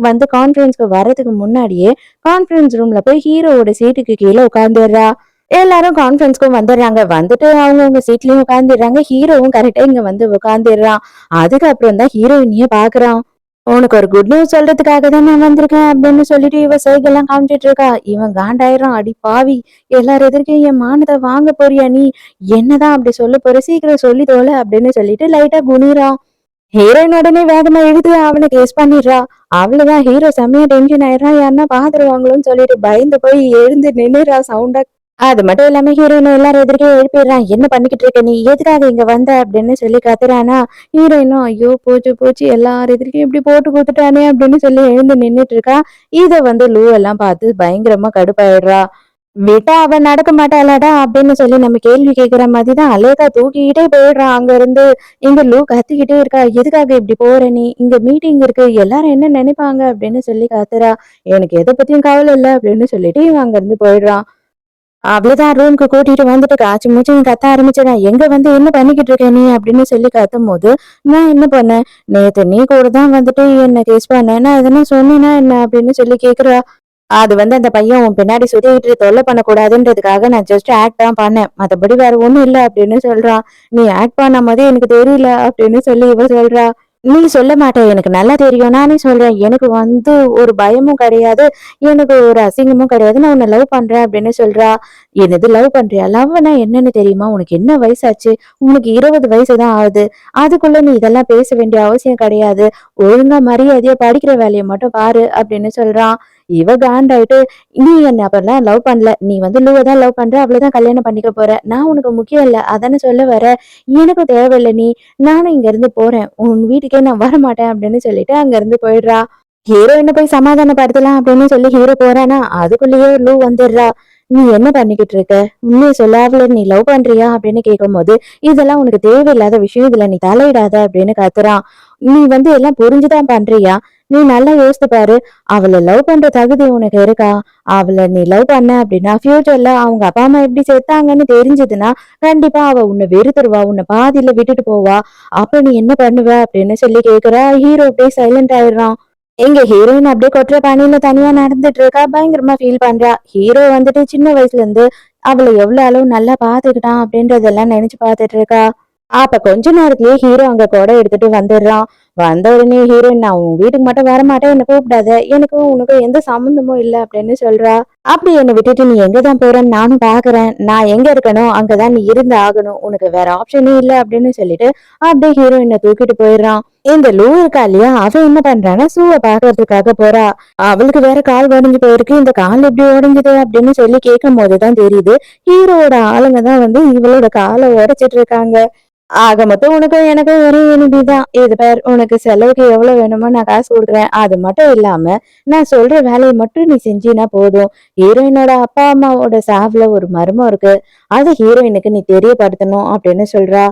வந்து கான்ஃபரன்ஸ்க்கு வர்றதுக்கு முன்னாடியே கான்ஃபரன்ஸ் ரூம்ல போய் ஹீரோவோட சீட்டுக்கு கீழ உட்கார்ந்துடுறா. எல்லாரும் கான்ஃபரன்ஸ்க்கும் வந்துடுறாங்க. வந்துட்டு அவங்கவங்க சீட்லயும் உட்கார்ந்துடுறாங்க. ஹீரோவும் கரெக்டா இங்க வந்து உட்கார்ந்துடுறான். அதுக்கப்புறம் தான் ஹீரோயினிய பாக்குறான். உனக்கு ஒரு குட் நியூஸ் சொல்றதுக்காக தான் நான் வந்திருக்கேன் அப்படின்னு சொல்லிட்டு இவ சைகெல்லாம் காமிச்சிட்டு இருக்கா. இவன் காண்டாயிரம். அடி பாவி! எல்லார் எதிர்க்கையும் என் மானத்தை வாங்க போறியா நீ? என்னதான் அப்படி சொல்ல போற? சீக்கிரம் சொல்லி தோல அப்படின்னு சொல்லிட்டு லைட்டா குனிறான். ஹீரோயின் உடனே வேகமா எடுத்து அவனை கேஸ் பண்ணிடுறா. அவ்வளவுதான் ஹீரோ செம்மையா டென்ஷன் ஆயிடுறான். யாருன்னா பாத்துருவாங்களோன்னு சொல்லிட்டு பயந்து போய் எழுந்து நின்னுறா சவுண்டா. அது மட்டும் இல்லாம ஹீரோயின் எல்லாரும் எதிர்க்கே எழுப்பிடுறான். என்ன பண்ணிக்கிட்டு இருக்க நீ? எதுக்காக இங்க வந்த அப்படின்னு சொல்லி கத்துறானா. ஹீரோயினும் ஐயோ போச்சு போச்சு எல்லார் எதிர்க்கையும் இப்படி போட்டு கொடுத்துட்டானே அப்படின்னு சொல்லி எழுந்து நின்னுட்டு இருக்கா. இத வந்து லூ எல்லாம் பார்த்து பயங்கரமா கடுப்பாயிடுறா. விட்டா அவ நடக்க மாட்டாளாடா அப்படின்னு சொல்லி நம்ம கேள்வி கேட்கிற மாதிரிதான் அலேக்கா தூக்கிக்கிட்டே போயிடுறான் அங்க இருந்து. இங்க லூ கத்திக்கிட்டே இருக்கா. எதுக்காக இப்படி போற நீ? இங்க மீட்டிங் இருக்கு. எல்லாரும் என்ன நினைப்பாங்க அப்படின்னு சொல்லி கத்துறா. எனக்கு எதை பத்தியும் கவலை இல்லை அப்படின்னு சொல்லிட்டு இவன் அங்க இருந்து போயிடுறான். அவ்வளவுதான் ரூம்க்கு கூட்டிட்டு வந்துட்டு காய்ச்சி மூச்சு கத்த ஆரம்பிச்சிடறேன். எங்க வந்து என்ன பண்ணிக்கிட்டு இருக்க நீ அப்படின்னு சொல்லி கத்தும் போது, நான் என்ன பண்ணேன்? நேத்து நீ கூட தான் வந்துட்டு என்ன கேஸ் பண்ண. நான் எதனா சொன்னேன்னா என்ன அப்படின்னு சொல்லி கேக்குறா. அது வந்து அந்த பையன் உன் பின்னாடி சுத்திக்கிட்டு தொல்லை பண்ணக்கூடாதுன்றதுக்காக நான் ஜஸ்ட் ஆக்ட் தான் பண்ணேன். மத்தபடி வேற ஒண்ணும் இல்ல அப்படின்னு சொல்றான். நீ ஆக்ட் பண்ண மாதிரி எனக்கு தெரியல அப்படின்னு சொல்லி இவ சொல்றா. நீ சொல்ல மாட்ட எனக்கு நல்லா தெரியும். நானே சொல்றேன். எனக்கு வந்து ஒரு பயமும் கிடையாது. எனக்கு ஒரு அசிங்கமும் கிடையாது. நான் உன்னை லவ் பண்றேன் அப்படின்னு சொல்றா. என்னது லவ் பண்றியா? லவ்னா என்னன்னு தெரியுமா? உனக்கு என்ன வயசாச்சு? உனக்கு 20 வயசு தான் ஆகுது. அதுக்குள்ள நீ இதெல்லாம் பேச வேண்டிய அவசியம் கிடையாது. ஒழுங்கா மரியாதையா படிக்கிற வேலையை மட்டும் பாரு அப்படின்னு சொல்றான். இவ காண்டாயிட்டு, நீ என்ன அப்பெல்லாம் லவ் பண்ணல. நீ வந்து லூவ தான் லவ் பண்ற. அவளதான் கல்யாணம் பண்ணிக்க போற. நான் உனக்கு முக்கியம் இல்ல. அதானே சொல்ல வர. எனக்கும் தேவையில்ல நீ. நானும் இங்க இருந்து போறேன். உன் வீட்டுக்கே நான் வரமாட்டேன் அப்படின்னு சொல்லிட்டு அங்க இருந்து போயிடுறா. ஹீரோயின போய் சமாதானப்படுத்தலாம் அப்படின்னு சொல்லி ஹீரோ போறானா, அதுக்குள்ளேயே லூ வந்துடுறா. நீ என்ன பண்ணிக்கிட்டு இருக்க? உண்மையை சொல்ல அவள நீ லவ் பண்றியா அப்படின்னு கேட்கும்போது, இதெல்லாம் உனக்கு தேவையில்லாத விஷயம். இதுல நீ தலையிடாத அப்படின்னு கத்துறான். நீ வந்து எல்லாம் புரிஞ்சுதான் பண்றியா? நீ நல்லா யோசித்து பாரு. அவளை லவ் பண்ற தகுதி உனக்கு இருக்கா? அவளை நீ லவ் பண்ண அப்படின்னா ஃபியூச்சர்ல அவங்க அப்பா அம்மா எப்படி செத்தாங்கன்னு தெரிஞ்சதுன்னா கண்டிப்பா அவ உன்னை வெறுத்துருவா. உன்னை பாதியில விட்டுட்டு போவா. அப்ப நீ என்ன பண்ணுவ அப்படின்னு சொல்லி கேக்குறா. ஹீரோ அப்படியே சைலண்ட் ஆயிடுறான். எங்க ஹீரோயின் அப்படியே கொற்ற பாணியில தனியா நடந்துட்டு இருக்கா. பயங்கரமா ஃபீல் பண்றா. ஹீரோ வந்துட்டு சின்ன வயசுல இருந்து அவளை எவ்வளவு அளவு நல்லா பாத்துக்கிட்டான் அப்படின்றதெல்லாம் நினைச்சு பாத்துட்டு இருக்கா. அப்ப கொஞ்ச நேரத்திலேயே ஹீரோ அங்க கொடை எடுத்துட்டு வந்துடுறான். வந்த உடனே ஹீரோயின் நான் உன் வீட்டுக்கு மட்டும் வரமாட்டேன். என்ன கூப்பிடாத. எனக்கும் உனக்கும் எந்த சம்மந்தமும் இல்லை அப்படின்னு சொல்றா. அப்படி என்னை விட்டுட்டு நீ எங்கதான் போறன்னு நானும் பாக்குறேன். நான் எங்க இருக்கணும் அங்கதான் நீ இருந்து ஆகணும். உனக்கு வேற ஆப்ஷனே இல்லை அப்படின்னு சொல்லிட்டு அப்படியே ஹீரோயினை தூக்கிட்டு போயிடுறான். இந்த லூ இருக்கா இல்லையா? அவ என்ன பண்றான்னா சூவை பாக்குறதுக்காக போறா. அவளுக்கு வேற கால் உடைஞ்சு போயிருக்கு. இந்த கால் எப்படி உடைஞ்சது அப்படின்னு சொல்லி கேட்கும் போதுதான் தெரியுது ஹீரோவோட ஆளுங்க தான் வந்து இவளோட காலை உடைச்சிட்டு இருக்காங்க. ஆக மொத்தம் உனக்கும் எனக்கும் ஒரே எனிமிதான். இது பார் உனக்கு செலவுக்கு எவ்வளவு வேணுமோ நான் காசு குடுக்குறேன். அது மட்டும் இல்லாம நான் சொல்ற வேலைய மட்டும் நீ செஞ்சீன்னா போதும். ஹீரோயினோட அப்பா அம்மாவோட சாவுல ஒரு மர்மம் இருக்கு. அது ஹீரோயினுக்கு நீ தெரியப்படுத்தணும் அப்படின்னு சொல்றா.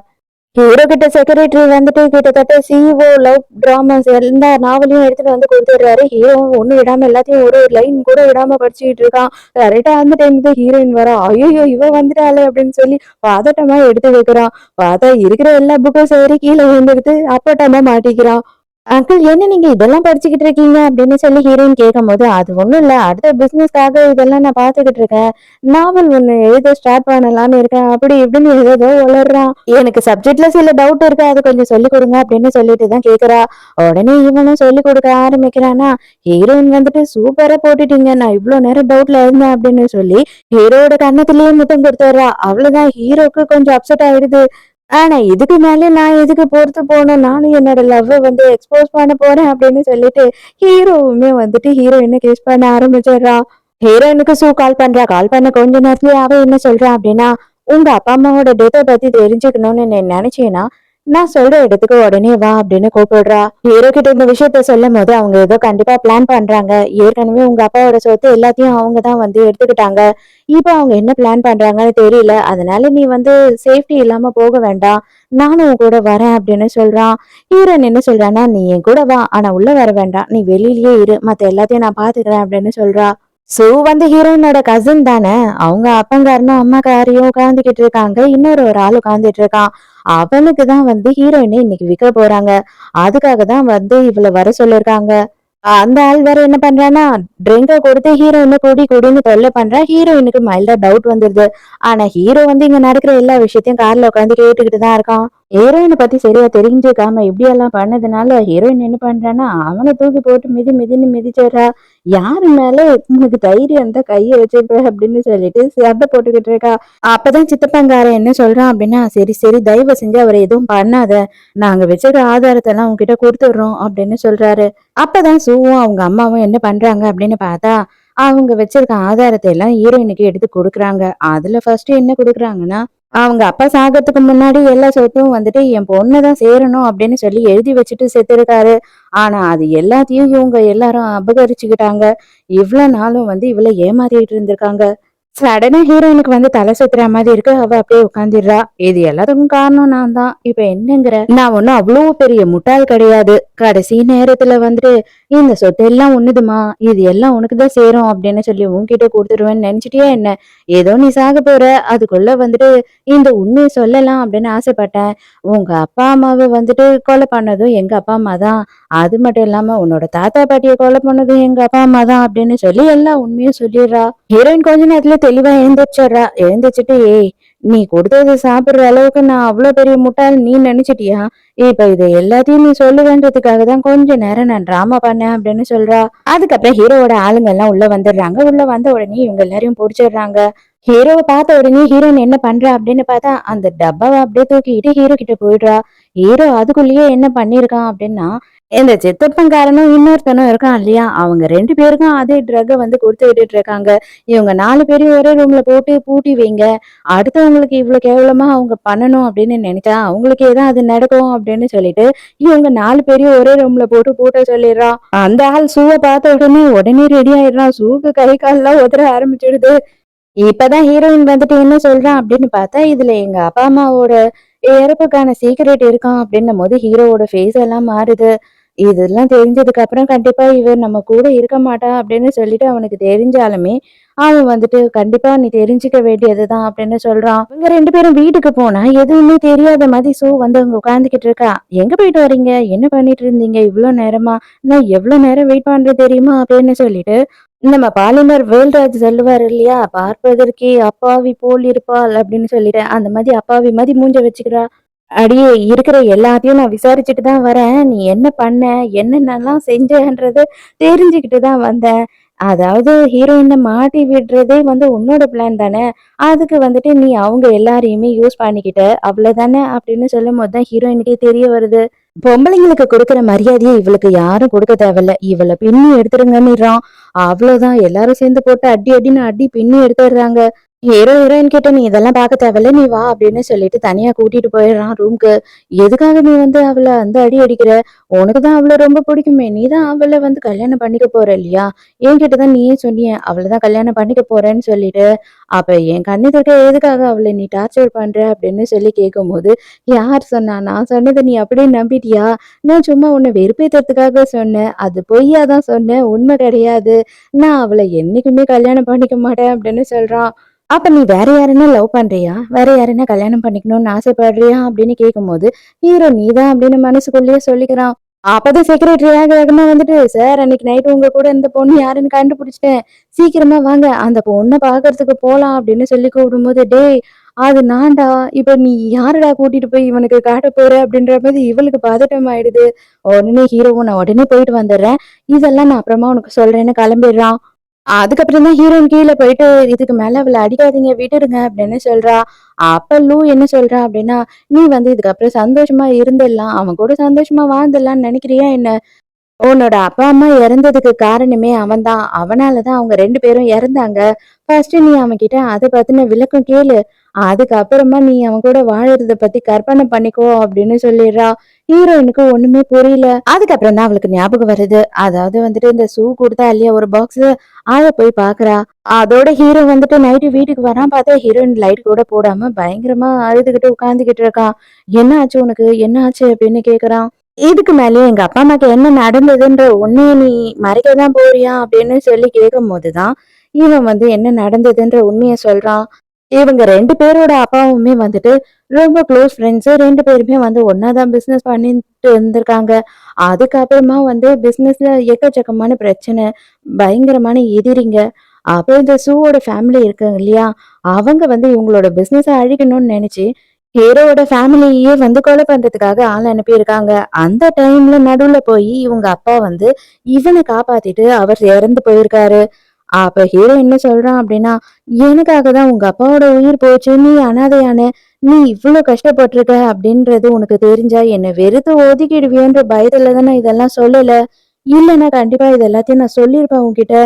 ஹீரோ கிட்ட செக்ரட்டரி வந்துட்டு கிட்டத்தட்ட சிஇஓ லவ் டிராமாஸ் எல்லா நாவலையும் எடுத்துட்டு வந்து கொடுத்துடுறாரு. ஹீரோ ஒண்ணு விடாம எல்லாத்தையும் ஒரு ஒரு லைன் கூட விடாம படிச்சுக்கிட்டு இருக்கான். கரெக்டா அந்த டைமுக்கு ஹீரோயின் வரா. ஐயோ இவ வந்துட்டாளே அப்படின்னு சொல்லி பதட்டமா எடுத்து வைக்கிறான். பார்த்தா இருக்கிற எல்லா புக்கும் சரி கீழே விழுந்துடுது. அப்பட்டமா மாட்டிக்கிறான். அங்கிள் என்ன நீங்க இதெல்லாம் படிச்சுக்கிட்டு இருக்கீங்க அப்படின்னு சொல்லி ஹீரோயின் கேட்கும்போது, அது ஒண்ணும் இல்ல. அடுத்த பிசினஸ்க்காக இதெல்லாம் நான் பார்த்துக்கிட்டு இருக்கேன். நாவல் ஒண்ணு எழுத ஸ்டார்ட் பண்ணலாம்னு இருக்கேன். அப்படி இப்படின்னு ஏதேதோ உளறான். எனக்கு சப்ஜெக்ட்ல சில டவுட் இருக்கு. அத கொஞ்சம் சொல்லிக் கொடுங்க அப்படின்னு சொல்லிட்டு தான் கேட்கிறா. உடனே இவனும் சொல்லிக் கொடுக்க ஆரம்பிக்கிறானா, ஹீரோயின் வந்துட்டு சூப்பரா போட்டுட்டீங்க. நான் இவ்ளோ நேரம் டவுட்ல இருந்தேன் அப்படின்னு சொல்லி ஹீரோவோட கன்னத்திலேயே முத்தம் கொடுத்துட்றா. அவ்வளவுதான் ஹீரோக்கு கொஞ்சம் அப்செட் ஆயிடுது. ஆனா இதுக்கு மேல நான் எதுக்கு பொறுத்து போகணும்? நானும் என்னோட லவ்வ வந்து எக்ஸ்போஸ் பண்ண போறேன் அப்படின்னு சொல்லிட்டு, ஹீரோவுமே வந்துட்டு ஹீரோயின கிஸ் பண்ண ஆரம்பிச்சிடுறான். ஹீரோயினுக்கு கால் பண்றா. கால் பண்ண கொஞ்ச நேரத்திலேயே அவ என்ன சொல்றா அப்படின்னா, உங்க அப்பா அம்மாவோட டெத்த பத்தி தெரிஞ்சுக்கணும்னு நீ நினைச்சீன்னா, நான் சொல்ற இடத்துக்கு உடனே வா அப்படின்னு கூப்பிடுறா. ஹீரோ கிட்ட இந்த விஷயத்த சொல்லும் போது அவங்க ஏதோ கண்டிப்பா பிளான் பண்றாங்க. ஏற்கனவே உங்க அப்பாவோட சொத்து எல்லாத்தையும் அவங்க தான் வந்து எடுத்துக்கிட்டாங்க. இப்ப அவங்க என்ன பிளான் பண்றாங்கன்னு தெரியல. அதனால நீ வந்து சேஃப்டி இல்லாம போக வேண்டாம். நானும் உன் கூட வரேன் அப்படின்னு சொல்றான். ஹீரோயின் என்ன சொல்றான்னா, நீ என் கூட வா. ஆனா உள்ள வர வேண்டாம். நீ வெளியிலேயே இரு. மத்த எல்லாத்தையும் நான் பாத்துக்கிறேன் அப்படின்னு சொல்றா. வந்து ஹீரோயினோட கசின் தானே. அவங்க அப்பங்காரனும் அம்மாக்காரியும் உட்கார்ந்துகிட்டு இருக்காங்க. இன்னொரு ஒரு ஆள் உட்கார்ந்துட்டு இருக்கான். அவனுக்கு தான் வந்து ஹீரோயினை இன்னைக்கு விற்க போறாங்க. அதுக்காக தான் வந்து இவள வர சொல்லிருக்காங்க. அந்த ஆள் வேற என்ன பண்றான்னா, ட்ரிங்க கொடுத்து ஹீரோயின குடி குடின்னு தொல்லை பண்றான். ஹீரோயினுக்கு மைல்டா டவுட் வந்துருது. ஆனா ஹீரோ வந்து இங்க நடக்கிற எல்லா விஷயத்தையும் கார்ல உட்காந்து கேட்டுக்கிட்டு தான் இருக்கான். ஹீரோயினை பத்தி சரியா தெரிஞ்சுக்காம இப்படி எல்லாம் பண்ணதுனால ஹீரோயின் என்ன பண்றான்னா, அவனை தூக்கி போட்டு மிதி மிதின்னு மிதிச்சிடுறா. யாரு மேல உனக்கு தைரியம் இருந்தா கைய வச்சிருப்ப அப்படின்னு சொல்லிட்டு சண்டை போட்டுக்கிட்டு இருக்கா. அப்பதான் சித்தப்பங்காரன் என்ன சொல்றான் அப்படின்னா, சரி சரி தயவு செஞ்சு அவரை எதுவும் பண்ணாத. நாங்க வச்சிருக்க ஆதாரத்தை எல்லாம் உங்ககிட்ட கொடுத்துடுறோம் அப்படின்னு சொல்றாரு. அப்பதான் சூவும் அவங்க அம்மாவும் என்ன பண்றாங்க அப்படின்னு பார்த்தா, அவங்க வச்சிருக்க ஆதாரத்தை எல்லாம் ஹீரோயினுக்கு எடுத்து கொடுக்குறாங்க. அதுல ஃபர்ஸ்ட் என்ன கொடுக்குறாங்கன்னா, அவங்க அப்பா சாகறதுக்கு முன்னாடி எல்லா சொத்தும் வந்துட்டு என் பொண்ணுதான் சேரணும் அப்படின்னு சொல்லி எழுதி வச்சுட்டு செத்துருக்காரு. ஆனா அது எல்லாத்தையும் இவங்க எல்லாரும் அபகரிச்சுக்கிட்டாங்க. இவ்வளவு நாளும் வந்து இவளை ஏமாத்திட்டு இருந்திருக்காங்க. சடனா ஹீரோயினுக்கு வந்து தலை சுத்துற மாதிரி இருக்கு. அவ அப்படியே உட்காந்துடுறா. இது எல்லாத்துக்கும் காரணம் நான் தான். இப்ப என்னங்கிற நான் ஒண்ணும் அவ்வளவு பெரிய முட்டாள் கிடையாது. கடைசி நேரத்துல வந்துட்டு இந்த சொத்து எல்லாம் உன்னுதுமா, இது எல்லாம் உனக்குதான் சேரும் அப்படின்னு சொல்லி உன்கிட்ட கொடுத்துருவேன்னு நினைச்சிட்டியா என்ன? ஏதோ நீ சாக போற, அதுக்குள்ள வந்துட்டு இந்த உண்மையை சொல்லலாம் அப்படின்னு ஆசைப்பட்டேன். உங்க அப்பா அம்மாவை வந்துட்டு கொலை பண்ணதும் எங்க அப்பா அம்மா தான். அது மட்டும் இல்லாம உன்னோட தாத்தா பாட்டியை கொலை பண்ணதும் எங்க அப்பா அம்மா தான் அப்படின்னு சொல்லி எல்லா உண்மையும் சொல்லிடுறா. ஹீரோயின் கொஞ்ச நேரத்துல தெளிவா எழுந்திரிச்சிடுறா. எழுந்திரிச்சிட்டு ஏய் நீ கொடுத்தது சாப்பிடுற அளவுக்கு நான் அவ்வளவு பெரிய முட்டாள் நீ நினைச்சிட்டியா? இப்ப இது எல்லாத்தையும் நீ சொல்லுவேன்றதுக்காக தான் கொஞ்ச நேரம் நான் டிராமா பண்ணேன் அப்படின்னு சொல்றா. அதுக்கப்புறம் ஹீரோவோட ஆளுங்க எல்லாம் உள்ள வந்துடுறாங்க. உள்ள வந்த உடனே இவங்க எல்லாரையும் பிடிச்சிடுறாங்க. ஹீரோவை பார்த்த உடனே ஹீரோயின் என்ன பண்றா அப்படின்னு பார்த்தா அந்த டப்பாவை அப்படியே தூக்கிட்டு ஹீரோ கிட்ட போயிடுறா. ஹீரோ அதுக்குள்ளேயே என்ன பண்ணிருக்கான் அப்படின்னா, இந்த சித்தப்பன்காரனும் இன்னொருத்தனும் இருக்கான் இல்லையா, அவங்க 2 பேருக்கும் அதே ட்ரக்க வந்து கொடுத்து விட்டுட்டு இருக்காங்க. இவங்க 4 பேரையும் ஒரே ரூம்ல போட்டு பூட்டி வைங்க. அடுத்தவங்களுக்கு இவ்வளவு கேவலமா அவங்க பண்ணணும் அப்படின்னு நினைச்சா அவங்களுக்கு ஏதாவது அது நடக்கும் அப்படின்னு சொல்லிட்டு இவங்க 4 பேரையும் ஒரே ரூம்ல போட்டு பூட்ட சொல்லிடுறான். அந்த ஆள் சூவை பார்த்த உடனே ரெடி ஆயிடுறான். சூக்கு கை கால்லாம் உதற ஆரம்பிச்சிடுது. இப்பதான் ஹீரோயின் வந்துட்டு என்ன சொல்றான் அப்படின்னு பார்த்தா, இதுல எங்க அப்பா அம்மாவோட இறப்புக்கான சீக்ரெட் இருக்கான் அப்படின்னும் போது ஹீரோவோட ஃபேஸ் எல்லாம் மாறுது. இதெல்லாம் தெரிஞ்சதுக்கு அப்புறம் கண்டிப்பா இவர் நம்ம கூட இருக்க மாட்டா அப்படின்னு சொல்லிட்டு அவனுக்கு தெரிஞ்சாலுமே அவன் வந்துட்டு கண்டிப்பா நீ தெரிஞ்சுக்க வேண்டியதுதான் அப்படின்னு சொல்றான். இவங்க 2 பேரும் வீட்டுக்கு போனா எதுவுமே தெரியாத மாதிரி வந்து அங்க உட்கார்ந்துகிட்டு இருக்கா. எங்க போயிட்டு வரீங்க? என்ன பண்ணிட்டு இருந்தீங்க இவ்வளவு நேரமா? நான் எவ்வளவு நேரம் வெயிட் பண்றது தெரியுமா அப்படின்னு சொல்லிட்டு நம்ம பாலிமர் வேல்ராஜ் சொல்லுவாரு இல்லையா, பார்ப்பதற்கே அப்பாவி போல் இருப்பாள் அப்படின்னு சொல்லிட்டு அந்த மாதிரி அப்பாவி மாதிரி மூஞ்ச வச்சுக்கிறா. அடியே இருக்கிற எல்லாத்தையும் நான் விசாரிச்சுட்டு தான் வரேன். நீ என்ன பண்ண? என்னென்னலாம் செஞ்சன்றத தெரிஞ்சுக்கிட்டு தான் வந்தேன். அதாவது ஹீரோயின மாட்டி விடுறதே வந்து உன்னோட பிளான் தானே. அதுக்கு வந்துட்டு நீ அவங்க எல்லாரையுமே யூஸ் பண்ணிக்கிட்ட. அவ்வளவுதானே அப்படின்னு சொல்லும்போது தான் ஹீரோயினுக்கே தெரிய வருது. பொம்பளைங்களுக்கு கொடுக்குற மரியாதையை இவளுக்கு யாரும் கொடுக்க தேவையில்ல. இவள பின்னி எடுத்துருங்கன்னுறான். அவ்வளவுதான் எல்லாரும் சேர்ந்து போட்டு அடி அடின்னு அடி பின்னி எடுத்துடுறாங்க. ஹீரோயின் கிட்ட நீ இதெல்லாம் பார்க்க தேவையில்ல, நீ வா அப்படின்னு சொல்லிட்டு தனியா கூட்டிட்டு போயிடுறான் ரூம்க்கு. எதுக்காக நீ வந்து அவள அந்த அடி அடிக்கிற? உனக்கு தான் அவள ரொம்ப பிடிக்குமே. நீ தான் அவள வந்து கல்யாணம் பண்ணிக்க போற இல்லையா? என்கிட்ட தான் நீயே சொன்னியே, அவள தான் கல்யாணம் பண்ணிக்க போறேன்னு சொல்லிட்டு. அப்ப என் கண்ணெதிர்க்க எதுக்காக அவள நீ டார்ச்சர் பண்ற? அப்படின்னு சொல்லி கேட்கும்போது, யார் சொன்னா? நான் சொன்னத நீ அப்படியே நம்பிட்டியா? நான் சும்மா உன்ன வெறுப்பேத்துறதுக்காக சொன்னேன். அது பொய்யா தான் சொன்னேன். உண்மை கிடையாது. நான் அவள என்னைக்குமே கல்யாணம் பண்ணிக்க மாட்டேன் அப்படின்னு சொல்றான். அப்ப நீ வேற யாரைன்னா லவ் பண்றியா? வேற யாரைன்னா கல்யாணம் பண்ணிக்கணும்னு ஆசைப்படுறியா? அப்படின்னு கேட்கும்போது, ஹீரோ நீதான் அப்படின்னு மனசுக்குள்ளேயே சொல்லிக்கிறான். அப்பதான் செக்ரட்டரி வேக வேகமா வந்துட்டு, சார் அன்னைக்கு நைட் உங்க கூட இந்த பொண்ணு யாருன்னு கண்டுபிடிச்சிட்டேன். சீக்கிரமா வாங்க அந்த பொண்ண பாக்குறதுக்கு போலாம் அப்படின்னு சொல்லி கூப்பிடும்போது, டேய் அது நான்டா. இப்ப நீ யாரடா கூட்டிட்டு போய் இவனுக்கு காட்ட போற? அப்படின்ற மாதிரி இவளுக்கு பதட்டம் ஆயிடுது. உடனே ஹீரோவும் நான் உடனே போயிட்டு வந்துடுறேன். இதெல்லாம் நான் அப்புறமா உனக்கு சொல்றேன்னு கிளம்பிடுறான். அதுக்கப்புறம் தான் ஹீரோயின் கீழ போயிட்டு, "இதுக்கு மேல அவள அடிக்காதீங்க, விட்டுடுங்க" அப்படின்னு சொல்றா. அப்ப லூ என்ன சொல்றா அப்படின்னா, "நீ வந்து இதுக்கப்புறம் சந்தோஷமா இருந்துடலாம். அவன் கூட சந்தோஷமா வாழ்ந்துடலாம்னு நினைக்கிறியா என்ன? உன்னோட அப்பா, அம்மா இறந்ததுக்கு காரணமே அவன்தான். அவனால தான் அவங்க 2 பேரும் இறந்தாங்க. ஃபர்ஸ்ட் நீ அவன்கிட்ட அத பத்தின விளக்கம் கேளு. அதுக்கப்புறமா நீ அவன் கூட வாழறத பத்தி கற்பனை பண்ணிக்கோ" அப்படின்னு சொல்லிடுறா. ஹீரோயினுக்கு ஒண்ணுமே புரியல. அதுக்கப்புறம் தான் அவளுக்கு ஞாபகம் வருது. அதாவது வந்துட்டு இந்த ஷூ குடுத்தா இல்லையா ஒரு பாக்ஸ், அத போய் பாக்குறா. அதோட ஹீரோ வந்துட்டு நைட்டு வீட்டுக்கு வரான். பார்த்தா ஹீரோயின் லைட் கூட போடாம பயங்கரமா அழுதுகிட்டு உட்கார்ந்துகிட்டு இருக்கான். "என்ன ஆச்சு உனக்கு? என்ன ஆச்சு?" அப்படின்னு கேக்குறான். இதுக்கு மேலயும் எங்க அப்பா அம்மாக்கு என்ன நடந்ததுன்ற உண்மைய நீ மறைக்க தான் போறியா? அப்படின்னு சொல்லி கேட்கும்போதுதான், இவன் வந்து என்ன நடந்ததுன்ற உண்மைய சொல்றான். இவங்க 2 பேரோட அப்பாவுமே வந்துட்டு ரொம்ப க்ளோஸ் ஃப்ரெண்ட்ஸு. 2 பேருமே வந்து ஒண்ணா தான் பிசினஸ் பண்ணிட்டு இருந்திருக்காங்க. அதுக்கப்புறமா வந்து பிசினஸ்ல எக்கச்சக்கமான பிரச்சனை, பயங்கரமான எதிரிங்க. அப்ப இந்த சூவோட ஃபேமிலி இருக்காங்க இல்லையா? அவங்க வந்து இவங்களோட பிசினஸ அழிக்கணும்னு நெனச்சு, ஹீரோவோட ஃபேமிலியயே வந்து கொலை பண்றதுக்காக ஆள் அனுப்பியிருக்காங்க. அந்த டைம்ல நடுவுல போயி இவங்க அப்பா வந்து இவன காப்பாத்திட்டு அவர் இறந்து போயிருக்காரு. அப்ப ஹீரோ என்ன சொல்றான் அப்படின்னா, "எனக்காக தான் உங்க அப்பாவோட உயிர் போச்சு. நீ அனாதையான நீ இவ்ளோ கஷ்டப்பட்டுருக்க அப்படின்றது உனக்கு தெரிஞ்சா என்ன வெறுத்து ஒதுக்கிடுவியோன்ற பயத்துல தான் நான் இதெல்லாம் சொல்லல. இல்லன்னா கண்டிப்பா இது எல்லாத்தையும் நான் சொல்லியிருப்பேன் உன்கிட்ட.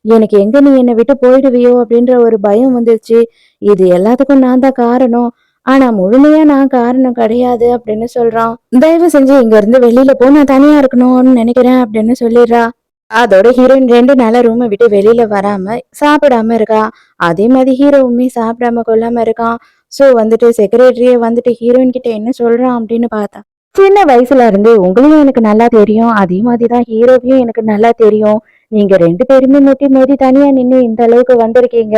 எனக்கு எங்க நீ என்னை விட்டு போயிடுவியோ அப்படின்ற ஒரு பயம் வந்துருச்சு. இது எல்லாத்துக்கும் நான் தான் காரணம். ஆனா முழுமையா நான் காரணம் கிடையாது" அப்படின்னு சொல்றான். "தயவு செஞ்சு இங்க இருந்து வெளியில போ. நான் தனியா இருக்கணும்னு நினைக்கிறேன்" அப்படின்னு சொல்லிடுறா. அதோட ஹீரோயின் 2 நாளா ரூம விட்டு வெளியில வராம, சாப்பிடாம இருக்கா. அதே மாதிரி ஹீரோவுமே சாப்பிடாம கொள்ளாம இருக்கான். சோ வந்துட்டு செக்ரட்டரியே வந்துட்டு ஹீரோயின் கிட்ட என்ன சொல்றான் அப்படின்னு பார்த்தா, சின்ன வயசுல இருந்து உங்களையும் எனக்கு நல்லா தெரியும். அதே மாதிரி தான் ஹீரோவையும் எனக்கு நல்லா தெரியும். நீங்க 2 பேருமே முட்டி மோதி தனியா நின்னு இந்த அளவுக்கு வந்திருக்கீங்க.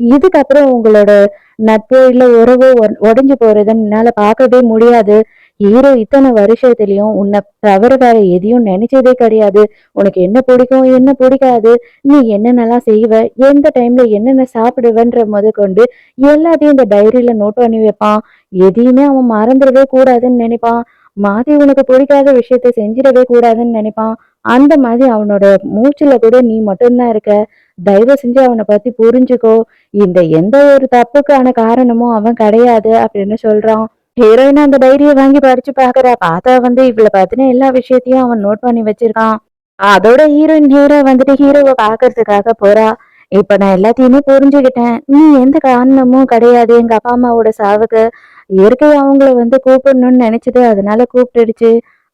இதுக்கப்புறம் உங்களோட நட்போ இல்ல உறவோ உடைஞ்சு போறத என்னால பார்க்கவே முடியாது. ஹீரோ இத்தனை வருஷத்துலயும் உன்னை தவிர வேற எதையும் நினைச்சதே கிடையாது. உனக்கு என்ன பிடிக்கும் என்ன பிடிக்காது, நீ என்னென்னலாம் செய்வ, எந்த டைம்ல என்னென்ன சாப்பிடுவன்ற முதற்கொண்டு எல்லாத்தையும் இந்த டைரியில நோட் பண்ணி வைப்பான். எதையுமே அவன் மறந்துடவே கூடாதுன்னு நினைப்பான். மாத்தி உனக்கு பிடிக்காத விஷயத்த செஞ்சிடவே கூடாதுன்னு நினைப்பான். அந்த மாதிரி அவனோட மூச்சுல கூட நீ மட்டும்தான் இருக்க. தயவு செஞ்சு அவனை பத்தி புரிஞ்சுக்கோ. இந்த எந்த ஒரு தப்புக்கான காரணமும் அவன் கிடையாது அப்படின்னு சொல்றான். ஹீரோயின் அந்த டைரிய வாங்கி படிச்சு பாக்குறா. பார்த்தா வந்து இவள பத்தின எல்லா விஷயத்தையும் அவன் நோட் பண்ணி வச்சிருக்கான். அதோட ஹீரோயின் நேரா வந்துட்டு ஹீரோவை பாக்குறதுக்காக போறா. இப்ப நான் எல்லாத்தையுமே புரிஞ்சுக்கிட்டேன். நீ எந்த காரணமும் கிடையாது எங்க அப்பா அம்மாவோட சாவுக்கு. இயற்கை அவங்கள வந்து கூப்பிடணும்னு நினைச்சது அதனால கூப்பிட்டுடுச்சு.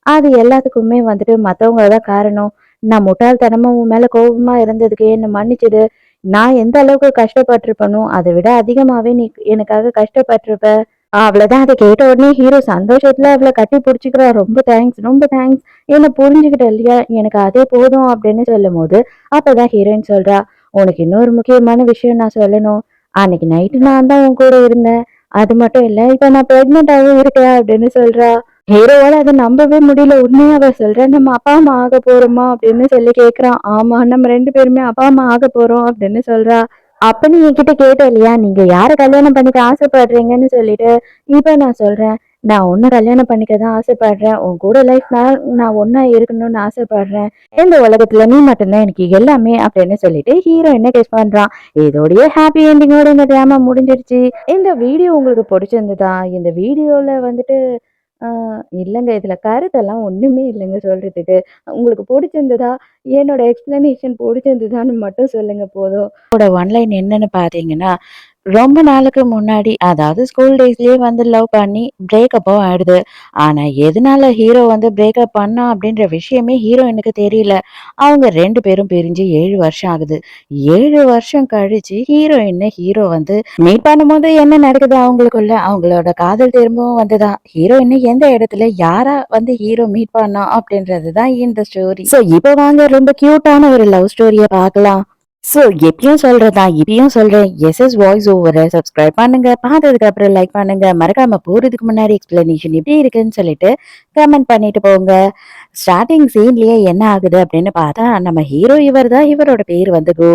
அது எல்லாத்துக்குமே வந்துட்டு மத்தவங்க தான் காரணம். நான் முட்டாள்தனமா உன் மேல கோபமா இருந்ததுக்கு என்ன மன்னிச்சிடு. நான் எந்த அளவுக்கு கஷ்டப்பட்டிருப்பனோ அதை விட அதிகமாவே நீ எனக்காக கஷ்டப்பட்டிருப்ப. அவ்வளவுதான். அத கேட்ட உடனே ஹீரோ சந்தோஷத்துல அவள கட்டி புடிச்சுக்கிறா. ரொம்ப தேங்க்ஸ், ரொம்ப தேங்க்ஸ். என்ன புரிஞ்சுக்கிட்ட இல்லையா? எனக்கு அதே போதும் அப்படின்னு சொல்லும்போது, அப்பதான் ஹீரோயின் சொல்றா, "உனக்கு இன்னொரு முக்கியமான விஷயம் நான் சொல்லணும். அன்னைக்கு நைட்டு நான் தான் உன் கூட இருந்தேன். அது மட்டும் இல்ல, இப்ப நான் பிரெக்னென்ட்டாவும் இருக்கேன்" அப்படின்னு சொல்றா. ஹீரோவால அத நம்பவே முடியல. உண்மையா அவ சொல்றா, "நம்ம அப்பா, அம்மா ஆகப் போறோமா?" அப்படின்னு சொல்லி கேட்கிறான். "ஆமா, நம்ம 2 பேருமே அப்பா, அம்மா ஆகப் போறோம்" அப்படின்னு சொல்றா. அப்ப நீ என்கிட்ட கேட்ட இல்லையா? நீங்க யார கல்யாணம் பண்ணிக்க ஆசைப்படுறீங்கன்னு சொல்லிட்டு. இப்ப நான் சொல்றேன். நான் உன்ன கல்யாணம் பண்ணிக்க தான் ஆசைப்படுறேன். உன் கூட லைஃப் நான் ஒண்ணா இருக்கணும்னு ஆசைப்படுறேன். இந்த உலகத்துல நீ மட்டும் தான் எனக்கு எல்லாமே அப்படின்னு சொல்லிட்டு ஹீரோ என்ன கெஸ் பண்றான். இதோடயே ஹாப்பி எண்டிங்கோட இந்த டிராமா முடிஞ்சிருச்சு. இந்த வீடியோ உங்களுக்கு பிடிச்சிருந்ததா? இந்த வீடியோல வந்துட்டு ஆ இல்லங்க. இதுல கருத்தெல்லாம் ஒண்ணுமே இல்லங்க சொல்றதுக்கு. உங்களுக்கு புடிச்சிருந்ததா? என்னோட எக்ஸ்ப்ளனேஷன் புடிச்சிருந்ததான்னு மட்டும் சொல்லுங்க போதும். ஒன்லைன் என்னன்னு பார்த்தீங்கன்னா, ரொம்ப நாளுக்கு முன்னாடி அதாவது ஸ்கூல் டேஸ்லயே வந்து லவ் பண்ணி பிரேக்கப்பும் ஆயிடுது. ஆனா எதனால ஹீரோ வந்து பிரேக்கப் பண்ணா அப்படின்ற விஷயமே ஹீரோயினுக்கு தெரியல. அவங்க 2 பேரும் பிரிஞ்சு 7 வருஷம் ஆகுது. 7 வருஷம் கழிச்சு ஹீரோ வந்து மீட் பண்ணும்போது என்ன நடக்குது அவங்களுக்குள்ள? அவங்களோட காதல் திரும்பவும் வந்துதா? ஹீரோயின் எந்த இடத்துல யாரா வந்து ஹீரோ மீட் பண்ணா அப்படின்றது தான் இந்த ஸ்டோரி. சோ இப்ப வாங்க ரொம்ப கியூட்டான ஒரு லவ் ஸ்டோரிய பார்க்கலாம். சோ, எப்பயும் சொல்றதுதான். இப்பயும் சொல்றேன். எஸ்எஸ் வாய்ஸ் ஓவர சப்ஸ்கிரைப் பண்ணுங்க. பார்த்ததுக்கு அப்புறம் லைக் பண்ணுங்க. மறக்காம போறதுக்கு முன்னாடி எக்ஸ்பிளனேஷன் எப்படி இருக்குன்னு சொல்லிட்டு கமெண்ட் பண்ணிட்டு போங்க. ஸ்டார்ட்டிங் சீன்லயே என்ன ஆகுது அப்படின்னு பார்த்தா, நம்ம ஹீரோ இவர்தான். இவரோட பேரு வந்து கோ.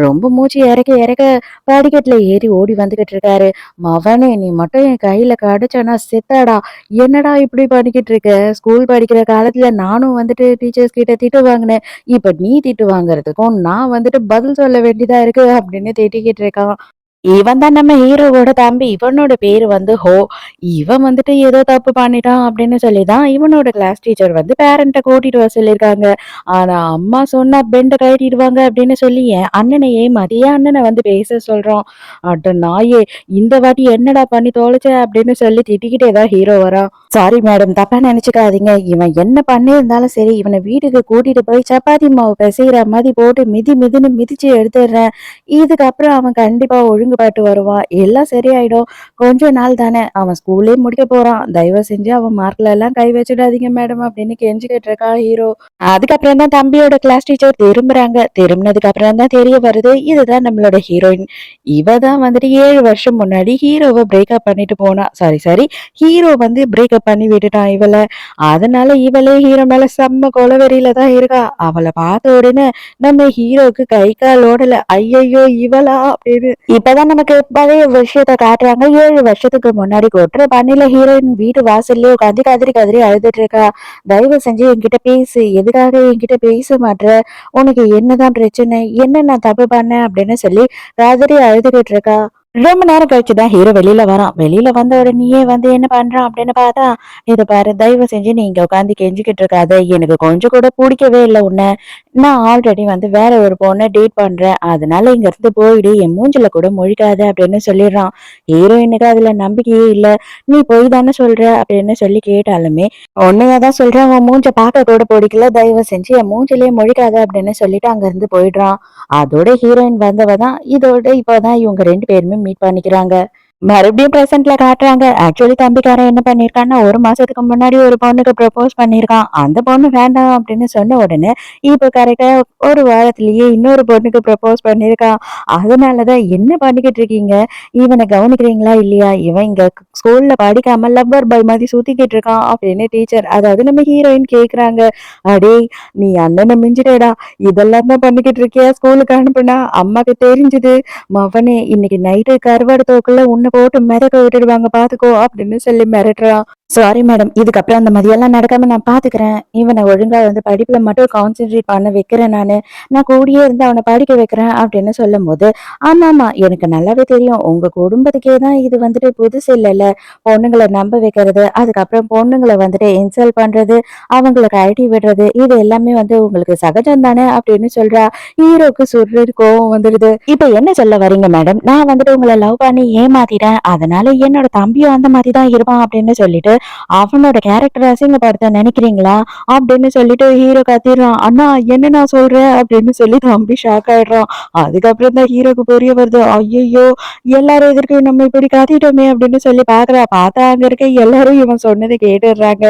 ரொம்ப மூச்சு இறக்க இறக்க படிக்கட்டுல ஏறி ஓடி வந்துகிட்டு இருக்காரு. "மவனே நீ மட்டும் என் கையில கிடைச்சேன்னா செத்தடா. என்னடா இப்படி பண்ணிக்கிட்டு இருக்க? ஸ்கூல் படிக்கிற காலத்துல நானும் வந்துட்டு டீச்சர்ஸ் கிட்ட திட்டு வாங்கினேன். இப்ப நீ திட்டு வாங்குறதுக்கும் நான் வந்துட்டு பதில் சொல்ல வேண்டியதா இருக்கு" அப்படின்னு திட்டிக்கிட்டு இருக்கான். இவன் தான் நம்ம ஹீரோவோட தம்பி. இவனோட பேரு வந்து ஹோ. இவன் வந்துட்டு ஏதோ தப்பு பண்ணிட்டான் அப்படின்னு சொல்லி தான் இவனோட கிளாஸ் டீச்சர் வந்து பேரண்ட்ட கூட்டிட்டு வர சொல்லியிருக்காங்க. ஆனா அம்மா சொன்னா பெண்ட கழட்டிடுவாங்க அப்படின்னு சொல்லி என் அண்ணனை ஏமாத்தி என் அண்ணனை வந்து பேச சொல்றான். அட நாயே! இந்த வாட்டி என்னடா பண்ணி தொலைச்ச அப்படின்னு சொல்லி திட்டிக்கிட்டே தான் ஹீரோ வரான். சாரி மேடம், தப்பா நினைச்சுக்காதீங்க. இவன் என்ன பண்ணியிருந்தாலும் சரி, இவனை வீட்டுக்கு கூட்டிட்டு போய் சப்பாத்தி மாவு பிசையிற மாதிரி போட்டு மிதி மிதின்னு மிதிச்சு எடுத்துடுறேன். இதுக்கப்புறம் அவன் கண்டிப்பா ஒழுங்குபட்டு வருவான். எல்லாம் சரியாயிடும். கொஞ்ச நாள் தானே. அவன் ஸ்கூலே முடிக்க போறான். தயவு செஞ்சு அவன் மார்க்ல எல்லாம் கை வச்சிடாதீங்க மேடம் அப்படின்னு கெஞ்சிக்கிட்டு இருக்கான் ஹீரோ. அதுக்கப்புறம் தான் தம்பியோட கிளாஸ் டீச்சர் திரும்புறாங்க. திரும்பினதுக்கு அப்புறம் தான் தெரிய வருது இதுதான் நம்மளோட ஹீரோயின். இவ தான் வந்துட்டு 7 வருஷம் முன்னாடி ஹீரோவை பிரேக்கப் பண்ணிட்டு போனா. சாரி சாரி, ஹீரோ வந்து பிரேக்கப் பண்ணி விட்டுட்டான் இவள. அதனால இவளே ஹீரோ மேல செம்ம கொலவெறியில தான் இருக்கா. அவளை பார்த்த உடனே நம்ம ஹீரோக்கு கை கால் ஓடல. ஐயையோ இவளா அப்படின்னு. இப்பதான் நமக்கு பழைய விஷயத்த காட்டுறாங்க. 7 வருஷத்துக்கு முன்னாடி கொட்டுற பண்ணில ஹீரோயின் வீட்டு வாசல்லே உட்காந்து கதறி கதறி அழுதுட்டு இருக்கா. தயவு செஞ்சு என்கிட்ட பேசு. எதுக்காக என்கிட்ட பேச மாட்ற? உனக்கு என்னதான் பிரச்சனை? என்ன நான் தப்பு பண்ணேன் அப்படின்னு சொல்லி கதறி அழுதுகிட்டு இருக்கா. ரொம்ப நேரம் கழிச்சு தான் ஹீரோ வெளியில வரான். வெளியில வந்த உடனேயே வந்து என்ன பண்றான் அப்படின்னு பார்த்தா, "இத பாரு, தயவு செஞ்சு நீ இங்க உட்காந்து கெஞ்சிக்கிட்டு இருக்காத. எனக்கு கொஞ்சம் கூட புடிக்கவே இல்ல உன்ன. நான் ஆல்ரெடி வந்து வேற ஒரு பொண்ண டேட் பண்றேன். அதனால இங்க இருந்து போயிடு. என் மூஞ்சில கூட முழிக்காத" அப்படின்னு சொல்லிடுறான். ஹீரோயினுக்கு அதுல நம்பிக்கையே இல்ல. "நீ பொய் தானே சொல்ற?" அப்படின்னு சொல்லி கேட்டாலுமே, "உண்மையா தான் சொல்றேன். உன் மூஞ்ச பார்க்க கூட பிடிக்கல. தயவு செஞ்சு என் மூஞ்சிலேயே முழிக்காத" அப்படின்னு சொல்லிட்டு அங்க இருந்து போயிடுறான். அதோட ஹீரோயின் வந்தவ தான் இதோட இப்பதான் இவங்க 2 பேருமே மீட் பண்ணிக்கிறாங்க. மறுபடியும் பிரசன்ட்ல காட்டுறாங்க. ஆக்சுவலி தம்பிக்காரன் என்ன பண்ணியிருக்கான்னா, 1 மாசத்துக்கு முன்னாடி ஒரு பொண்ணுக்கு ப்ரப்போஸ் பண்ணியிருக்கான். அந்த பொண்ணு வேண்டாம் அப்படின்னு சொன்ன உடனே, இப்ப கரெக்ட்டா 1 வாரத்திலேயே இன்னொரு பொண்ணுக்கு ப்ரப்போஸ் பண்ணியிருக்கான். அதனாலதான் என்ன பண்ணிக்கிட்டு இருக்கீங்க? இவனை கவனிக்கிறீங்களா இல்லையா? இவன் இங்க ஸ்கூல்ல படிக்காம லவ்வர் பாய் மாதிரி சுத்திக்கிட்டு இருக்கான் அப்படின்னு டீச்சர், அதாவது நம்ம ஹீரோயின் கேக்குறாங்க. அடேய், நீ அண்ணனை மிஞ்சிட்டேடா. இதெல்லாம் தான் பண்ணிக்கிட்டு இருக்கியா? ஸ்கூலுக்கு அனுப்புனா அம்மாக்கு தெரிஞ்சது. மவனே இன்னைக்கு நைட்டு கருவாடு தோக்குல உன்னை போட்டு மிதக்க விட்டுடுவாங்க பாத்துக்கோ அப்படின்னு சொல்லி மிரட்டுறான். சாரி மேடம், இதுக்கப்புறம் அந்த மாதிரியெல்லாம் நடக்காம நான் பாத்துக்கிறேன். இவனை ஒழுங்கா வந்து படிப்புல மட்டும் கான்சென்ட்ரேட் பண்ண வைக்கிறேன் நானு. நான் கூடயே இருந்து அவனை படிக்க வைக்கிறேன் அப்படின்னு சொல்லும்போது, ஆமாமா எனக்கு நல்லாவே தெரியும். உங்க குடும்பத்துக்கே தான் இது வந்துட்டு புதுசு இல்லைல்ல. பொண்ணுங்களை நம்ப வைக்கிறது, அதுக்கப்புறம் பொண்ணுங்களை வந்துட்டு இன்சல்ட் பண்றது, அவங்கள கழட்டி விடுறது, இது எல்லாமே வந்து உங்களுக்கு சகஜம் தானே அப்படின்னு சொல்றா. ஹீரோக்கு சுர்ரு கோவம் வந்துடுது. இப்ப என்ன சொல்ல வரீங்க மேடம்? நான் வந்துட்டு உங்களை லவ் பண்ணி ஏமாத்திட்டேன். அதனால என்னோட தம்பியும் அந்த மாதிரி தான் இருப்பான் அப்படின்னு சொல்லிட்டு அவனோட கேரக்டர் அசிங்கப்படுத்த நினைக்கிறீங்களா? அப்படின்னு சொல்லிட்டு ஹீரோ கத்திடுறான். அண்ணா என்ன நான் சொல்றேன் அப்படின்னு சொல்லி தம்பி ஷாக் ஆயிடுறான். அதுக்கப்புறம் தான் ஹீரோக்கு புரிய வருது. ஐயையோ, எல்லாரும் எதிர்க்க நம்ம இப்படி கத்திட்டோமே அப்படின்னு சொல்லி பாக்குறா. பார்த்தா அங்க இருக்க எல்லாரும் இவன் சொன்னதை கேட்டுடுறாங்க.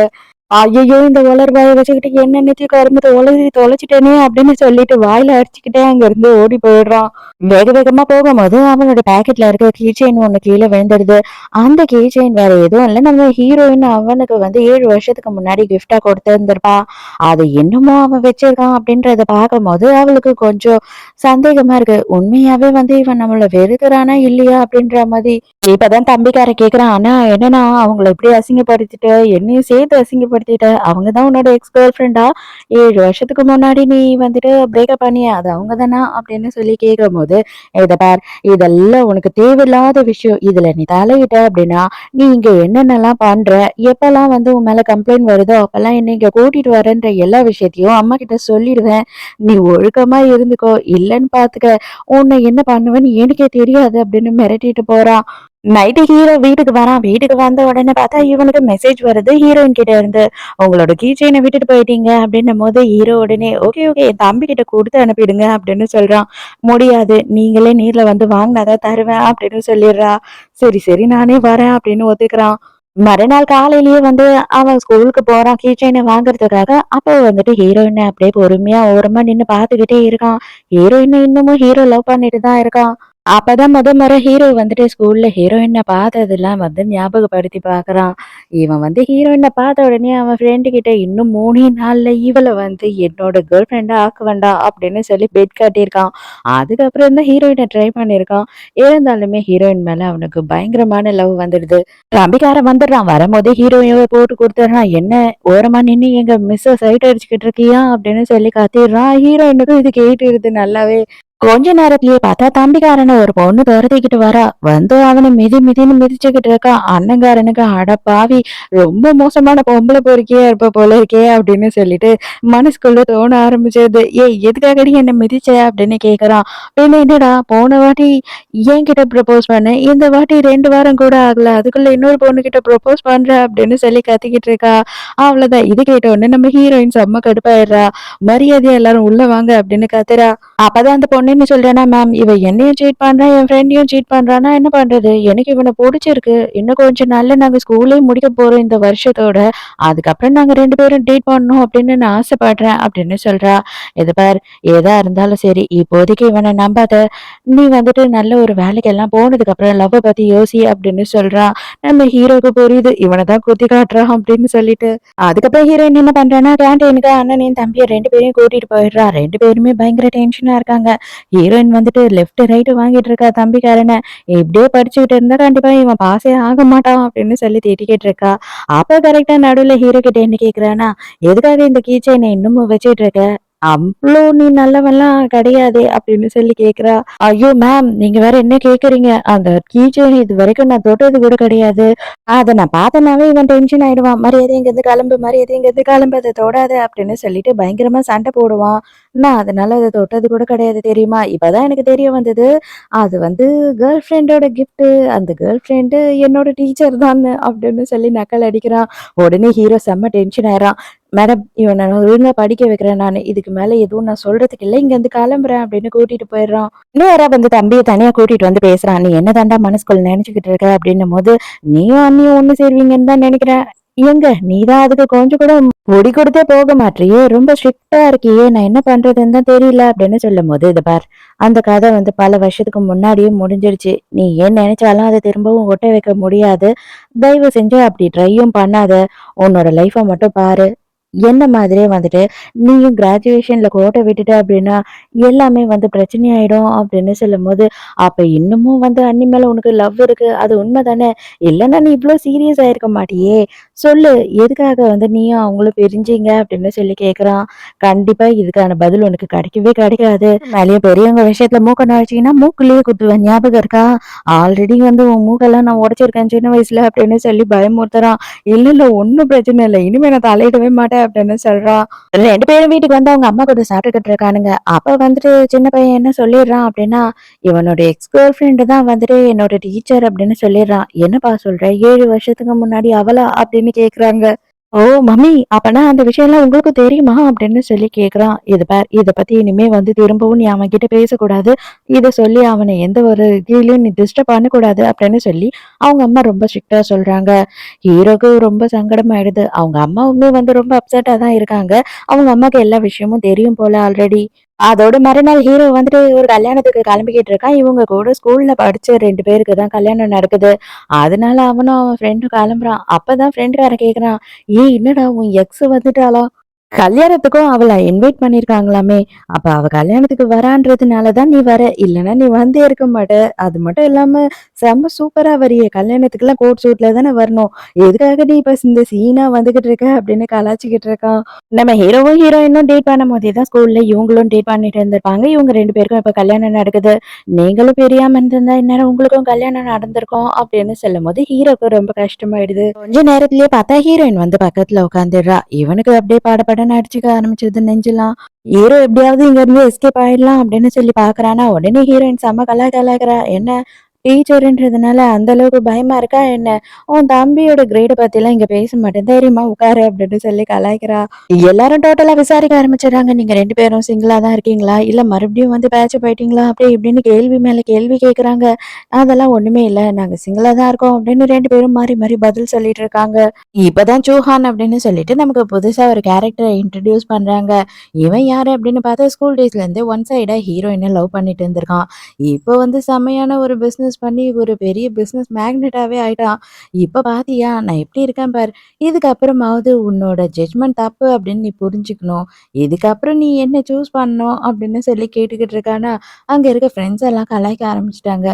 ஐயையோ! இந்த உலர்வாய வச்சுக்கிட்டு என்னென்னத்தையும் கருமத்த உளறி தொலைச்சுட்டேனே அப்படின்னு சொல்லிட்டு வாயில அடிச்சுக்கிட்டே அங்கிருந்து ஓடி போயிடுறான். வேக வேகமா போகும்போது அவனோட பாக்கெட்ல இருக்க கீ செயின் ஒண்ணு கீழ விழுந்துடுது. அந்த கீ செயின் வேற எதுவும் இல்ல. நம்ம ஹீரோயின் அவனுக்கு வந்து 7 வருஷத்துக்கு முன்னாடி கிஃப்ட்டா கொடுத்திருந்திருப்பா. அத இன்னமும் அவன் வச்சிருக்கான் அப்படின்றத பார்க்கும்போது அவளுக்கு கொஞ்சம் சந்தேகமா இருக்கு. உண்மையாவே வந்து இவன் நம்மள வெறுக்கிறானா இல்லையா அப்படின்ற மாதிரி. இப்பதான் தம்பிக்காரன் கேக்குறான். "அண்ணா என்னண்ணா அவங்கள இப்படி அசிங்கப்படுத்திட்டு என்னையும் சேர்த்து அசிங்கப்படுத்திட்ட" அறிமுகப்படுத்திட்ட. அவங்க தான் உன்னோட எக்ஸ் கேர்ள் ஃப்ரெண்டா? 7 வருஷத்துக்கு முன்னாடி நீ வந்துட்டு பிரேக்கப் பண்ணியே அது அவங்க தானா? அப்படின்னு சொல்லி கேட்கும்போது, இத பார் இதெல்லாம் உனக்கு தேவையில்லாத விஷயம். இதுல நீ தலையிட்ட அப்படின்னா, நீ இங்க என்னென்னலாம் பண்ற? எப்பலாம் வந்து உன் மேல கம்ப்ளைண்ட் வருதோ, அப்பலாம் என்ன இங்க கூட்டிட்டு வரேன்ற எல்லா விஷயத்தையும் அம்மாகிட்ட சொல்லிடுவேன். நீ ஒழுக்கமா இருந்துக்கோ. இல்லன்னு பாத்துக்க, உன்னை என்ன பண்ணுவேன்னு எனக்கே தெரியாது அப்படின்னு மிரட்டிட்டு போறான். நைட்டு ஹீரோ வீட்டுக்கு வரான். வீட்டுக்கு வந்த உடனே பார்த்தா இவனுக்கு மெசேஜ் வருது ஹீரோயின் கிட்ட இருந்து. உங்களோட கீ செயின விட்டுட்டு போயிட்டீங்க அப்படின்னும்போது ஹீரோ உடனே ஓகே ஓகே என் தம்பி கிட்ட குடுத்து அனுப்பிடுங்க அப்படின்னு சொல்றான். முடியாது. நீங்களே நேர்ல வந்து வாங்கினா தான் தருவேன் அப்படின்னு சொல்லிடுறா. சரி சரி நானே வரேன் அப்படின்னு ஒத்துக்கிறான். மறுநாள் காலையிலேயே வந்து அவன் ஸ்கூலுக்கு போறான் கீ செயின வாங்குறதுக்காக. அப்போ வந்துட்டு ஹீரோயின அப்படியே பொறுமையா ஓரமா நின்னு பார்த்துக்கிட்டே இருக்கான். ஹீரோயின இன்னமும் ஹீரோ லவ் பண்ணிட்டு தான் இருக்கான். அப்பதான் முறை ஹீரோ வந்துட்டு ஸ்கூல்ல ஹீரோயின பார்த்ததெல்லாம் வந்து ஞாபகப்படுத்தி பார்க்குறான். இவன் வந்து ஹீரோயின பார்த்த உடனே அவன் ஃப்ரெண்டு கிட்ட இன்னும் 3 நாள்ல இவள வந்து என்னோட கேர்ள் ஃப்ரெண்டா ஆக்குவேன்டா அப்படின்னு சொல்லி பெட் கட்டியிருக்கான். அதுக்கப்புறம் தான் ஹீரோயின ட்ரை பண்ணியிருக்கான். இருந்தாலுமே ஹீரோயின் மேல அவனுக்கு பயங்கரமான லவ் வந்துடுது. தம்பிக்காரன் வந்துடுறான். வரும்போதே ஹீரோயின போட்டு குடுத்துடுறான். என்ன ஓரமா நின்னு எங்க மிஸ்ஸ சைட் அடிச்சுக்கிட்டு இருக்கியா அப்படின்னு சொல்லி கத்திடுறான். ஹீரோயினுக்கும் இது கேட்டுடுது நல்லாவே. கொஞ்ச நேரத்திலேயே பார்த்தா தம்பிக்காரனை ஒரு பொண்ணு துரத்திக்கிட்டு வரா. வந்து அவனை மிதி மிதின்னு மிதிச்சுக்கிட்டு இருக்கான். அண்ணங்காரனுக்கு அட பாவி ரொம்ப மோசமான பொம்பளை பொறுக்கியா இருப்ப போல இருக்கே அப்படின்னு சொல்லிட்டு மனசுக்குள்ள தோண ஆரம்பிச்சது. ஏய் எதுக்காகடி என்ன மிதிச்ச அப்படின்னு கேக்குறான். பின்ன என்னடா போன வாட்டி என்கிட்ட ப்ரப்போஸ் பண்ண இந்த வாட்டி 2 வாரம் கூட ஆகல அதுக்குள்ள இன்னொரு பொண்ணு கிட்ட ப்ரப்போஸ் பண்ற அப்படின்னு சொல்லி கத்திக்கிட்டு இருக்கா. அவ்வளவுதான் இது கேட்ட உடனே நம்ம ஹீரோயின் செம்ம கடுப்பாயிடுறா. மரியாதையா எல்லாரும் உள்ள வாங்க அப்படின்னு கத்துறா. அப்பதான் அந்த பொண்ணு என்ன சொல்றேன்னா, மேம் இவ என்னையும் சீட் பண்றான், என் ஃப்ரெண்டையும் சீட் பண்றான்னா என்ன பண்றது? எனக்கு இவன புடிச்சிருக்கு. இன்னும் கொஞ்ச நாள்ல நாங்க ஸ்கூலே முடிக்க போறோம் இந்த வருஷத்தோட. அதுக்கப்புறம் நாங்க 2 பேரும் டேட் பண்ணணும் அப்படின்னு நான் ஆசைப்படுறேன் அப்படின்னு சொல்றா. இது பார் எதா இருந்தாலும் சரி, இப்போதைக்கு இவன நம்பாத. நீ வந்துட்டு நல்ல ஒரு வேலைக்கெல்லாம் போனதுக்கு அப்புறம் லவ்வ பத்தி யோசி அப்படின்னு சொல்றா. நம்ம ஹீரோக்கு புரியுது. இவன தான் குத்தி காட்டுறான் அப்படின்னு சொல்லிட்டு. அதுக்கப்புறம் ஹீரோயின் என்ன பண்றான்னா, கேன்டீனுக்கு அண்ணனையும் தம்பிய 2 பேரையும் கூட்டிட்டு போயிடுறா. 2 பேருமே பயங்கர டென்ஷனா இருக்காங்க. ஹீரோயின் வந்துட்டு லெஃப்ட், ரைட் வாங்கிட்டு இருக்கா தம்பிக்காரன. இப்படியே படிச்சுக்கிட்டு இருந்தா கண்டிப்பா இவன் பாஸே ஆக மாட்டான் அப்படின்னு சொல்லி திட்டிக்கிட்டு இருக்கா. அப்ப கரெக்ட்டா நடுவுல ஹீரோ கிட்ட என்ன கேக்குறான்னா, எதுக்காக இந்த கீ செயின இன்னமும் வச்சுட்டு இருக்க? அவ்ளோ நீ நல்லவன்லாம் கிடையாதே அப்படின்னு சொல்லி கேக்குறா. ஐயோ மேம் நீங்க வேற என்ன கேக்குறீங்க? அந்த கீ செயின் இதுவரைக்கும் நான் தொட்டது கூட கிடையாது. அத நான் பார்த்தேன்னாவே இவன் டென்ஷன் ஆயிடுவான். மரியாதையா இங்கேருந்து கிளம்பு, மரியாதையா இங்கேருந்து கிளம்பு, அத தொடாத அப்படின்னு சொல்லிட்டு பயங்கரமா சண்டை போடுவான். நான் அதனால அத தொட்டது கூட கிடையாது தெரியுமா? இப்பதான் எனக்கு தெரிய வந்தது. அது வந்து கேர்ள் ஃப்ரெண்டோட கிஃப்ட்டு. அந்த கேர்ள் ஃப்ரெண்டு என்னோட டீச்சர் தான்னு அப்படின்னு சொல்லி நக்கல் அடிக்கிறான். உடனே ஹீரோ செம்ம டென்ஷன் ஆயிடுறான். மேடம் இவன நான் ஒழுங்கா படிக்க வைக்கிறேன் நானு. இதுக்கு மேல எதுவும் நான் சொல்றதுக்கு இல்ல. இங்கேருந்து கிளம்புறேன் அப்படின்னு கூட்டிட்டு போயிடுறான். நேரா வந்து தம்பிய தனியா கூட்டிட்டு வந்து பேசுறான். நீ என்னதான்டா மனசுக்குள்ள நினைச்சுக்கிட்டு இருக்க அப்படின்னும்போது, நீயும் அண்ணியும் ஒண்ணு சேருவீங்கன்னு தான் நினைக்கிறேன். எங்க நீதான் அதுக்கு கொஞ்சம் கூட பொடி கொடுத்தே போக மாட்றியே! ரொம்ப ஸ்ட்ரிக்ட்டா இருக்கியே! நான் என்ன பண்றதுன்னு தான் தெரியல அப்படின்னு சொல்லும்போது, இத பார் அந்த கதை வந்து பல வருஷத்துக்கு முன்னாடியே முடிஞ்சிருச்சு. நீ ஏன் நினைச்சாலும் அத திரும்பவும் ஒட்ட வைக்க முடியாது. தயவு செஞ்சு அப்படி ட்ரையும் பண்ணாத. உன்னோட லைஃப்ப மட்டும் பாரு. என்ன மாதிரியே வந்துட்டு நீயும் கிராஜுவேஷன்ல கோட்ட விட்டுட்ட அப்படின்னா எல்லாமே வந்து பிரச்சனையாயிடும் அப்படின்னு சொல்லும்போது, அப்ப இன்னமும் வந்து அண்ணி மேல உனக்கு லவ் இருக்கு. அது உண்மைதானே? இல்லன்னா நீ இவ்ளோ சீரியஸ் ஆயிருக்க மாட்டியே! சொல்லு. எதுக்காக வந்து நீயும் அவங்களும் பிரிஞ்சீங்க அப்படின்னு சொல்லி கேட்குறான். கண்டிப்பா இதுக்கான பதில் உனக்கு கிடைக்கவே கிடைக்காது. மேலயும் பெரியவங்க விஷயத்துல மூக்க நுழைச்சீங்கன்னா மூக்குலயே குத்துவேன். ஞாபகம் இருக்கா? ஆல்ரெடி வந்து உன் மூக்கெல்லாம் நான் உடைச்சிருக்கேன் சின்ன வயசுல அப்படின்னு சொல்லி பயமுறுத்துறான். இல்ல, இல்ல ஒண்ணும் பிரச்சனை இல்ல. இனிமே நான் தலையிடவே மாட்டேன் அப்படின்னு சொல்றான். 2 பேரும் வீட்டுக்கு வந்து அவங்க அம்மா கூட சாப்பிட்டுக்கிட்டு இருக்கானுங்க. அப்ப வந்துட்டு சின்ன பையன் என்ன சொல்லிடுறான் அப்படின்னா, இவனோட எக்ஸ் கேர்ள் ஃப்ரெண்ட் தான் வந்துட்டு என்னோட டீச்சர் அப்படின்னு சொல்லிடுறான். என்னப்பா சொல்ற? 7 வருஷத்துக்கு முன்னாடி அவளா? அப்படின்னு கேக்குறாங்க. ஓ! மம்மி அப்பன்னா அந்த விஷயம்லாம் உங்களுக்கு தெரியுமா? அப்படின்னு சொல்லி கேட்குறான். "இத பார் இத பத்தி இனிமே வந்து திரும்பவும் நீ அவன்கிட்ட பேசக்கூடாது. இத சொல்லி அவன எந்த ஒரு கீழயும் நீ டிஸ்டர்ப் பண்ணக்கூடாது." அப்படின்னு சொல்லி அவங்க அம்மா ரொம்ப ஸ்ட்ரிக்ட்டா சொல்றாங்க. ஹீரோக்கு ரொம்ப சங்கடமாயிடுது. அவங்க அம்மாவுமே வந்து ரொம்ப அப்செட்டா தான் இருக்காங்க. அவங்க அம்மாக்கு எல்லா விஷயமும் தெரியும் போல ஆல்ரெடி. அதோட மறுநாள் ஹீரோ வந்துட்டு ஒரு கல்யாணத்துக்கு கிளம்பிக்கிட்டு இருக்கான். இவங்க கூட ஸ்கூல்ல படிச்ச 2 பேருக்கு தான் கல்யாணம் நடக்குது. அதனால அவனும் அவன் ஃப்ரெண்டும் கிளம்புறான். அப்பதான் ஃப்ரெண்டுக்காரன் கேட்குறான், "ஏய் என்னடா உன் எக்ஸ் வந்துட்டாளா?" கல்யாணத்துக்கும் அவள இன்வைட் பண்ணியிருக்காங்களாமே. அப்ப அவ கல்யாணத்துக்கு வரான்றதுனால தான் நீ வர. இல்லன்னா நீ வந்தே இருக்க மாட்ட. அது மட்டும் இல்லாம செம்ம சூப்பரா வரியே! கல்யாணத்துக்குலாம் கோட் சூட்ல தானே வரணும். எதுக்காக நீ இப்ப இந்த சீனா வந்துகிட்டு இருக்க? அப்படின்னு கலாய்ச்சிக்கிட்டு இருக்கான். நம்ம ஹீரோவும், ஹீரோயினும் டேட் பண்ணும்போதே தான் ஸ்கூல்ல இவங்களும் டேட் பண்ணிட்டு இருந்திருப்பாங்க. இவங்க 2 பேருக்கும் இப்ப கல்யாணம் நடக்குது. நீங்களும் பிரியாம இருந்திருந்தா இந்நேரம் உங்களுக்கும் கல்யாணம் நடந்திருக்கும் அப்படின்னு சொல்லும்போது ஹீரோக்கு ரொம்ப கஷ்டமாயிடுது. கொஞ்ச நேரத்திலேயே பார்த்தா ஹீரோயின் வந்து பக்கத்துல உட்காந்துடுறா. இவனுக்கு அப்படியே படபடன்னு அடிச்சுக்க ஆரம்பிச்சிருது நெஞ்செல்லாம். ஹீரோ எப்படியாவது இங்க இருந்து எஸ்கேப் ஆயிடலாம் அப்படின்னு சொல்லி பாக்குறானா, உடனே ஹீரோயின் செம்ம கலாய்க்கிறா. என்ன டீச்சர்ன்றதுனால அந்த அளவுக்கு பயமா இருக்கா என்ன? உன் தம்பியோட கிரேட பத்திலாம் இங்க பேச மாட்டேன். தைரியமா உட்காரு அப்படின்னு சொல்லி கலாய்க்கிறா. எல்லாரும் டோட்டலா விசாரிக்க ஆரம்பிச்சுடுறாங்க. நீங்க 2 பேரும் சிங்கிளா தான் இருக்கீங்களா? இல்ல மறுபடியும் வந்து பேட்சப் ஆயிட்டீங்களா? அப்படி இப்படின்னு கேள்வி மேல கேள்வி கேட்கறாங்க. அதெல்லாம் ஒண்ணுமே இல்ல. நாங்க சிங்கிளா தான் இருக்கோம் அப்படின்னு 2 பேரும் மாறி மாறி பதில் சொல்லிட்டு இருக்காங்க. இப்பதான் சூஹான் அப்படின்னு சொல்லிட்டு நமக்கு புதுசா ஒரு கேரக்டரை இன்ட்ரடியூஸ் பண்றாங்க. இவன் யாரு அப்படின்னு பார்த்தா ஸ்கூல் டேஸ்ல இருந்து ஒன் சைடா ஹீரோயினை லவ் பண்ணிட்டு இருந்திருக்கான். இப்போ வந்து செம்மையான ஒரு பிசினஸ் பண்ணி ஒரு பெரிய பிசினஸ் மேக்னெட்டாவே ஆயிட்டான். இப்ப பாத்தியா நான் எப்படி இருக்கேன் பாரு. இதுக்கப்புறமாவது உன்னோட ஜட்ஜ்மெண்ட் தப்பு அப்படின்னு நீ புரிஞ்சுக்கணும். இதுக்கப்புறம் நீ என்ன சூஸ் பண்ணணும் அப்படின்னு சொல்லி கேட்டுக்கிட்டு இருக்கானா, அங்க இருக்க ஃப்ரெண்ட்ஸ் எல்லாம் கலாய்க்க ஆரம்பிச்சிட்டாங்க.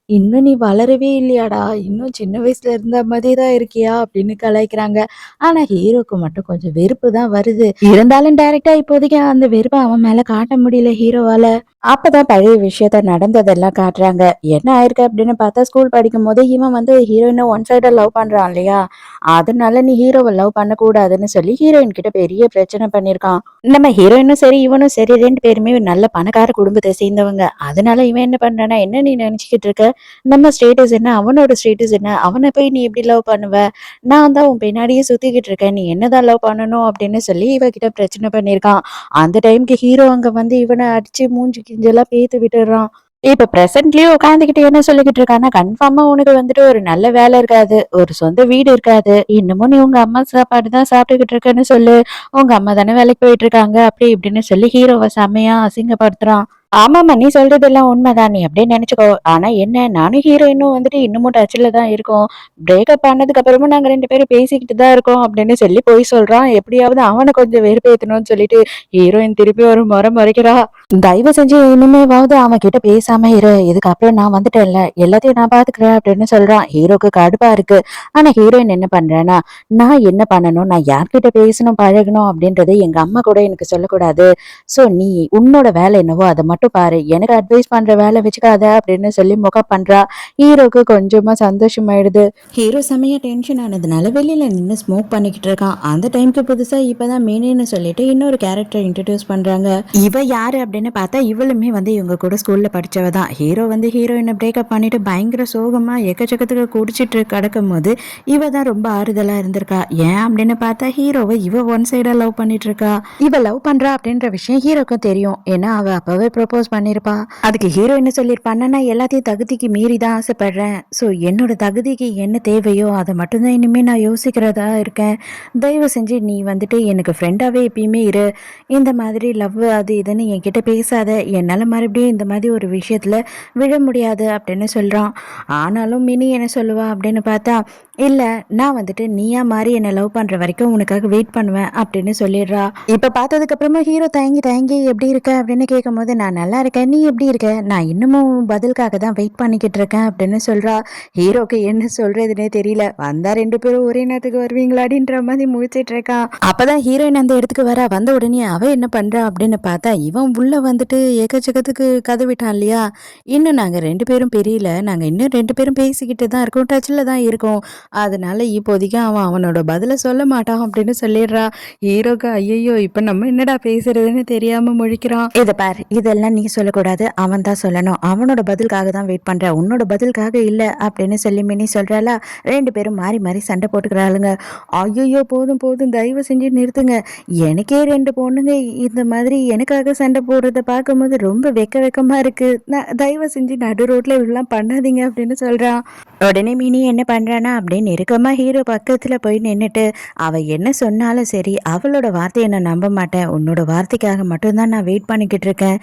இன்னும் நீ வளரவே இல்லையாடா? இன்னும் சின்ன வயசுல இருந்த மாதிரி தான் இருக்கியா? அப்படின்னு கலாய்க்கிறாங்க. ஆனா ஹீரோக்கு மட்டும் கொஞ்சம் வெறுப்பு தான் வருது. இருந்தாலும் டைரக்ட்டா இப்போதைக்கு அந்த வெறுப்ப அவன் மேல காட்ட முடியல ஹீரோவால. அப்பதான் பழைய விஷயத்த நடந்ததெல்லாம் காட்டுறாங்க. என்ன ஆயிருக்கு அப்படின்னு பார்த்தா ஸ்கூல் படிக்கும்போது இவன் வந்து ஹீரோயின ஒன் சைடா லவ் பண்றான் இல்லையா? அதனால நீ ஹீரோவ லவ் பண்ணக்கூடாதுன்னு சொல்லி ஹீரோயின் கிட்ட பெரிய பிரச்சனை பண்ணியிருக்கான். நம்ம ஹீரோயினும் சரி, இவனும் சரி 2 பேருமே ஒரு நல்ல பணக்கார குடும்பத்தை சேர்ந்தவங்க. அதனால இவன் என்ன பண்றான்னா, "என்ன நீ நினைச்சுக்கிட்டு இருக்க? நம்ம ஸ்டேட்டஸ் என்ன? அவனோட ஸ்டேட்டஸ் என்ன? அவன போய் நீ எப்படி லவ் பண்ணுவ? நான் தான் உன் பின்னாடியே சுத்திக்கிட்டு இருக்கேன். நீ என்னதான் லவ் பண்ணணும்?" அப்படின்னு சொல்லி இவகிட்ட பிரச்சனை பண்ணியிருக்கான். அந்த டைம்க்கு ஹீரோ அங்க வந்து இவன அடிச்சு மூஞ்சி கிஞ்செல்லாம் பேத்து விட்டுடுறான். இப்ப பிரசன்ட்லயும் உட்காந்துக்கிட்டு என்ன சொல்லிக்கிட்டு இருக்கான்னா, கன்ஃபார்மா உனக்கு வந்துட்டு ஒரு நல்ல வேலை இருக்காது. ஒரு சொந்த வீடு இருக்காது. இன்னமும் நீ உங்க அம்மா சாப்பாடு தான் சாப்பிட்டுக்கிட்டு இருக்கன்னு சொல்லு. உங்க அம்மா தானே வேலைக்கு போயிட்டு இருக்காங்க. அப்படி இப்படின்னு சொல்லி ஹீரோவ செம்மையா அசிங்கப்படுத்துறான். ஆமாமா. நீ சொல்றதெல்லாம் உண்மைதான். நீ அப்படியே நெனச்சுக்கோ. ஆனா என்ன, நானும் ஹீரோயினும் வந்துட்டு இன்னமும் டச்ல தான் இருக்கோம். பிரேக்கப் ஆனதுக்கு அப்புறமும் நாங்க 2 பேரும் பேசிக்கிட்டு தான் இருக்கோம் அப்படின்னு சொல்லி பொய் சொல்றான். எப்படியாவது அவன கொஞ்சம் வெறுப்பேத்தணும்னு சொல்லிட்டு ஹீரோயின் திருப்பி ஒரு மொற மொறைக்கிறா. தயவு செஞ்சு இனிமேவாவது அவன் கிட்ட பேசாம இரு. இதுக்கப்புறம் நான் வந்துட்டேன்ல. எல்லாத்தையும் நான் பாத்துக்கிறேன் அப்படின்னு சொல்றான். ஹீரோக்கு கடுப்பா இருக்கு. ஆனா ஹீரோயின் என்ன பண்றான்னா, நான் என்ன பண்ணணும்? நான் யார்கிட்ட பேசணும், பழகணும் அப்படின்றது எங்க அம்மா கூட எனக்கு சொல்லக்கூடாது. சோ நீ உன்னோட வேலை என்னவோ அத மட்டும் பாரு. எனக்கு அட்வைஸ் பண்ற வேலை வச்சுக்காத அப்படின்னு சொல்லி மொக்க பண்றா. ஹீரோக்கு கொஞ்சமா சந்தோஷமாயிடுது. ஹீரோ செமையா டென்ஷன் ஆனதுனால வெளியில நின்னு ஸ்மோக் பண்ணிக்கிட்டு இருக்கான். அந்த டைம்க்கு புதுசா இப்பதான் மேனின்னு சொல்லிட்டு இன்னொரு கேரக்டர் இன்ட்ரடியூஸ் பண்றாங்க. இவ யாரு அப்படின்னு பார்த்தா இவளுமே வந்து இவங்க கூட ஸ்கூல்ல படிச்சவ தான். ஹீரோ வந்து ஹீரோயினை பிரேக்கப் பண்ணிட்டு பயங்கர சோகமா எக்கச்சக்கத்துக்கு குடிச்சிட்டு கிடக்கும் போது இவ தான் ரொம்ப ஆறுதலா இருந்திருக்கா. ஏன் அப்படின்னு பார்த்தா ஹீரோவை இவ ஒன் சைடா லவ் பண்ணிட்டு இருக்கா. இவ லவ் பண்றா அப்படின்ற விஷயம் ஹீரோக்கும் தெரியும். ஏன்னா அவ அப்பவே ப்ரொபோஸ் பண்ணிருப்பா. அதுக்கு ஹீரோ என்ன சொல்லியிருப்பான்னா, நான் எல்லாத்தையும் தகுதிக்கு மீறி தான் ஆசைப்படுறேன். ஸோ என்னோட தகுதிக்கு என்ன தேவையோ அதை மட்டும்தான் இனிமே நான் யோசிக்கிறதா இருக்கேன். தயவு செஞ்சு நீ வந்துட்டு எனக்கு ஃப்ரெண்டாவே எப்பயுமே இரு. இந்த மாதிரி லவ் அது இதுன்னு என்கிட்ட பேசாத. என்னால மறுபடியும் இந்த மாதிரி ஒரு விஷயத்துல விழ முடியாது அப்படின்னு சொல்றான். ஆனாலும் மினி என்ன சொல்லுவா அப்படின்னு பார்த்தா, இல்ல நான் வந்துட்டு நீயா மாறி என்ன லவ் பண்ற வரைக்கும் உனக்காக வெயிட் பண்ணுவேன் அப்படின்னு சொல்லிடுறா. இப்ப பார்த்ததுக்கு அப்புறமா ஹீரோ தயங்கி தயங்கி எப்படி இருக்க அப்படின்னு கேட்கும்போது, நான் நல்லா இருக்கேன். நீ எப்படி இருக்க? நான் இன்னமும் பதிலுக்காக தான் வெயிட் பண்ணிக்கிட்டு இருக்கேன் அப்படின்னு சொல்றா. ஹீரோக்கு என்ன சொல்றதுன்னே தெரியல. வந்தா 2 பேரும் ஒரே நேரத்துக்கு வருவீங்களாடின்ற மாதிரி முழிச்சிட்டு இருக்கான். அப்பதான் ஹீரோயின் அந்த இடத்துக்கு வரா. வந்த உடனே அவ என்ன பண்றா அப்படின்னு பார்த்தா, இவன் உள்ள வந்துட்டு எக்கச்சக்கத்துக்கு கதவிட்டான் இல்லையா? இன்னும் நாங்க 2 பேரும் பிரியல. நாங்க இன்னும் 2 பேரும் பேசிக்கிட்டு தான் இருக்கோம். டச்ல தான் இருக்கோம். அதனால இப்போதைக்கு அவன் அவனோட பதில சொல்ல மாட்டான் அப்படின்னு சொல்லிடுறா. ஹீரோக்கு ஐயையோ இப்ப நம்ம என்னடா பேசுறதுன்னு தெரியாம முழிக்கிறான். இத பாரு, இதெல்லாம் நீ சொல்லக்கூடாது. அவன் தான் சொல்லணும். அவனோட பதிலுக்காக தான் வெயிட் பண்றேன். உன்னோட பதிலுக்காக இல்ல அப்படின்னு சொல்லி மினி சொல்றாளா. 2 பேரும் மாறி மாறி சண்டை போட்டுக்கிறாளுங்க. ஐயையோ போதும் போதும் தயவு செஞ்சு நிறுத்துங்க. எனக்கே 2 பொண்ணுங்க இந்த மாதிரி எனக்காக சண்டை போடுறத பார்க்கும்போது ரொம்ப வெக்கமா இருக்கு. தயவு செஞ்சு நடு ரோட்ல இப்படிலாம் பண்ணாதீங்க அப்படின்னு சொல்றான். உடனே மினி என்ன பண்றானா அப்படியே நெருக்கமா ஹீரோ பக்கத்துல போய் நின்னுட்டு, அவ என்ன சொன்னாலும் சரி அவளோட வார்த்தையை நான் நம்ப மாட்டேன். உன்னோட வார்த்தைக்காக மட்டும்தான் நான் வெயிட் பண்ணிக்கிட்டு இருக்கேன்.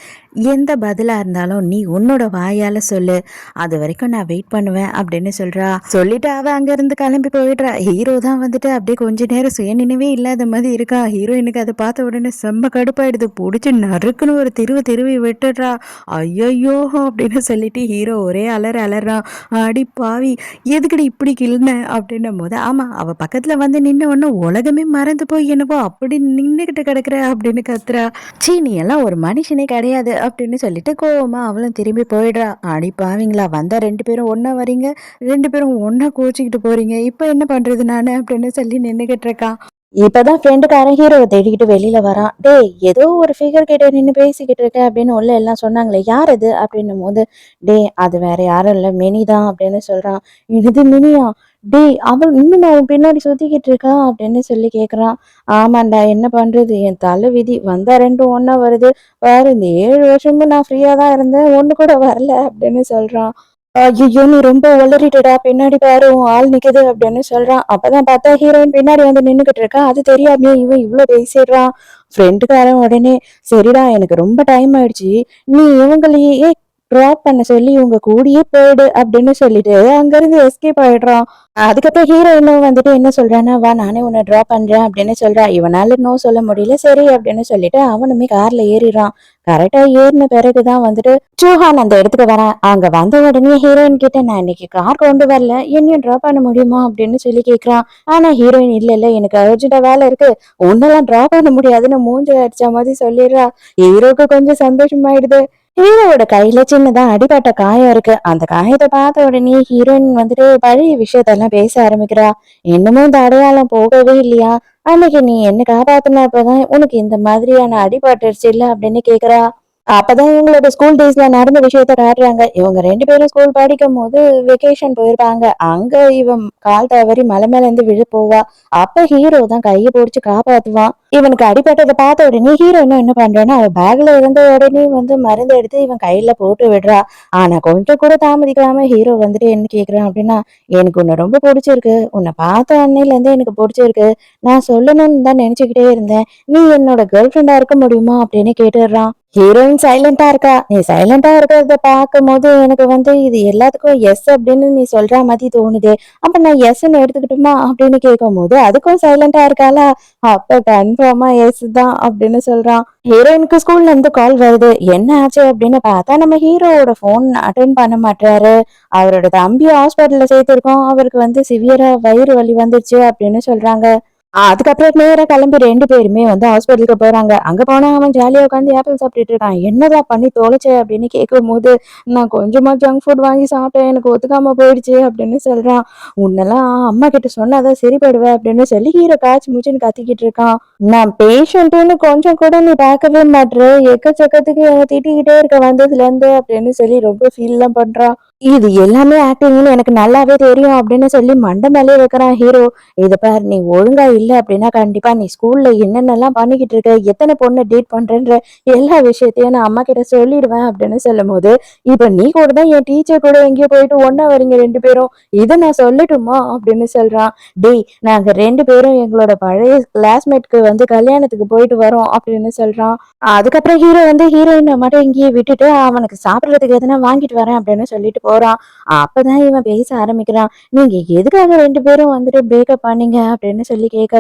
எந்த பதிலா இருந்தாலும் நீ உன்னோட வாயால சொல்லு, அது வரைக்கும் நான் வெயிட் பண்ணுவேன் அப்படின்னு சொல்றா. சொல்லிட்டு அவ அங்க இருந்து கிளம்பி போயிடுறா. ஹீரோ தான் வந்துட்டு அப்படியே கொஞ்ச நேரம் சுயநினைவே இல்லாத மாதிரி இருக்கா. ஹீரோயினுக்கு அதை பார்த்த உடனே செம்ம கடுப்பாயிடுது. புடிச்சு நறுக்குன்னு ஒரு திருவி விட்டுடுறா. ஐயையோ அப்படின்னு சொல்லிட்டு ஹீரோ ஒரே அலறான். அடி பாவி, எதுக்குடி இப்படி கிள்ன அப்படின்னும் போது, ஆமா அவ பக்கத்துல வந்து நின்ன உடனே உலகமே மறந்து போய் என்னவோ அப்படி நின்னுகிட்டு கிடக்குற அப்படின்னு கத்துறா. சீ, நீ எல்லாம் ஒரு மனுஷனே கிடையாது அப்படின்னு சொல்லிட்டு கோவமா அவளும் திரும்பி போயிடுறா. அடி பாவிங்களா, வந்தா 2 பேரும் ஒண்ணா வரீங்க, 2 பேரும் ஒண்ணா கோச்சிக்கிட்டு போறீங்க, இப்ப என்ன பண்றது நானு அப்படின்னு சொல்லி நின்னுகிட்டு இருக்கான். இப்பதான் ஃப்ரெண்டுக்காரன் ஹீரோவை தேடிக்கிட்டு வெளியில வரான். டேய், ஏதோ ஒரு ஃபிகர் கிட்ட நின்னு பேசிக்கிட்டு இருக்க அப்படின்னு உள்ள எல்லாம் சொன்னாங்களே, யார் அது அப்படின்னும் போது, டேய் அது வேற யாரும் இல்ல, மினி தான் அப்படின்னு சொல்றான். இது மினியா? டேய் அவள் இன்னும் அவன் பின்னாடி சுத்திக்கிட்டு இருக்கா அப்படின்னு சொல்லி கேக்குறான். ஆமாண்டா, என்ன பண்றது, என் தலை விதி, வந்தா ரெண்டும் ஒண்ணா வருது. பாரு, இந்த 7 வருஷமும் நான் ஃப்ரீயா தான் இருந்தேன், ஒண்ணு கூட வரல அப்படின்னு சொல்றான். ஐயோ, நீ ரொம்ப உளறிட்டடா, பின்னாடி பாரு உன் ஆள் நிக்குது அப்படின்னு சொல்றான். அப்பதான் பார்த்தா ஹீரோயின் பின்னாடி வந்து நின்னுகிட்டு இருக்கா. அது தெரியாமயே இவன் இவ்வளவு பேசிடுறான். ஃப்ரெண்டுக்காரன் உடனே, சரிடா எனக்கு ரொம்ப டைம் ஆயிடுச்சு, நீ இவங்களையே டிராப் பண்ண சொல்லி உங்க கூடயே போயிடு அப்படின்னு சொல்லிட்டு அங்கிருந்து எஸ்கேப் ஆயிடுறான். அதுக்கப்புறம் ஹீரோயினும் வந்துட்டு என்ன சொல்றான்னா, வா நானே உன்னை டிராப் பண்றேன் அப்படின்னு சொல்றா. இவனால நோ சொல்ல முடியல. சரி அப்படின்னு சொல்லிட்டு அவனுமே கார்ல ஏறிறான். கரெக்டா ஏறின பிறகுதான் வந்துட்டு சூஹான் அந்த இடத்துக்கு வரான். அங்க வந்த உடனே ஹீரோயின் கிட்ட, நான் இன்னைக்கு கார் கொண்டு வரல, என்னையும் டிராப் பண்ண முடியுமா அப்படின்னு சொல்லி கேக்குறான். ஆனா ஹீரோயின், இல்ல இல்ல எனக்கு அர்ஜென்ட்டா வேலை இருக்கு, உன்னெல்லாம் டிராப் பண்ண முடியாதுன்னு மூஞ்சி அடிச்ச மாதிரி சொல்லிடுறா. ஹீரோக்கு கொஞ்சம் சந்தோஷமாயிடுது. ஹீரோவோட கையில சின்னதா அடிபட்ட காயம் இருக்கு. அந்த காயத்தை பார்த்த உடனே ஹீரோயின் வந்துட்டு பழைய விஷயத்தெல்லாம் பேச ஆரம்பிக்கிறா. இன்னமும் இந்த அடையாளம் போகவே இல்லையா? அன்னைக்கு நீ என்ன காப்பாத்தினப்பதான் உனக்கு இந்த மாதிரியான அடிபட்டுருச்சு இல்ல அப்படின்னு கேக்குறா. அப்பதான் இவங்களோட ஸ்கூல் டேஸ்ல நடந்த விஷயத்த காட்டுறாங்க. இவங்க 2 பேரும் ஸ்கூல் படிக்கும் போது வெக்கேஷன் போயிருப்பாங்க. அங்க இவன் கால் தவறி மலை மேல இருந்து விழ போவா. அப்ப ஹீரோ தான் கையை பிடிச்சு காப்பாத்துவான். இவனுக்கு அடிபட்டதை பார்த்த உடனே ஹீரோ என்ன பண்றான்னா, அவ பேக்ல இருந்த உடனே வந்து மருந்து எடுத்து இவன் கையில போட்டு விடுறா. ஆனா கொஞ்சம் கூட தாமதிக்காம ஹீரோ வந்துட்டு என்ன கேக்குறான் அப்படின்னா, எனக்கு உன்னை ரொம்ப பிடிச்சிருக்கு, உன்னை பார்த்த அன்னையில இருந்து எனக்கு பிடிச்சிருக்கு, நான் சொல்லணும்னு தான் நினைச்சுக்கிட்டே இருந்தேன், நீ என்னோட கேர்ள் ஃப்ரெண்டா இருக்க முடியுமா அப்படின்னு கேட்டுடுறான். ஹீரோயின் சைலண்டா இருக்கா. நீ சைலண்டா இருக்கிறத பார்க்கும்போது எனக்கு வந்து இது எல்லாத்துக்கும் எஸ் அப்படின்னு நீ சொல்ற மாதிரி தோணுது. அப்ப நான் எஸ்ன்னு எடுத்துக்கிட்டுமா அப்படின்னு கேட்கும்போது அதுக்கும் சைலண்டா இருக்காளா. அப்ப கன்ஃபார்மா எஸ் தான் அப்படின்னு சொல்றான். ஹீரோயினுக்கு ஸ்கூல்ல இருந்து கால் வருது. என்ன ஆச்சு அப்படின்னு பார்த்தா நம்ம ஹீரோவோட போன் அட்டென்ட் பண்ண மாட்டாரு. அவரோட தம்பி ஹாஸ்பிட்டல்ல சேர்த்திருக்கோம், அவருக்கு வந்து சிவியரா வயிறு வலி வந்துருச்சு அப்படின்னு சொல்றாங்க. அதுக்கப்புறம் நேரா கிளம்பி 2 பேருமே வந்து ஹாஸ்பிட்டலுக்கு போறாங்க. அங்க போனா அவன் ஜாலியா உட்காந்து ஆப்பிள் சாப்பிட்டுட்டு இருக்கான். என்னதான் பண்ணி தொலைச்ச அப்படின்னு கேட்கும்போது, நான் கொஞ்சமா ஜங்க் ஃபுட் வாங்கி சாப்பிட்டேன், எனக்கு ஒத்துக்காம போயிடுச்சு அப்படின்னு சொல்றான். உன்னெல்லாம் அம்மா கிட்ட சொன்னாதான் சரிப்படுவ அப்படின்னு சொல்லி ஹீரோ காய்ச்சி மூச்சுன்னு கத்திக்கிட்டு இருக்கான். நான் பேஷண்ட்டுன்னு கொஞ்சம் கூட நீ பார்க்கவே மாட்ற, எக்கச்சக்கத்துக்கு என்னை திட்டிக்கிட்டே இருக்க வந்ததுல இருந்து அப்படின்னு சொல்லி ரொம்ப ஃபீல் எல்லாம் பண்றான். இது எல்லாமே ஆக்டிங்னு எனக்கு நல்லாவே தெரியும் அப்படின்னு சொல்லி மண்டை மேலே வைக்கிறான் ஹீரோ. இதை பாரு, நீ ஒழுங்கா இல்ல அப்படின்னா கண்டிப்பா நீ ஸ்கூல்ல என்னென்னலாம் பண்ணிக்கிட்டு இருக்க, எத்தனை பொண்ணை டேட் பண்றேன்ற எல்லா விஷயத்தையும் நான் அம்மா கிட்ட சொல்லிடுவேன் அப்படின்னு சொல்லும் போது, இப்ப நீ கூட தான் என் டீச்சர் கூட எங்கேயோ போயிட்டு ஒண்ணா வரீங்க 2 பேரும், இதை நான் சொல்லட்டுமா அப்படின்னு சொல்றான். டேய், நாங்க 2 பேரும் எங்களோட பழைய கிளாஸ்மேட்க்கு வந்து கல்யாணத்துக்கு போயிட்டு வரோம் அப்படின்னு சொல்றான். அதுக்கப்புறம் ஹீரோ வந்து ஹீரோயினை மட்டும் இங்கேயே விட்டுட்டு அவனுக்கு சாப்பிடுறதுக்கு எதனா வாங்கிட்டு வரேன் அப்படின்னு சொல்லிட்டு போறான். அப்பதான் இவன் பேச ஆரம்பிக்கிறான். நீங்க எதுக்காக 2 பேரும் வந்துட்டு பிரேக்கப் பண்ணீங்க அப்படின்னு சொல்லி கேக்குறான்.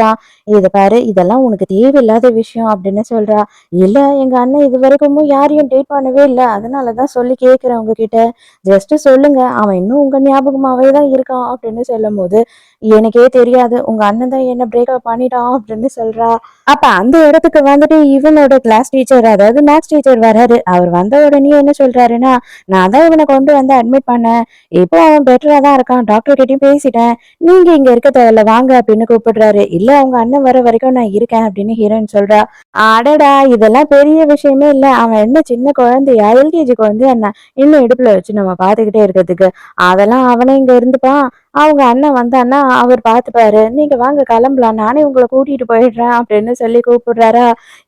இத பாரு, இதெல்லாம் உனக்கு தேவையில்லாத விஷயம் அப்படின்னு சொல்றா. இல்ல, எங்க அண்ணன் இது வரைக்கும் யாரையும் டேட் பண்ணவே இல்ல, அதனாலதான் சொல்லி கேக்குறேன் உங்ககிட்ட, ஜஸ்ட் சொல்லுங்க, அவன் இன்னும் உங்க ஞாபகமாவே தான் இருக்கான் அப்படின்னு சொல்லும் போது, எனக்கே தெரியாது, உங்க அண்ணன் தான் என்ன பிரேக்கப் பண்ணிட்டான் அப்படின்னு சொல்றா. அப்ப அந்த இடத்துக்கு வந்துட்டு இவனோட கிளாஸ் டீச்சர், அதாவது மேத்ஸ் டீச்சர் வராரு. அவர் வந்த உடனே என்ன சொல்றாருன்னா, நான் தான் இவனை கொண்டு வந்து அட்மிட் பண்ணேன், இப்போ அவன் பெட்டரா தான் இருக்கான், டாக்டர் கிட்டயும் பேசிட்டேன், நீங்க இங்க இருக்க தேவையில்ல வாங்க அப்படின்னு கூப்பிடுறாரு. இல்ல, அவங்க அண்ணன் வர வரைக்கும் நான் இருக்கேன் அப்படின்னு ஹீரோயின் சொல்றா. அடடா, இதெல்லாம் பெரிய விஷயமே இல்ல, அவன் என்ன சின்ன குழந்தையா, எல்கேஜி குழந்தையா என்ன, இன்னும் இடுப்புல வச்சு நம்ம பாத்துக்கிட்டே இருக்கிறதுக்கு, அதெல்லாம் அவனே இங்க இருந்துப்பான், அவங்க அண்ணன் வந்தான்னா அவர் பார்த்துப்பாரு. நீங்க வாங்க கிளம்பலாம். நானே உங்கள கூட்டிட்டு போயிடுறேன் அப்படின்னு சொல்லி கூப்பிடுறாரா.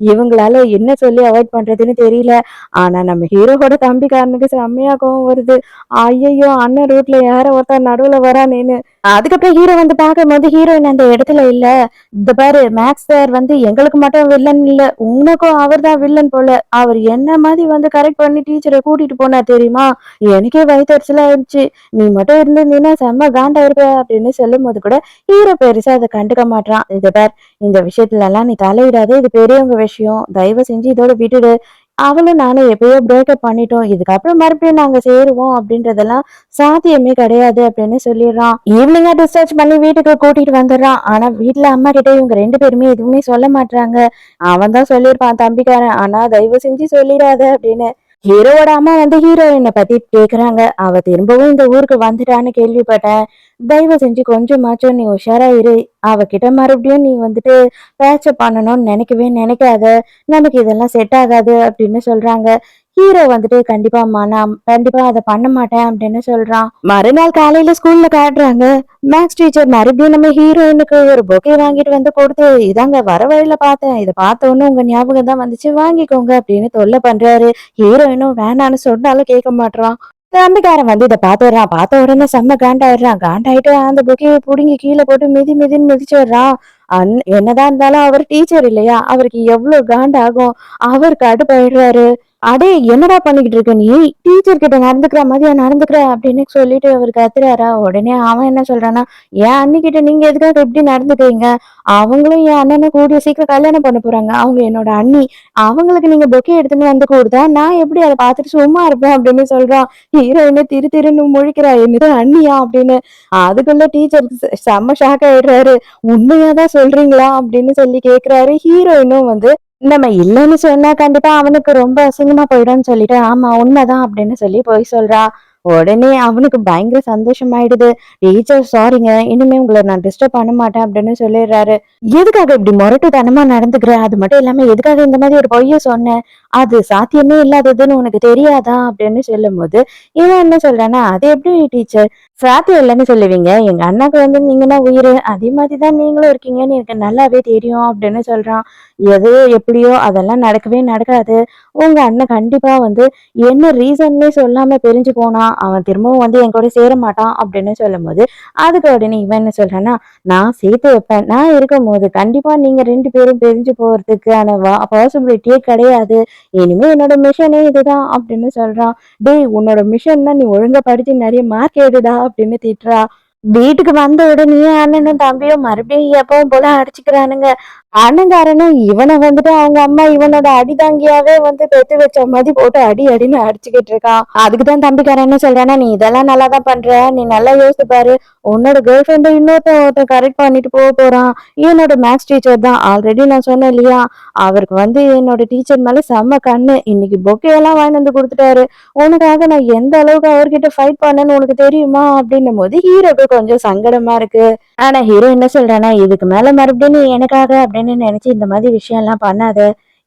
இவங்களால என்ன சொல்லி அவாய்ட் பண்றதுன்னு தெரியல. ஆனா நம்ம ஹீரோவோட தம்பிக்காரனுக்கு செம்மையா கோவம் வருது. ஐயையோ! அண்ணன் ரூட்ல யாரோ ஒருத்தன் நடுவுல வரானேன்னு. அதுக்கப்புறம் ஹீரோ வந்து பார்க்கும்போது ஹீரோயின் அந்த இடத்துல இல்ல. இந்த பாரு மேக்ஸ் சார் வந்து எங்களுக்கு மட்டும் வில்லன் இல்ல. உனக்கும் அவர்தான் வில்லன் போல. அவர் என்ன மாதிரி வந்து கரெக்ட் பண்ணி டீச்சர கூட்டிட்டு போனார் தெரியுமா? எனக்கே வயித்தெரிச்சலா ஆயிடுச்சு. நீ மட்டும் இருந்திருந்தீன்னா செம்ம காண்டா இருப்ப அப்படின்னு சொல்லும்போது கூட ஹீரோ பெருசா அத கண்டுக்க மாட்றான். இத பார் இந்த விஷயத்துல எல்லாம் நீ தலையிடாத. இது பெரியவங்க விஷயம். தயவு செஞ்சு இதோட விட்டுடு. அவளும் நானும் எப்பயோ பிரேக்கப் பண்ணிட்டோம். இதுக்கப்புறம் மறுபடியும் நாங்க சேருவோம் அப்படின்றதெல்லாம் சாத்தியமே கிடையாது அப்படின்னு சொல்லிடுறான். ஈவினிங்கா டிஸ்சார்ஜ் பண்ணி வீட்டுக்கு கூட்டிட்டு வந்துடுறான். ஆனா வீட்ல அம்மா கிட்ட இவங்க 2 பேருமே எதுவுமே சொல்ல மாட்றாங்க. அவன் தான் சொல்லியிருப்பான் தம்பிக்காரன். ஆனா தயவு செஞ்சு சொல்லிடாத அப்படின்னு. ஹீரோவோட அம்மா வந்து ஹீரோயின பத்தி கேக்குறாங்க. அவ திரும்பவும் இந்த ஊருக்கு வந்துட்டான்னு கேள்விப்பட்டேன். தயவு செஞ்சு கொஞ்சமாச்சும் நீ உஷாரா இரு. அவகிட்ட மறுபடியும் நீ வந்துட்டு பேச்சப் பண்ணணும்னு நினைக்கவே நினைக்காத. நமக்கு இதெல்லாம் செட் ஆகாது அப்படின்னு சொல்றாங்க. ஹீரோ வந்துட்டு கண்டிப்பாம்மா நான் கண்டிப்பா அத பண்ண மாட்டேன் அப்படின்னு சொல்றான். மறுநாள் காலையில ஸ்கூல்ல காட்டுறாங்க. மேக்ஸ் டீச்சர் மறுபடியும் நம்ம ஹீரோயினுக்கு ஒரு பொக்கே வாங்கிட்டு வந்து கொடுத்து இதாங்க வர வழியில பார்த்தேன். இத பார்த்த உடனே உங்க ஞாபகம் தான் வந்துச்சு வாங்கிக்கோங்க அப்படின்னு தொல்லை பண்றாரு. ஹீரோயினும் வேணான்னு சொன்னாலும் கேட்க மாட்றான். தம்பிக்காரன் வந்து இத பாத்துடுறான். பார்த்த உடனே செம்ம காண்டாயிடுறான். காண்டாயிட்டு அந்த பொக்கைய புடுங்கி கீழே போட்டு மிதி மிதின்னு மிதிச்சிடுறான். என்னதான் இருந்தாலும் அவர் டீச்சர் இல்லையா? அவருக்கு எவ்வளவு காண்டாகும். அவர் கடுப்பாயிடுறாரு. "அடே என்னடா பண்ணிக்கிட்டு இருக்க நீ? டீச்சர் கிட்ட நடந்துக்கிற மாதிரியா நடந்துக்கிற?" அப்படின்னு சொல்லிட்டு அவர் கத்துறாரா. உடனே அவன் என்ன சொல்றான்னா, "என் அண்ணிகிட்ட நீங்க எதுக்காக இப்படி நடந்துக்கிறீங்க? அவங்களும் என் அண்ணனும் கூடிய சீக்கிரம் கல்யாணம் பண்ண போறாங்க. அவங்க என்னோட அண்ணி. அவங்களுக்கு நீங்க பொக்கே எடுத்துன்னு வந்து குடுத்தா நான் எப்படி அத பார்த்துட்டு சும்மா இருப்பேன்?" அப்படின்னு சொல்றான். ஹீரோயினு திரு திருன்னு முழிக்கிறா. "என்னது அண்ணியா?" அப்படின்னு. அதுக்குள்ள டீச்சர் செம்ம ஷாக் ஆயிடுறாரு. "உண்மையாதான் சொல்றீங்களா?" அப்படின்னு சொல்லி கேக்குறாரு. ஹீரோயினும் வந்து நம்ம இல்லன்னு சொன்னா கண்டிப்பா அவனுக்கு ரொம்ப அசிங்கமா போயிடும்னு சொல்லிட்டு, "ஆமா உண்மைதான்" அப்படின்னு சொல்லி பொய் சொல்றா. உடனே அவனுக்கு பயங்கர சந்தோஷமாயிடுது. "டீச்சர் சாரிங்க. இனிமே உங்கள நான் டிஸ்டர்ப் பண்ண மாட்டேன்" அப்படின்னு சொல்லிடுறாரு. "எதுக்காக இப்படி முரட்டுத்தனமா நடந்துக்கிற? அது மட்டும் இல்லாம எதுக்காக இந்த மாதிரி ஒரு பொய்ய சொன்ன? அது சாத்தியமே இல்லாததுன்னு உனக்கு தெரியாதா?" அப்படின்னு சொல்லும்போது, இவன் என்ன சொல்றான்னா, "அது எப்படி டீச்சர்? சாத்தியம் இல்லன்னு சொல்லுவீங்க? எங்க அண்ணாக்கு வந்து நீங்கன்னா உயிரு. அதே மாதிரி தான் நீங்களும் இருக்கீங்கன்னு எனக்கு நல்லாவே தெரியும்" அப்படின்னு சொல்றான். எதோ எப்படியோ அதெல்லாம் நடக்கவே நடக்காது. உங்க அண்ணன் கண்டிப்பா வந்து என்ன ரீசன்னே சொல்லாம பிரிஞ்சு போனான். அவன் திரும்பவும் வந்து என் கூட சேர மாட்டான் அப்படின்னு சொல்லும்போது, அதுக்கு உடனே இவன் என்ன சொல்றான்னா, "நான் சேர்த்து வைப்பேன். நான் இருக்கும்போது கண்டிப்பா நீங்க 2 பேரும் பிரிஞ்சு போறதுக்கான பாசிபிலிட்டியே கிடையாது. இனிமே என்னோட மிஷனே இதுதான்" அப்படின்னு சொல்றான். "டேய் உன்னோட மிஷன்னா நீ ஒழுங்கா படிச்சு நிறைய மார்க் எடுடா" அப்படின்னு திட்டுறா. வீட்டுக்கு வந்த உடனேயே அண்ணனும் தம்பியும் மறுபடியும் எப்பவும் போல அடிச்சுக்கிறானுங்க. அண்ணங்காரனும் இவனை வந்துட்டு அவங்க அம்மா இவனோட அடிதாங்கியாவே வந்து பெத்து வச்ச மாதிரி போட்டு அடி அடின்னு அடிச்சுக்கிட்டு இருக்கான். அதுக்குதான் தம்பிக்காரன் என்ன சொல்றானா, "நீ இதெல்லாம் நல்லாதான் பண்ற. நீ நல்லா யோசிச்சு பாரு. உன்னோட கேர்ள் ஃப்ரெண்டை ஒருத்தன் கரெக்ட் பண்ணிட்டு போறான். என்னோட மேக்ஸ் டீச்சர் தான். ஆல்ரெடி நான் சொன்னேன் இல்லையா? அவருக்கு வந்து என்னோட டீச்சர் மேல செம்ம கண்ணு. இன்னைக்கு பொக்கே எல்லாம் வாங்கிட்டு வந்து கொடுத்துட்டாரு. உனக்காக நான் எந்த அளவுக்கு அவர்கிட்ட ஃபைட் பண்ணேன்னு உனக்கு தெரியுமா?" அப்படின்னும் போது ஹீரோக்கு கொஞ்சம் சங்கடமா இருக்கு. ஆனா ஹீரோ என்ன சொல்றான்னா, "இதுக்கு மேல மறுபடியும் நீ எனக்காக அப்படின்னு நினைச்சு இந்த மாதிரி விஷயம் எல்லாம் பண்ணாத.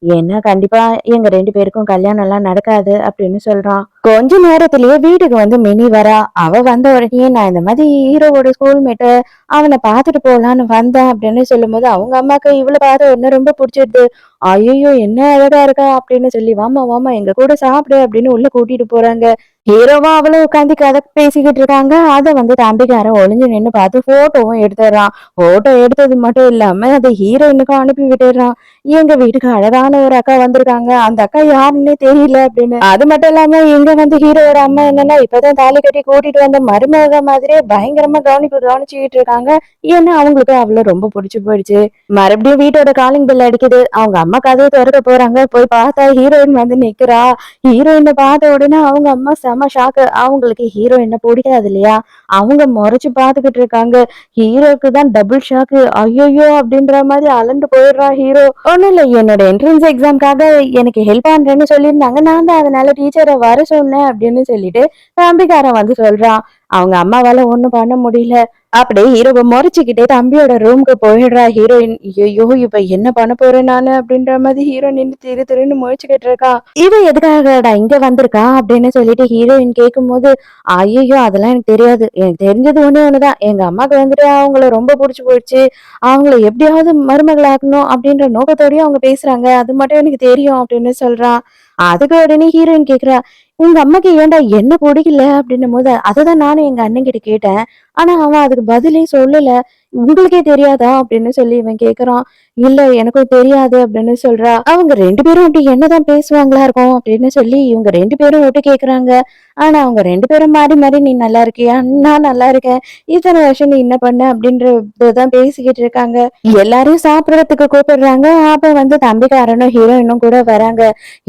ஏன்னா கண்டிப்பா எங்க 2 பேருக்கும் கல்யாணம் எல்லாம் நடக்காது" அப்படின்னு சொல்றான். கொஞ்ச நேரத்திலேயே வீட்டுக்கு வந்து மினி வரா. அவ வந்த உடனே நான் இந்த மாதிரி ஹீரோவோட ஸ்கூல்மேட்ட அவனை பார்த்துட்டு போலான்னு வந்தேன் அப்படின்னு சொல்லும்போது, அவங்க அம்மாக்கு இவள பார்த்த உடனே ரொம்ப பிடிச்சிருது. "ஐயையோ என்ன அழகா இருக்கா" அப்படின்னு சொல்லி, "வாம்மா வாம்மா எங்க கூட சாப்பிடு" அப்படின்னு உள்ள கூட்டிட்டு போறாங்க. ஹீரோவும் அவளும் உட்காந்து கதை பேசிக்கிட்டு இருக்காங்க. அத வந்து தம்பிக்காரன் ஒளிஞ்சு நின்னு பார்த்து போட்டோவும் எடுத்துடுறான். போட்டோ எடுத்தது மட்டும் இல்லாம அத ஹீரோயினுக்கும் அனுப்பி விட்டுடுறான். "எங்க வீட்டுக்கு அழகான ஒரு அக்கா வந்திருக்காங்க. அந்த அக்கா யாருன்னே தெரியல" அப்படின்னு. அது மட்டும் இல்லாம இங்க வந்து ஹீரோவோட அம்மா என்னன்னா இப்பதான் தாலி கட்டி கூட்டிட்டு வந்த மருமக மாதிரியே பயங்கரமா கவனிச்சுக்கிட்டு இருக்காங்க. ஏன்னா அவங்களுக்கு அவள ரொம்ப பிடிச்சு போயிடுச்சு. மறுபடியும் வீட்டோட காலிங் பெல் அடிக்குது. அவங்க அம்மா கதவை திறக்க போறாங்க. போய் பார்த்தா ஹீரோயின் வந்து நிக்கிறா. ஹீரோயின பார்த்த உடனே அவங்க அம்மா செம ஷாக்கு. அவங்களுக்கு ஹீரோயின பிடிக்காது இல்லையா? அவங்க முறைச்சு பார்த்துக்கிட்டு இருக்காங்க. ஹீரோக்கு தான் டபுள் ஷாக்கு. ஐயையோ அப்படின்ற மாதிரி அலண்டு போயிடுறான் ஹீரோ. "ஒண்ணும் இல்ல என்னோட என்ட்ரன்ஸ் எக்ஸாம்க்காக எனக்கு ஹெல்ப் பண்றேன்னு சொல்லியிருந்தாங்க. நான் தான் அதனால டீச்சரை வர சொன்னேன்" அப்படின்னு சொல்லிட்டு தம்பிக்காரன் வந்து சொல்றான். அவங்க அம்மாவால ஒண்ணும் பண்ண முடியல. அப்படியே ஹீரோவ முறைச்சுக்கிட்டே தம்பியோட ரூமுக்கு போயிடுறா ஹீரோயின். ஐயோ இப்ப என்ன பண்ண போறேன் நானு அப்படின்ற மாதிரி ஹீரோ நின்னு திரு திருன்னு முழிச்சுக்கிட்டு இருக்கா. இவ எதுக்காகடா இங்க வந்திருக்கா அப்படின்னு சொல்லிட்டு ஹீரோயின் கேட்கும்போது, ஐயோ அதெல்லாம் எனக்கு தெரியாது. எனக்கு தெரிஞ்சது ஒண்ணே ஒண்ணுதான். எங்க அம்மாக்கு வந்துட்டு அவங்கள ரொம்ப புடிச்சு போயிடுச்சு. அவங்கள எப்படியாவது மருமகளாக்கணும் அப்படின்ற நோக்கத்தோடயே அவங்க பேசுறாங்க. அது மட்டும் எனக்கு தெரியும் அப்படின்னு சொல்றா. அதுக்கு உடனே ஹீரோயின் கேக்குறா, உங்க அம்மாக்கு ஏன்டா என்ன பிடிக்கல அப்படின்னும்போது, அததான் நானும் எங்க அண்ணன் கிட்ட கேட்டேன். ஆனா அவன் அதுக்கு பதிலே சொல்லல. உங்களுக்கே தெரியாதா அப்படின்னு சொல்லி இவன் கேக்குறான். இல்ல எனக்கும் தெரியாது அப்படின்னு சொல்றா. அவங்க 2 பேரும் அப்படி என்னதான் பேசுவாங்களா இருக்கும் அப்படின்னு சொல்லி இவங்க 2 பேரும் ஒட்டு கேக்குறாங்க. ஆனா அவங்க 2 பேரும் மாறி மாறி நீ நல்லா இருக்கியா? நான் நல்லா இருக்கேன். இத்தனை வருஷம் நீ என்ன பண்ண? அப்படின்றதுதான் பேசிக்கிட்டு இருக்காங்க. எல்லாரையும் சாப்பிடறதுக்கு கூப்பிடுறாங்க. அப்ப வந்து தம்பிக்காரனும் ஹீரோயினும் கூட வராங்க.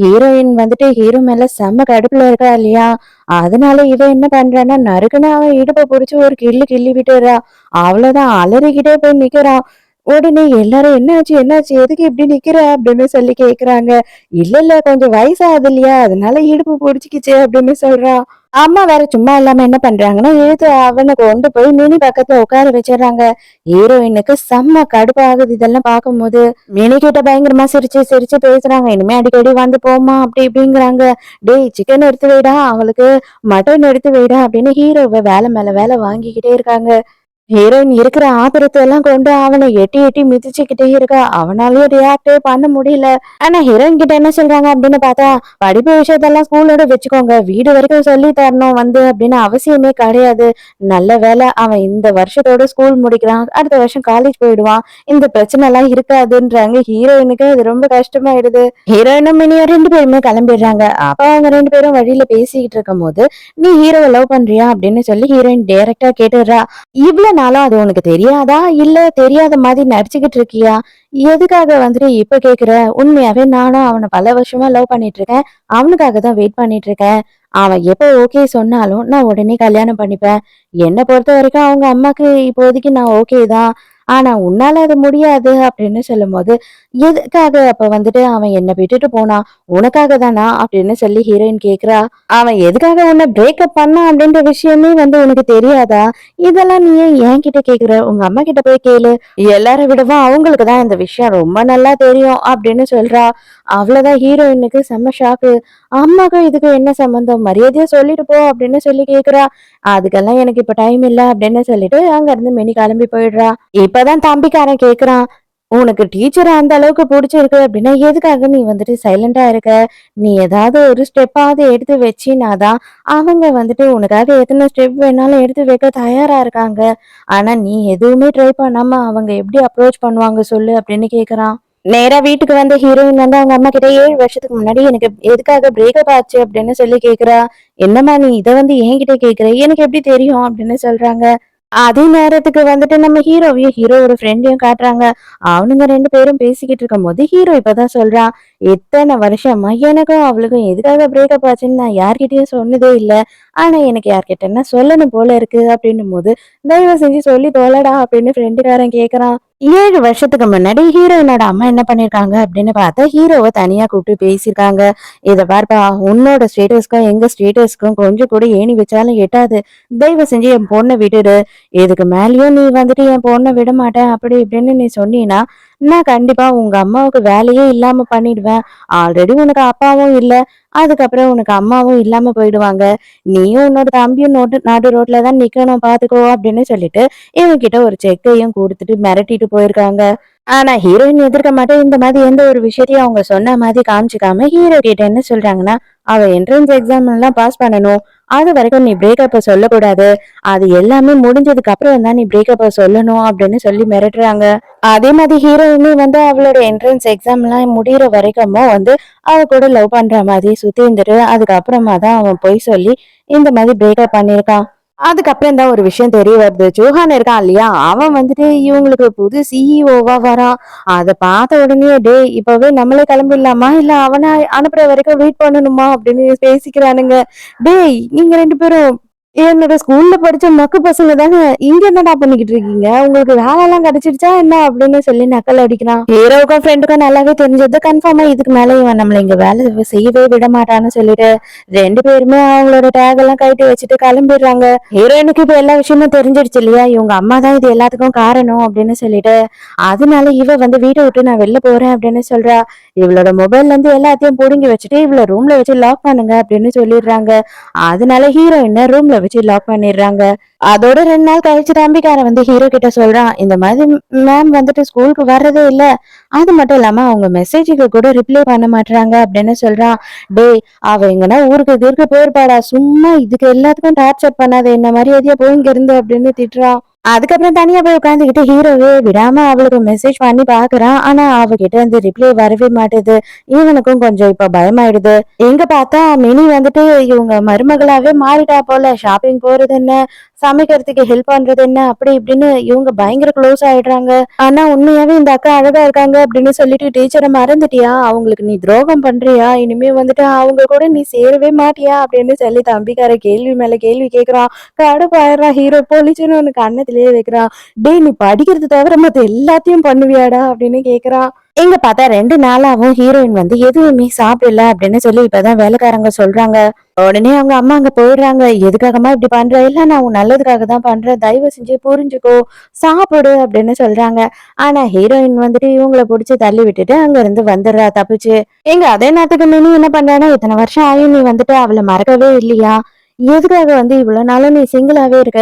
ஹீரோயின் வந்துட்டு ஹீரோ மேல செம்ம கடுப்புல இருக்கா இல்லையா? அதனால இவ என்ன பண்றான்னா, நறுக்குன்னு அவன் இடுப்ப புடிச்சு ஒரு கிள்ளு கிள்ளி விட்டுறா. அவ்வளவுதான் அலறிக்கிட்டே போய் நிக்கிறா. உடனே எல்லாரும் என்னாச்சு என்னாச்சு எதுக்கு இப்படி நிக்கிற அப்படின்னு சொல்லி கேக்குறாங்க. இல்ல இல்ல கொஞ்சம் வயசாகுது இல்லையா அதனால இடுப்பு புடிச்சுக்கிச்சு அப்படின்னு சொல்றா. அம்மா வேற சும்மா இல்லாம என்ன பண்றாங்கன்னா இழுத்து அவனை கொண்டு போய் மினி பக்கத்துல உட்கார வச்சிடறாங்க. ஹீரோயினுக்கு செம்ம கடுப்பாகுது இதெல்லாம் பார்க்கும்போது. மினி கிட்ட பயங்கரமா சிரிச்சு சிரிச்சு பேசுறாங்க. இனிமே அடிக்கடி வந்து போமா அப்படி இப்படிங்கிறாங்க. டேய் சிக்கன் எடுத்து வைடா அவளுக்கு, மட்டன் எடுத்து வைடா அப்படின்னு ஹீரோவை வேலை மேல வேலை வாங்கிக்கிட்டே இருக்காங்க. ஹீரோயின் இருக்கிற ஆத்திரத்தை எல்லாம் கொண்டு அவனை எட்டி எட்டி மிதிச்சுக்கிட்டே இருக்கா. அவனாலயும் ரியாக்டே பண்ண முடியல. ஆனா ஹீரோயின் கிட்ட என்ன சொல்றாங்க அப்படின்னு பார்த்தா, படிப்பு விஷயத்தெல்லாம் ஸ்கூலோட வச்சுக்கோங்க. வீடு வரைக்கும் சொல்லி தரணும் வந்து அப்படின்னு அவசியமே கிடையாது. நல்ல வேலை அவன் இந்த வருஷத்தோட ஸ்கூல் முடிக்கிறான். அடுத்த வருஷம் காலேஜ் போயிடுவான். இந்த பிரச்சனை எல்லாம் இருக்காதுன்றாங்க. ஹீரோயினுக்கு அது ரொம்ப கஷ்டமாயிடுது. ஹீரோயினும் மினியும் 2 பேருமே கிளம்பிடுறாங்க. அப்ப அவங்க 2 பேரும் வழியில பேசிக்கிட்டு இருக்கும் போது, நீ ஹீரோவை லவ் பண்றியா அப்படின்னு சொல்லி ஹீரோயின் டைரக்டா கேட்டுடுறா. இவ்ளோ நாளா அது உனக்கு தெரியாதா? இல்ல தெரியாத மாதிரி நடிச்சுக்கிட்டு இருக்கியா? எதுக்காக வந்துட்டு இப்ப கேக்குற? உண்மையாவே நானும் அவன பல வருஷமா லவ் பண்ணிட்டு இருக்கேன். அவனுக்காக தான் வெயிட் பண்ணிட்டு இருக்கேன். அவன் எப்ப ஓகே சொன்னாலும் நான் உடனே கல்யாணம் பண்ணிப்பேன். என்ன பொறுத்தவரைக்கும் அவங்க அம்மாக்கு இப்போதைக்கு நான் ஓகே தான். ஆனா உன்னால அது முடியாது அப்படின்னு சொல்லும்போது, எதுக்காக அப்ப வந்துட்டு அவன் என்ன விட்டுட்டு போனான்? உனக்காக தானா? அப்படின்னு சொல்லி ஹீரோயின் கேக்குறா. அவன் எதுக்காக உன்னை பிரேக்கப் பண்ணான் அப்படின்ற விஷயமே வந்து உனக்கு தெரியாதா? இதெல்லாம் நீ ஏன் என்கிட்ட கேக்குற? உங்க அம்மா கிட்ட போய் கேளு. எல்லார விடவும் அவங்களுக்கு தான் இந்த விஷயம் ரொம்ப நல்லா தெரியும் அப்படின்னு சொல்றா. அவ்வளவுதான் ஹீரோயினுக்கு செம்ம ஷாக்கு. அம்மாக்கும் இதுக்கும் என்ன சம்பந்தம்? மரியாதையா சொல்லிட்டு போ அப்படின்னு சொல்லி கேக்குறா. அதுக்கெல்லாம் எனக்கு இப்ப டைம் இல்ல அப்படின்னு சொல்லிட்டு அங்க இருந்து மினி கிளம்பி போயிடுறா. இப்பதான் தம்பிக்காரன் கேக்குறான். உனக்கு டீச்சர் அந்த அளவுக்கு புடிச்சிருக்கு அப்படின்னா எதுக்காக நீ வந்துட்டு சைலண்டா இருக்க? நீ ஏதாவது ஒரு ஸ்டெப்பாவது எடுத்து வச்சினாதான் அவங்க வந்துட்டு உனக்காக எத்தனை ஸ்டெப் வேணாலும் எடுத்து வைக்க தயாரா இருக்காங்க. ஆனா நீ எதுவுமே ட்ரை பண்ணாம அவங்க எப்படி அப்ரோச் பண்ணுவாங்க சொல்லு அப்படின்னு கேக்குறான். நேரா வீட்டுக்கு வந்த ஹீரோயின் வந்து அவங்க அம்மா கிட்ட 7 வருஷத்துக்கு முன்னாடி எனக்கு எதுக்காக பிரேக்கப் ஆச்சு அப்படின்னு சொல்லி கேக்குறா. என்னம்மா நீ இதை வந்து என்கிட்ட கேக்குற? எனக்கு எப்படி தெரியும் அப்படின்னு சொல்றாங்க. அதே நேரத்துக்கு வந்துட்டு நம்ம ஹீரோவையும் ஹீரோவோட ஃப்ரெண்டையும் காட்டுறாங்க. அவனுங்க 2 பேரும் பேசிக்கிட்டு இருக்கும்போது ஹீரோ இப்பதான் சொல்றான். இத்தனை வருஷமா எனக்கும் அவளுக்கும் எதுக்காக பிரேக்கப் ஆச்சுன்னு நான் யார்கிட்டயும் சொன்னதே இல்ல. ஆனா எனக்கு யார்கிட்டன்னா சொல்லணும் போல இருக்கு அப்படின்னும் போது, தயவு செஞ்சு சொல்லி தொலைடா அப்படின்னு ஃப்ரெண்டுக்காரன் கேக்குறான். 7 வருஷத்துக்கு முன்னாடி ஹீரோயினோட அம்மா என்ன பண்ணிருக்காங்க அப்படின்னு பார்த்தா ஹீரோவை தனியா கூப்பிட்டு பேசியிருக்காங்க. இத பார்ப்பா உன்னோட ஸ்டேட்டஸ்க்கும் எங்க ஸ்டேட்டஸ்க்கும் கொஞ்சம் கூட ஏணி வச்சாலும் எட்டாது. தயவு செஞ்சு என் பொண்ணை விட்டுடு. இதுக்கு மேலயும் நீ வந்துட்டு என் பொண்ணை விட மாட்டேன் அப்படி இப்படின்னு நீ சொன்னீன்னா நான் கண்டிப்பா உங்க அம்மாவுக்கு வேலையே இல்லாம பண்ணிடுவேன். ஆல்ரெடி உனக்கு அப்பாவும் இல்ல. அதுக்கப்புறம் உனக்கு அம்மாவும் இல்லாம போயிடுவாங்க. நீயும் உன்னோட தம்பியும் நடு ரோட்ல தான் நிக்கணும் பாத்துக்கோ அப்படின்னு சொல்லிட்டு இவன்கிட்ட ஒரு செக்கையும் கொடுத்துட்டு மிரட்டிட்டு போயிருக்காங்க. ஆனா ஹீரோயின் எதிர்க்க மாட்டேன் இந்த மாதிரி எந்த ஒரு விஷயத்தையும் அவங்க சொன்ன மாதிரி காமிச்சுக்காம ஹீரோ கிட்ட என்ன சொல்றாங்கன்னா, அவ என்ட்ரன்ஸ் எக்ஸாம் எல்லாம் பாஸ் பண்ணணும். அது வரைக்கும் நீ பிரேக்கப்ப சொல்லக்கூடாது. அது எல்லாமே முடிஞ்சதுக்கு அப்புறம் தான் நீ பிரேக்கப்ப சொல்லணும் அப்படின்னு சொல்லி மிரட்டுறாங்க. அதே மாதிரி ஹீரோயினே வந்து அவளோட என்ட்ரன்ஸ் எக்ஸாம் எல்லாம் முடியிற வரைக்குமோ வந்து அவ கூட லவ் பண்ற மாதிரி சுத்தி இருந்துட்டு அதுக்கப்புறமா தான் அவன் பொய் சொல்லி இந்த மாதிரி பிரேக்கப் பண்ணிருக்கான். அதுக்கப்புறம் தான் ஒரு விஷயம் தெரிய வருது. ஜோஹான் இருக்கான் இல்லையா? அவன் வந்துட்டு இவங்களுக்கு புது சிஇஓவா வரான். அத பார்த்த உடனே டேய் இப்பவே நம்மளே கிளம்பிடலாமா? இல்ல அவனை அனுப்புற வரைக்கும் வெயிட் பண்ணணுமா? அப்படின்னு பேசிக்கிறானுங்க. டேய் நீங்க 2 பேரும் என்னோட ஸ்கூல்ல படிச்ச மக்கு பசங்க தானே இங்க என்னடா பண்ணிக்கிட்டு இருக்கீங்க, உங்களுக்கு வேலை எல்லாம் கிடைச்சிருச்சா என்ன அப்படின்னு சொல்லி நக்கல் அடிக்கிறான். ஹீரோவுக்கும் ஃப்ரெண்டுக்கும் நல்லாவே தெரிஞ்சது, கன்ஃபார்மா இதுக்கு மேல இவன் நம்மள இங்க வேலை செய்யவே விட மாட்டான்னு சொல்லிட்டு ரெண்டு பேருமே அவங்களோட டேக் எல்லாம் கழட்டி வச்சுட்டு கிளம்பிடுறாங்க. ஹீரோயினுக்கு இப்ப எல்லா விஷயமும் தெரிஞ்சிடுச்சு இல்லையா, இவங்க அம்மா தான் இது எல்லாத்துக்கும் காரணம் அப்படின்னு சொல்லிட்டு அதனால இவ வந்து வீட்டை விட்டு நான் வெளில போறேன் அப்படின்னு சொல்றா. இவளோட மொபைல்ல இருந்து எல்லாத்தையும் புடுங்கி வச்சுட்டு இவள ரூம்ல வச்சு லாக் பண்ணுங்க அப்படின்னு சொல்லிடுறாங்க. அதனால ஹீரோயின ரூம்ல வச்சு லாக் பண்ணிடுறாங்க. அதோட 2 நாள் கழிச்சு தம்பிக்காரன் வந்து ஹீரோ கிட்ட சொல்றான், இந்த மாதிரி மேம் வந்துட்டு ஸ்கூலுக்கு வர்றதே இல்ல, அது மட்டும் இல்லாம அவங்க மெசேஜுக்கு கூட ரிப்ளை பண்ண மாட்டாங்க அப்படின்னு சொல்றான். டேய், அவ எங்கன்னா ஊருக்கு கீருக்கு போயிருப்பாடா, சும்மா இதுக்கு எல்லாத்துக்கும் டார்ச்சர் பண்ணாத, என்ன மரியாதையா போயிங்க இருந்து அப்படின்னு திட்டுறான். அதுக்கப்புறம் தனியா போய் உட்காந்துக்கிட்டு ஹீரோவே விடாம அவளுக்கு மெசேஜ் பண்ணி பாக்குறான். ஆனா அவகிட்ட இருந்து ரிப்ளை வரவே மாட்டேது. இவனுக்கும் கொஞ்சம் இப்ப பயமாயிடுது. எங்க பார்த்தா மினி வந்துட்டு இவங்க மருமகளாவே மாறிட்டா போல. ஷாப்பிங் போறது என்ன, சமைக்கிறதுக்கு ஹெல்ப் பண்றது என்ன, அப்படி இப்படின்னு இவங்க பயங்கர க்ளோஸ் ஆயிடுறாங்க. ஆனா உண்மையாவே இந்த அக்கா அழகா இருக்காங்க அப்படின்னு சொல்லிட்டு டீச்சரை மறந்துட்டியா, அவங்களுக்கு நீ துரோகம் பண்றியா, இனிமே வந்துட்டு அவங்க கூட நீ சேரவே மாட்டியா அப்படின்னு சொல்லி தம்பிக்கார கேள்வி மேல கேள்வி கேக்குறான். கடுப்பாயிடுறான் ஹீரோ. போலீஸ்னு ஒண்ணு கண்ணத்திலேயே வைக்கிறான். டேய், நீ படிக்கிறது தவிர மத்த எல்லாத்தையும் பண்ணுவியாடா அப்படின்னு கேக்குறான். எங்க பார்த்தா 2 நாளாவும் ஹீரோயின் வந்து எதுவுமே சாப்பிடல அப்படின்னு சொல்லி இப்பதான் வேலைக்காரங்க சொல்றாங்க. உடனே அவங்க அம்மா அங்க போயிடுறாங்க. எதுக்காகமா இப்படி பண்ற, இல்ல நான் உன் நல்லதுக்காக தான் பண்றேன், தயவு செஞ்சு புரிஞ்சுக்கோ, சாப்பிடு அப்படின்னு சொல்றாங்க. ஆனா ஹீரோயின் வந்துட்டு இவங்களை புடிச்சு தள்ளி விட்டுட்டு அங்க இருந்து வந்துடுறா தப்பிச்சு. எங்க அதே நேரத்துக்கு மினி என்ன பண்றானா, இத்தனை வருஷம் ஆயும் நீ வந்துட்டு அவளை மறக்கவே இல்லையா, எதுக்காக வந்து இவ்வளவு நாளும் நீ சிங்கிளாவே இருக்க,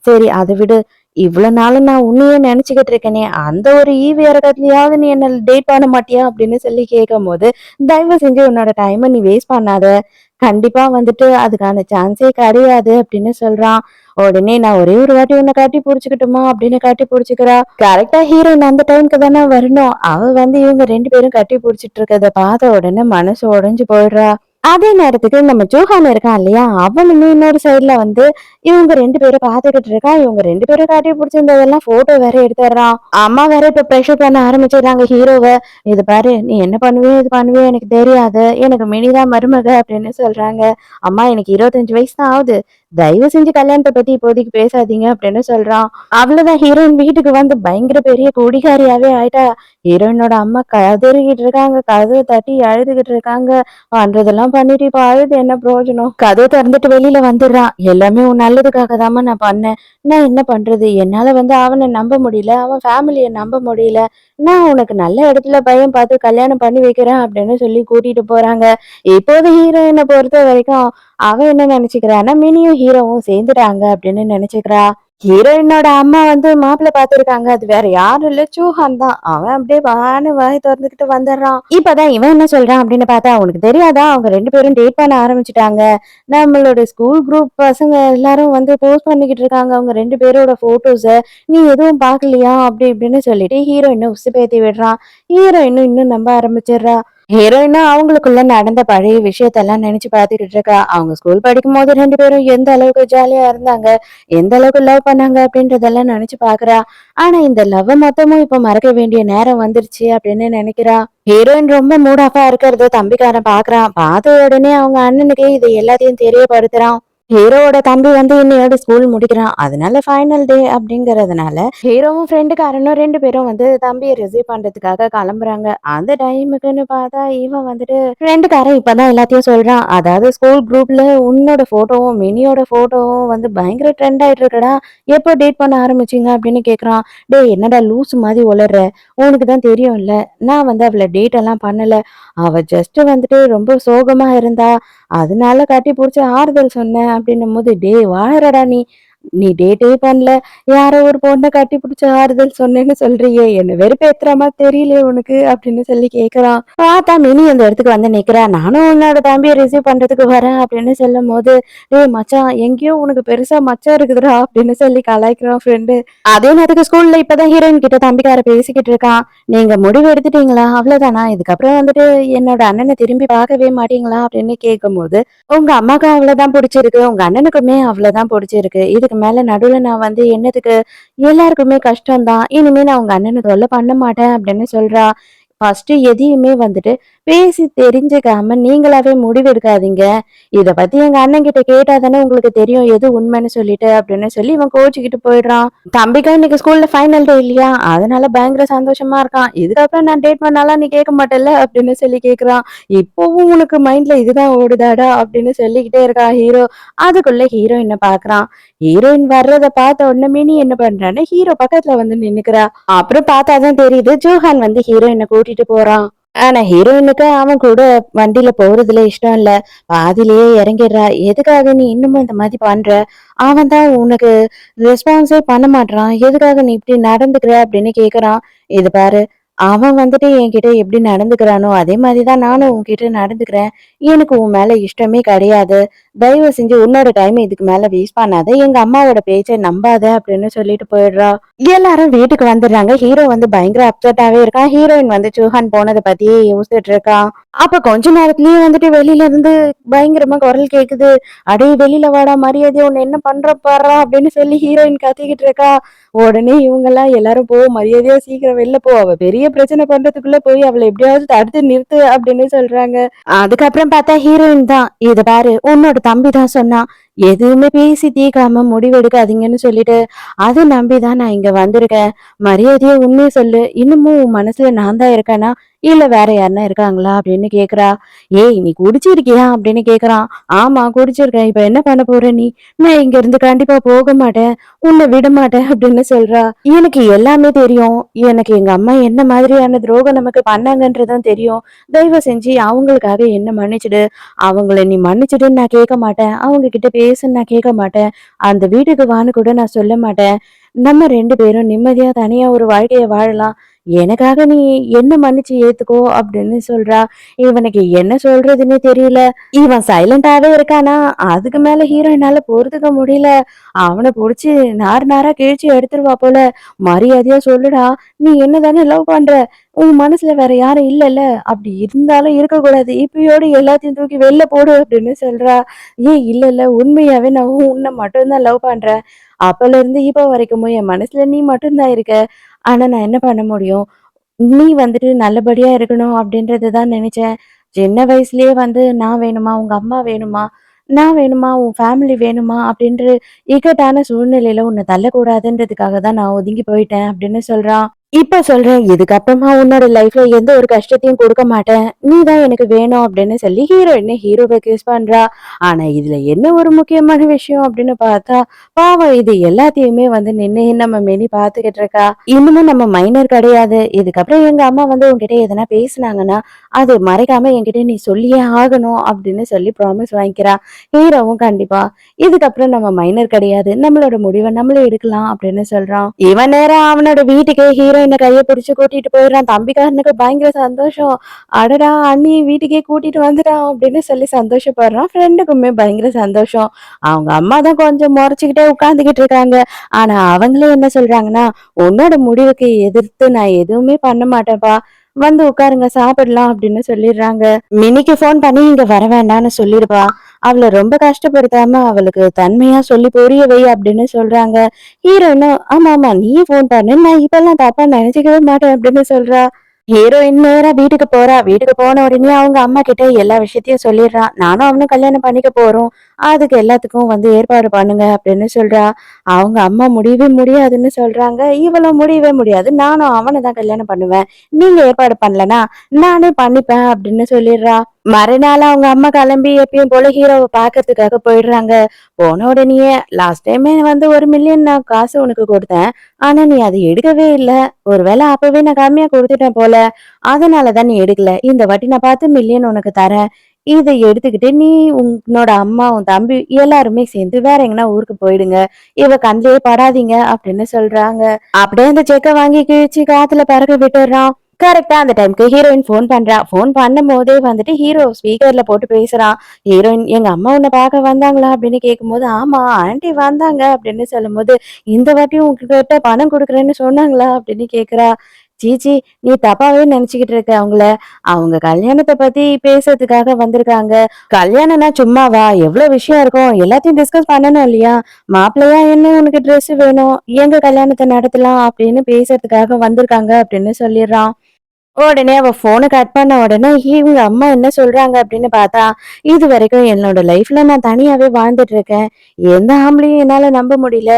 சரி அதை விடு, இவ்வளவு நாளும் நான் உன்னையே நினைச்சுக்கிட்டு இருக்கேனே, அந்த ஒரு ஈவு இறக்கத்துலயாவது நீ என்ன டேட் பண்ண மாட்டியா அப்படின்னு சொல்லி கேட்கும் போது, தயவு செஞ்சு உன்னோட டைமை நீ வேஸ்ட் பண்ணாத, கண்டிப்பா வந்துட்டு அதுக்கான சான்ஸே கிடையாது அப்படின்னு சொல்றான். உடனே நான் ஒரே ஒரு வாட்டி உன்னை கட்டி புடிச்சுக்கிட்டுமா அப்படின்னு கட்டி புடிச்சுக்கிறா. கரெக்டா ஹீரோயின் அந்த டைமுக்கு தானே வரணும். அவ வந்து இவங்க 2 பேரும் கட்டி புடிச்சிட்டு இருக்கத பார்த்த உடனே மனசு உடைஞ்சு போயிடுறா. அதே நேரத்துக்கு நம்ம ஜோஹான் இருக்கான் இல்லையா, அவனுமே இன்னொரு சைட்ல வந்து இவங்க 2 பேரும் பாத்துக்கிட்டு இருக்கான். இவங்க 2 பேரும் காட்டி பிடிச்சிருந்ததெல்லாம் போட்டோ வேற எடுத்துடுறான். அம்மா வேற இப்ப ப்ரெஷர் பண்ண ஆரம்பிச்சிடுறாங்க ஹீரோவை. இது பாரு, நீ என்ன பண்ணுவே இது பண்ணுவே எனக்கு தெரியாது, எனக்கு மினிதான் மருமக அப்படின்னு சொல்றாங்க. அம்மா எனக்கு 25 வயசு தான் ஆகுது, தயவு செஞ்சு கல்யாணத்தை பத்தி இப்போதைக்கு பேசாதீங்க அப்படின்னு சொல்றான். அவ்வளவுதான், ஹீரோயின் வீட்டுக்கு வந்து பயங்கர பெரிய குடிகாரியாவே ஆயிட்டா. ஹீரோயினோட அம்மா கதறிக்கிட்டு இருக்காங்க, கதவை தட்டி அழுதுகிட்டு இருக்காங்க. பண்றதெல்லாம் பண்ணிட்டு இப்ப அழுது என்ன பிரயோஜனம், கதவை திறந்துட்டு வெளியில வந்துடுறான். எல்லாமே உன் நல்லதுக்காக தாம்மா நான் பண்ணேன், நான் என்ன பண்றது, என்னால வந்து அவனை நம்ப முடியல, அவன் ஃபேமிலியை நம்ப முடியல, நான் உனக்கு நல்ல இடத்துல பையன் பார்த்து கல்யாணம் பண்ணி வைக்கிறேன் அப்படின்னு சொல்லி கூட்டிட்டு போறாங்க. இப்போது ஹீரோயினை பொறுத்த வரைக்கும் அவன் என்ன நினைச்சுக்கிறான்னா, மினியும் ஹீரோவும் சேர்ந்துட்டாங்க அப்படின்னு நினைச்சுக்கிறா. ஹீரோயினோட அம்மா வந்து மாப்பிள்ளை பார்த்திருக்காங்க, அது வேற யாரும் இல்ல, சூஹான் தான். அவன் அப்படியே வாய் திறந்துகிட்டு வந்துடுறான். இப்பதான் இவன் என்ன சொல்றான் அப்படின்னு பார்த்தா, உனக்கு தெரியாதா அவங்க 2 பேரும் டேட் பண்ண ஆரம்பிச்சுட்டாங்க, நம்மளோட ஸ்கூல் குரூப் பசங்க எல்லாரும் வந்து போஸ்ட் பண்ணிக்கிட்டு இருக்காங்க அவங்க 2 பேரோட போட்டோஸ, நீ எதுவும் பார்க்கலையா அப்படி இப்படின்னு சொல்லிட்டு ஹீரோயினை உசுப்பேத்தி விடுறான். ஹீரோயினும் இன்னும் நம்ப ஆரம்பிச்சிடுறா. ஹீரோயினா அவங்களுக்குள்ள நடந்த பழைய விஷயத்தெல்லாம் நினைச்சு பார்த்துக்கிட்டு இருக்கா. அவங்க ஸ்கூல் படிக்கும் போது 2 பேரும் எந்த அளவுக்கு ஜாலியா இருந்தாங்க, எந்த அளவுக்கு லவ் பண்ணாங்க அப்படின்றதெல்லாம் நினைச்சு பாக்குறா. ஆனா இந்த லவ் மொத்தமும் இப்ப மறக்க வேண்டிய நேரம் வந்துருச்சு அப்படின்னு நினைக்கிறா. ஹீரோயின் ரொம்ப மூட் ஆஃபா இருக்கிறத தம்பிக்காரன் பாக்குறான். பார்த்த உடனே அவங்க அண்ணனுக்கு இதை எல்லாத்தையும் தெரியப்படுத்துறான். ஹீரோவோட தம்பி வந்து இன்னையோட ஸ்கூல் முடிக்கிறான். அதனால ஃபைனல் டே அப்படிங்கறதுனால ஹீரோவும் ஃப்ரெண்டுக்காரனும் 2 பேரும் வந்து தம்பியை ரிசீவ் பண்றதுக்காக கிளம்புறாங்க. அந்த டைமுக்குன்னு பார்த்தா இவன் வந்துட்டு ஃப்ரெண்டுக்காரன் இப்பதான் எல்லாத்தையும் சொல்றான். அதாவது ஸ்கூல் குரூப்ல உன்னோட போட்டோவும் மினியோட போட்டோவும் வந்து பயங்கர ட்ரெண்ட் ஆயிட்டு இருக்கடா, எப்போ டேட் பண்ண ஆரம்பிச்சீங்க அப்படின்னு கேக்குறான். டேய், என்னடா லூஸ் மாதிரி உளர்ற, உனக்கு தான் தெரியும்ல, நான் வந்து அவளை டேட் எல்லாம் பண்ணல, அவ ஜஸ்ட் வந்துட்டு ரொம்ப சோகமா இருந்தா, அதனால கட்டி புடிச்சு ஆறுதல் சொன்னேன் அப்படின்னும் போது, டேய் வாழறடா நீ, நீ டேட்டே பண்ணல, யாரோ ஒரு பொண்ணை கட்டி பிடிச்ச ஆறுதல் சொன்னேன்னு சொல்றியே, என்ன வெறுப்பேத்துற மாதிரி தெரியலையே உனக்கு அப்படின்னு சொல்லி கேக்குறான். பார்த்தா மினி அந்த இடத்துக்கு வந்து நிக்கிறா. நானும் உன்னோட தம்பியை ரிசீவ் பண்றதுக்கு வரேன் அப்படின்னு சொல்லும் போது, டேய் மச்சான், எங்கேயோ உனக்கு பெருசா மச்சான் இருக்குதுடா அப்படின்னு சொல்லி கலாய்க்கிறான் ஃப்ரெண்டு. அதே நேரத்துக்கு ஸ்கூல்ல இப்பதான் ஹீரோயின் கிட்ட தம்பிக்கார பேசிக்கிட்டு இருக்கான். நீங்க முடிவு எடுத்துட்டீங்களா, அவ்வளவுதானா, இதுக்கப்புறம் வந்துட்டு என்னோட அண்ணனை திரும்பி பார்க்கவே மாட்டீங்களா அப்படின்னு கேட்கும்போது, உங்க அம்மாக்கு அவ்வளவுதான் பிடிச்சிருக்கு, உங்க அண்ணனுக்குமே அவ்வளவுதான் பிடிச்சிருக்கு, இதுக்கு மேல நடுவுல நான் வந்து என்னத்துக்கு, எல்லாருக்குமே கஷ்டம்தான், இனிமே நான் உங்க அண்ணனை தொல்லை பண்ண மாட்டேன் அப்படின்னு சொல்றா. ஃபர்ஸ்ட் எதையுமே வந்துட்டு பேசி தெரிஞ்சுக்காம நீங்களாவே முடிவெடுக்காதீங்க. இத பத்தி எங்க அண்ணன் கிட்ட கேட்டா தானே உங்களுக்கு தெரியும் எது உண்மைன்னு சொல்லிட்டு அப்படின்னு சொல்லி இவன் கோச்சுக்கிட்டு போயிடுறான். தம்பிக்கா இன்னைக்கு ஸ்கூல்ல ஃபைனல் டே இல்லையா? அதனால பயங்கர சந்தோஷமா இருக்கான். இதுக்கப்புறம் நான் டேட் பண்ணாலாம் நீ கேட்க மாட்டல்ல அப்படின்னு சொல்லி கேக்குறான். இப்பவும் உனக்கு மைண்ட்ல இதுதான் ஓடுதாடா அப்படின்னு சொல்லிக்கிட்டே இருக்கான் ஹீரோ. அதுக்குள்ள ஹீரோயின பாக்குறான். ஹீரோயின் வர்றத பார்த்த உடனே மினி என்ன பண்றான்னா ஹீரோ பக்கத்துல வந்து நின்னுக்கிறா. அப்புறம் பார்த்தாதான் தெரியுது ஜோஹான் வந்து ஹீரோயினை கூட்டிட்டு போறான். ஆனா ஹீரோயினுக்கு அவன் கூட வண்டியில போறதுல இஷ்டம் இல்ல. பாதியிலேயே இறங்கிடுறா. எதுக்காக நீ இன்னமும் இந்த மாதிரி பண்ற? அவன் தான் உனக்கு ரெஸ்பான்ஸே பண்ண மாட்றான். எதுக்காக நீ இப்படி நடந்துக்கிற அப்படின்னு கேக்குறான். இது பாரு, அவன் வந்துட்டு என்கிட்ட எப்படி நடந்துக்கிறானோ அதே மாதிரிதான் நானும் உன்கிட்ட நடந்துக்கிறேன். எனக்கு உன் மேல இஷ்டமே கிடையாது. தயவு செஞ்சு உன்னோட டைம் இதுக்கு மேல வேஸ்ட் பண்ணாத. எங்க அம்மாவோட பேச்சை நம்பாத அப்படின்னு சொல்லிட்டு போயிடுறா. எல்லாரும் வீட்டுக்கு வந்துடுறாங்க. ஹீரோ வந்து பயங்கர அப்செட்டாவே இருக்கான். ஹீரோயின் வந்து சூஹான் போனதை பத்தியே யோசிச்சுட்டு இருக்கான். அப்ப கொஞ்ச நேரத்திலயே வந்துட்டு வெளியில இருந்து பயங்கரமா குரல் கேக்குது. அடே வெளியில வாடா, மரியாதையா உன்னை என்ன பண்ற பாடுறா அப்படின்னு சொல்லி ஹீரோயின் கத்திக்கிட்டு இருக்கா. உடனே இவங்க எல்லாம் எல்லாரும் போ, மரியாதையா சீக்கிரம் வெளில போ, அவ பெரிய பிரச்சனை பண்றதுக்குள்ள போய் அவளை எப்படியாவது தடுத்து நிறுத்து அப்படின்னு சொல்றாங்க. அதுக்கப்புறம் பார்த்தா ஹீரோயின் தான், இத பாரு உன்னோட தம்பி தான் சொன்னான், எதுவுமே பேசி தீர்க்காம முடிவெடுக்காதீங்கன்னு சொல்லிட்டு அதை நம்பிதான் நான் இங்க வந்திருக்கேன். மரியாதையா உண்மையை சொல்லு, இன்னமும் உன் மனசுல நான் தான் இருக்கேனா இல்ல வேற யாருன்னா இருக்காங்களா அப்படின்னு கேக்குறா. ஏய் நீ குடிச்சிருக்கியா அப்படின்னு கேக்குறான். ஆமா குடிச்சிருக்கேன். இப்ப என்ன பண்ண போற நீ? நான் இங்க இருந்து கண்டிப்பா போக மாட்டேன், உன்னை விட மாட்டேன் அப்படின்னு சொல்றா. எனக்கு எல்லாமே தெரியும். எனக்கு எங்க அம்மா என்ன மாதிரியான துரோகம் நமக்கு பண்ணாங்கன்றதும் தெரியும். தயவு செஞ்சு அவங்களுக்காக என்ன மன்னிச்சிடு. அவங்கள நீ மன்னிச்சிடுன்னு நான் கேட்க மாட்டேன். அவங்க கிட்ட பேசுன்னு நான் கேட்க மாட்டேன். அந்த வீட்டுக்கு வான்னு கூட நான் சொல்ல மாட்டேன். நம்ம 2 பேரும் நிம்மதியா தனியா ஒரு வாழ்க்கைய வாழலாம். எனக்காக நீ என்ன மன்னிச்சு ஏத்துக்கோ அப்படின்னு சொல்றா. இவனுக்கு என்ன சொல்றதுன்னே தெரியல. இவன் சைலண்டாவே இருக்கானா, அதுக்கு மேல ஹீரோயினால பொறுத்துக்க முடியல. அவனை புடிச்சு நார் நாரா கிழிச்சு எடுத்துருவா போல. மரியாதையா சொல்லுடா, நீ என்னதானே லவ் பண்ற? உன் மனசுல வேற யாரும் இல்லல்ல? அப்படி இருந்தாலும் இருக்கக்கூடாது. இப்பயோடு எல்லாத்தையும் தூக்கி வெளில போடு அப்படின்னு சொல்றா. ஏன் இல்ல இல்ல, உண்மையாவே நான் உன்னை மட்டும்தான் லவ் பண்றேன். அப்பல இருந்து இப்ப வரைக்குமும் என் மனசுல நீ மட்டும்தான் இருக்க. ஆனா நான் என்ன பண்ண முடியும்? நீ வந்துட்டு நல்லபடியா இருக்கணும் அப்படின்றது தான் நினைச்சேன். சின்ன வயசுலயே வந்து நான் வேணுமா? உங்க அம்மா வேணுமா? நான் வேணுமா? உன் ஃபேமிலி வேணுமா? அப்படின்ற இக்கட்டான சூழ்நிலையில உன்னை தள்ளக்கூடாதுன்றதுக்காக தான் நான் ஒதுங்கி போயிட்டேன் அப்படின்னு சொல்றான். இப்ப சொல்றேன், இதுக்கப்புறமா உன்னோட லைஃப்ல எந்த ஒரு கஷ்டத்தையும் கொடுக்க மாட்டேன். நீ தான் எனக்கு வேணும் அப்படின்னு சொல்லி ஹீரோயின் ஹீரோவை கிஸ் பண்றா. ஆனா இதுல என்ன ஒரு முக்கியமான விஷயம் அப்படின்னு பார்த்தா, பாவம் இது எல்லாத்தையுமே வந்து நின்னு நம்ம மெனி பாத்துக்கிட்டு இருக்கா. இன்னமும் நம்ம மைனர் கிடையாது. இதுக்கப்புறம் எங்க அம்மா வந்து உன்கிட்ட எதனா பேசுனாங்கன்னா அது மறைக்காம என்கிட்ட நீ சொல்லியே ஆகணும் அப்படின்னு சொல்லி ப்ராமிஸ் வாங்கிக்கிறா. ஹீரோவும் கண்டிப்பா இதுக்கப்புறம் நம்ம மைனர் கிடையாது, நம்மளோட முடிவை நம்மளே எடுக்கலாம் அப்படின்னு சொல்றான். இவன் நேரம் அவனோட வீட்டுக்கே ஹீரோயினை கையை பிடிச்சு கூட்டிட்டு போயிடுறான். தம்பிக்காரனுக்கு பயங்கர சந்தோஷம். அடடா அண்ணி வீட்டுக்கே கூட்டிட்டு வந்துட்டான் அப்படின்னு சொல்லி சந்தோஷப்படுறான். ஃப்ரெண்டுக்குமே பயங்கர சந்தோஷம். அவங்க அம்மா தான் கொஞ்சம் முறைச்சுக்கிட்டே உட்கார்ந்துகிட்டு இருக்காங்க. ஆனா அவங்களே என்ன சொல்றாங்கன்னா, உன்னோட முடிவுக்கு எதிர்த்து நான் எதுவுமே பண்ண மாட்டேன்ப்பா, வந்து உட்காருங்க சாப்பிடலாம் அப்படின்னு சொல்லிடுறாங்க. மினிக்கு போன் பண்ணி இங்க வர வேண்டாம்னு சொல்லிடுப்பா, அவளை ரொம்ப கஷ்டப்படுத்தாம அவளுக்கு தன்மையா சொல்லி புரிய வை அப்படின்னு சொல்றாங்க. ஹீரோயினும் ஆமா ஆமா நீ போன் பண்ணு, நான் இப்பெல்லாம் தப்பா நினைச்சுக்கவே மாட்டேன் அப்படின்னு சொல்றா. ஹீரோயின் நேரா வீட்டுக்கு போறா. வீட்டுக்கு போன உடனே அவங்க அம்மா கிட்ட எல்லா விஷயத்தையும் சொல்லிடுறா. நானும் அவனும் கல்யாணம் பண்ணிக்க போறோம், அதுக்கு எல்லாத்துக்கும் வந்து ஏற்பாடு பண்ணுங்க அப்படின்னு சொல்றா. அவங்க அம்மா முடியவே முடியாதுன்னு சொல்றாங்க. இவளும் முடியவே முடியாது, நானும் அவனை தான் கல்யாணம் பண்ணுவேன், நீங்க ஏற்பாடு பண்ணலனா நானே பண்ணிப்பேன் அப்படின்னு சொல்லிடுறா. மறுநாள் அவங்க அம்மா கிளம்பி எப்பயும் போல ஹீரோவை பாக்குறதுக்காக போயிடுறாங்க. போன உடனேயே லாஸ்ட் டைமே வந்து 1 மில்லியன் நான் காசு உனக்கு கொடுத்தேன், ஆனா நீ அதை எடுக்கவே இல்ல. ஒருவேளை அப்பவே நான் கம்மியா கொடுத்துட்டேன் போல, அதனாலதான் நீ எடுக்கல. இந்த வாட்டி நான் 10 மில்லியன் உனக்கு தரேன். இதை எடுத்துக்கிட்டு நீ உன்னோட அம்மா உன் தம்பி எல்லாருமே சேர்ந்து வேற எங்கன்னா ஊருக்கு போயிடுங்க, இவ கண்ணிலே படாதீங்க அப்படின்னு சொல்றாங்க. அப்படியே அந்த செக்கை வாங்கி கிழிச்சு காத்துல பறக்க விட்டுறான். கரெக்டா அந்த டைம்க்கு ஹீரோயின் போன் பண்றா. போன் பண்ணும் போதே வந்துட்டு ஹீரோ ஸ்பீக்கர்ல போட்டு பேசுறான். ஹீரோயின் எங்க அம்மா உன்னை பார்க்க வந்தாங்களா அப்படின்னு கேட்கும்போது ஆமா ஆன்ட்டி வந்தாங்க அப்படின்னு சொல்லும்போது, இந்த வாட்டியும் உங்ககிட்ட பணம் கொடுக்குறேன்னு சொன்னாங்களா அப்படின்னு கேக்குறா. சீச்சி, நீ தப்பாவே நினைச்சுக்கிட்டு இருக்க அவங்கள. அவங்க கல்யாணத்தை பத்தி பேசுறதுக்காக வந்திருக்காங்க. கல்யாணம்னா சும்மாவா? எவ்வளவு விஷயம் இருக்கும், எல்லாத்தையும் டிஸ்கஸ் பண்ணணும் இல்லையா? மாப்பிள்ளையா என்ன உனக்கு ட்ரெஸ் வேணும், எங்க கல்யாணத்தை நடத்தலாம் அப்படின்னு பேசுறதுக்காக வந்திருக்காங்க அப்படின்னு சொல்லிடுறான். உடனே அவ போனை கட் பண்ண உடனே இவங்க அம்மா என்ன சொல்றாங்க அப்படின்னு பார்த்தா, இது வரைக்கும் என்னோட லைஃப்ல நான் தனியாவே வாழ்ந்துட்டு இருக்கேன். எந்த ஆம்பளையும் என்னால நம்ப முடியல.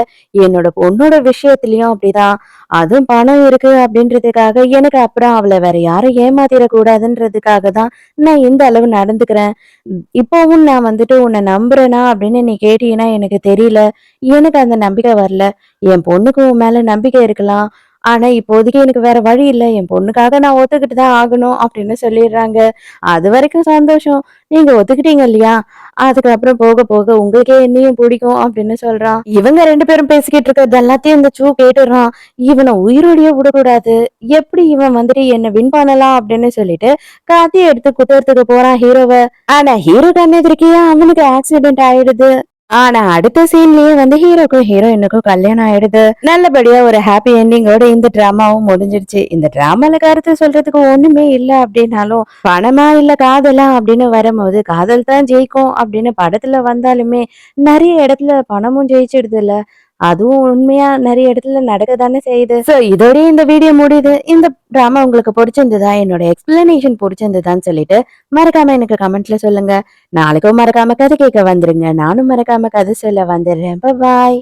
என்னோட பொண்ணோட விஷயத்திலயும் அப்படிதான். அதுவும் பணம் இருக்கு அப்படின்றதுக்காக எனக்கு அப்புறம் அவளை வேற யாரும் ஏமாத்திடக்கூடாதுன்றதுக்காக தான் நான் இந்த அளவு நடந்துக்கிறேன். இப்பவும் நான் வந்துட்டு உன்னை நம்புறேனா அப்படின்னு நீ கேட்டீங்கன்னா எனக்கு தெரியல. எனக்கு அந்த நம்பிக்கை வரல. என் பொண்ணுக்கு உன் மேல நம்பிக்கை இருக்கலாம். ஆனா இப்போதைக்கு எனக்கு வேற வழி இல்ல. என் பொண்ணுக்காக நான் ஒத்துக்கிட்டு தான் ஆகணும் அப்படின்னு சொல்லிடுறாங்க. அதுவரைக்கும் சந்தோஷம். நீங்க ஒத்துக்கிட்டீங்க இல்லையா? அதுக்கப்புறம் போக போக உங்களுக்கே என்னையும் பிடிக்கும் அப்படின்னு சொல்றான். இவங்க 2 பேரும் பேசிக்கிட்டு இருக்கிறது எல்லாத்தையும் இந்த சூ கேட்டுடுறான். இவனை உயிரோடயே விடக்கூடாது. எப்படி இவன் வந்துட்டு என்ன வின் பண்ணலாம் அப்படின்னு சொல்லிட்டு கத்திய எடுத்து குத்துறதுக்கு போறான் ஹீரோவ. ஆனா ஹீரோ கண்ணெதிர்க்கையே அவனுக்கு ஆக்சிடென்ட் ஆயிடுது. ஆனா அடுத்த சீன்லயே வந்து ஹீரோக்கும் ஹீரோயினுக்கும் கல்யாணம் ஆயிடுது. நல்லபடியா ஒரு ஹாப்பி எண்டிங்கோட இந்த டிராமாவும் முடிஞ்சிருச்சு. இந்த டிராமால கருத்து சொல்றதுக்கு ஒண்ணுமே இல்ல அப்படின்னாலும், பணமா இல்ல காதலா அப்படின்னு வரும்போது காதல் தான் ஜெயிக்கும் அப்படின்னு படத்துல வந்தாலுமே நிறைய இடத்துல பணமும் ஜெயிச்சிடுது இல்ல. அதுவும் உண்மையா நிறைய இடத்துல நடக்க தானே செய்யுது. சோ இதோடய இந்த வீடியோ முடியுது. இந்த டிராமா உங்களுக்கு பிடிச்சிருந்ததா, என்னோட எக்ஸ்பிளனேஷன் பிடிச்சிருந்ததான்னு சொல்லிட்டு மறக்காம எனக்கு கமெண்ட்ல சொல்லுங்க. நாளைக்கும் மறக்காம கதை கேட்க வந்துருங்க. நானும் மறக்காம கதை சொல்ல வந்துடுறேன். பாய்.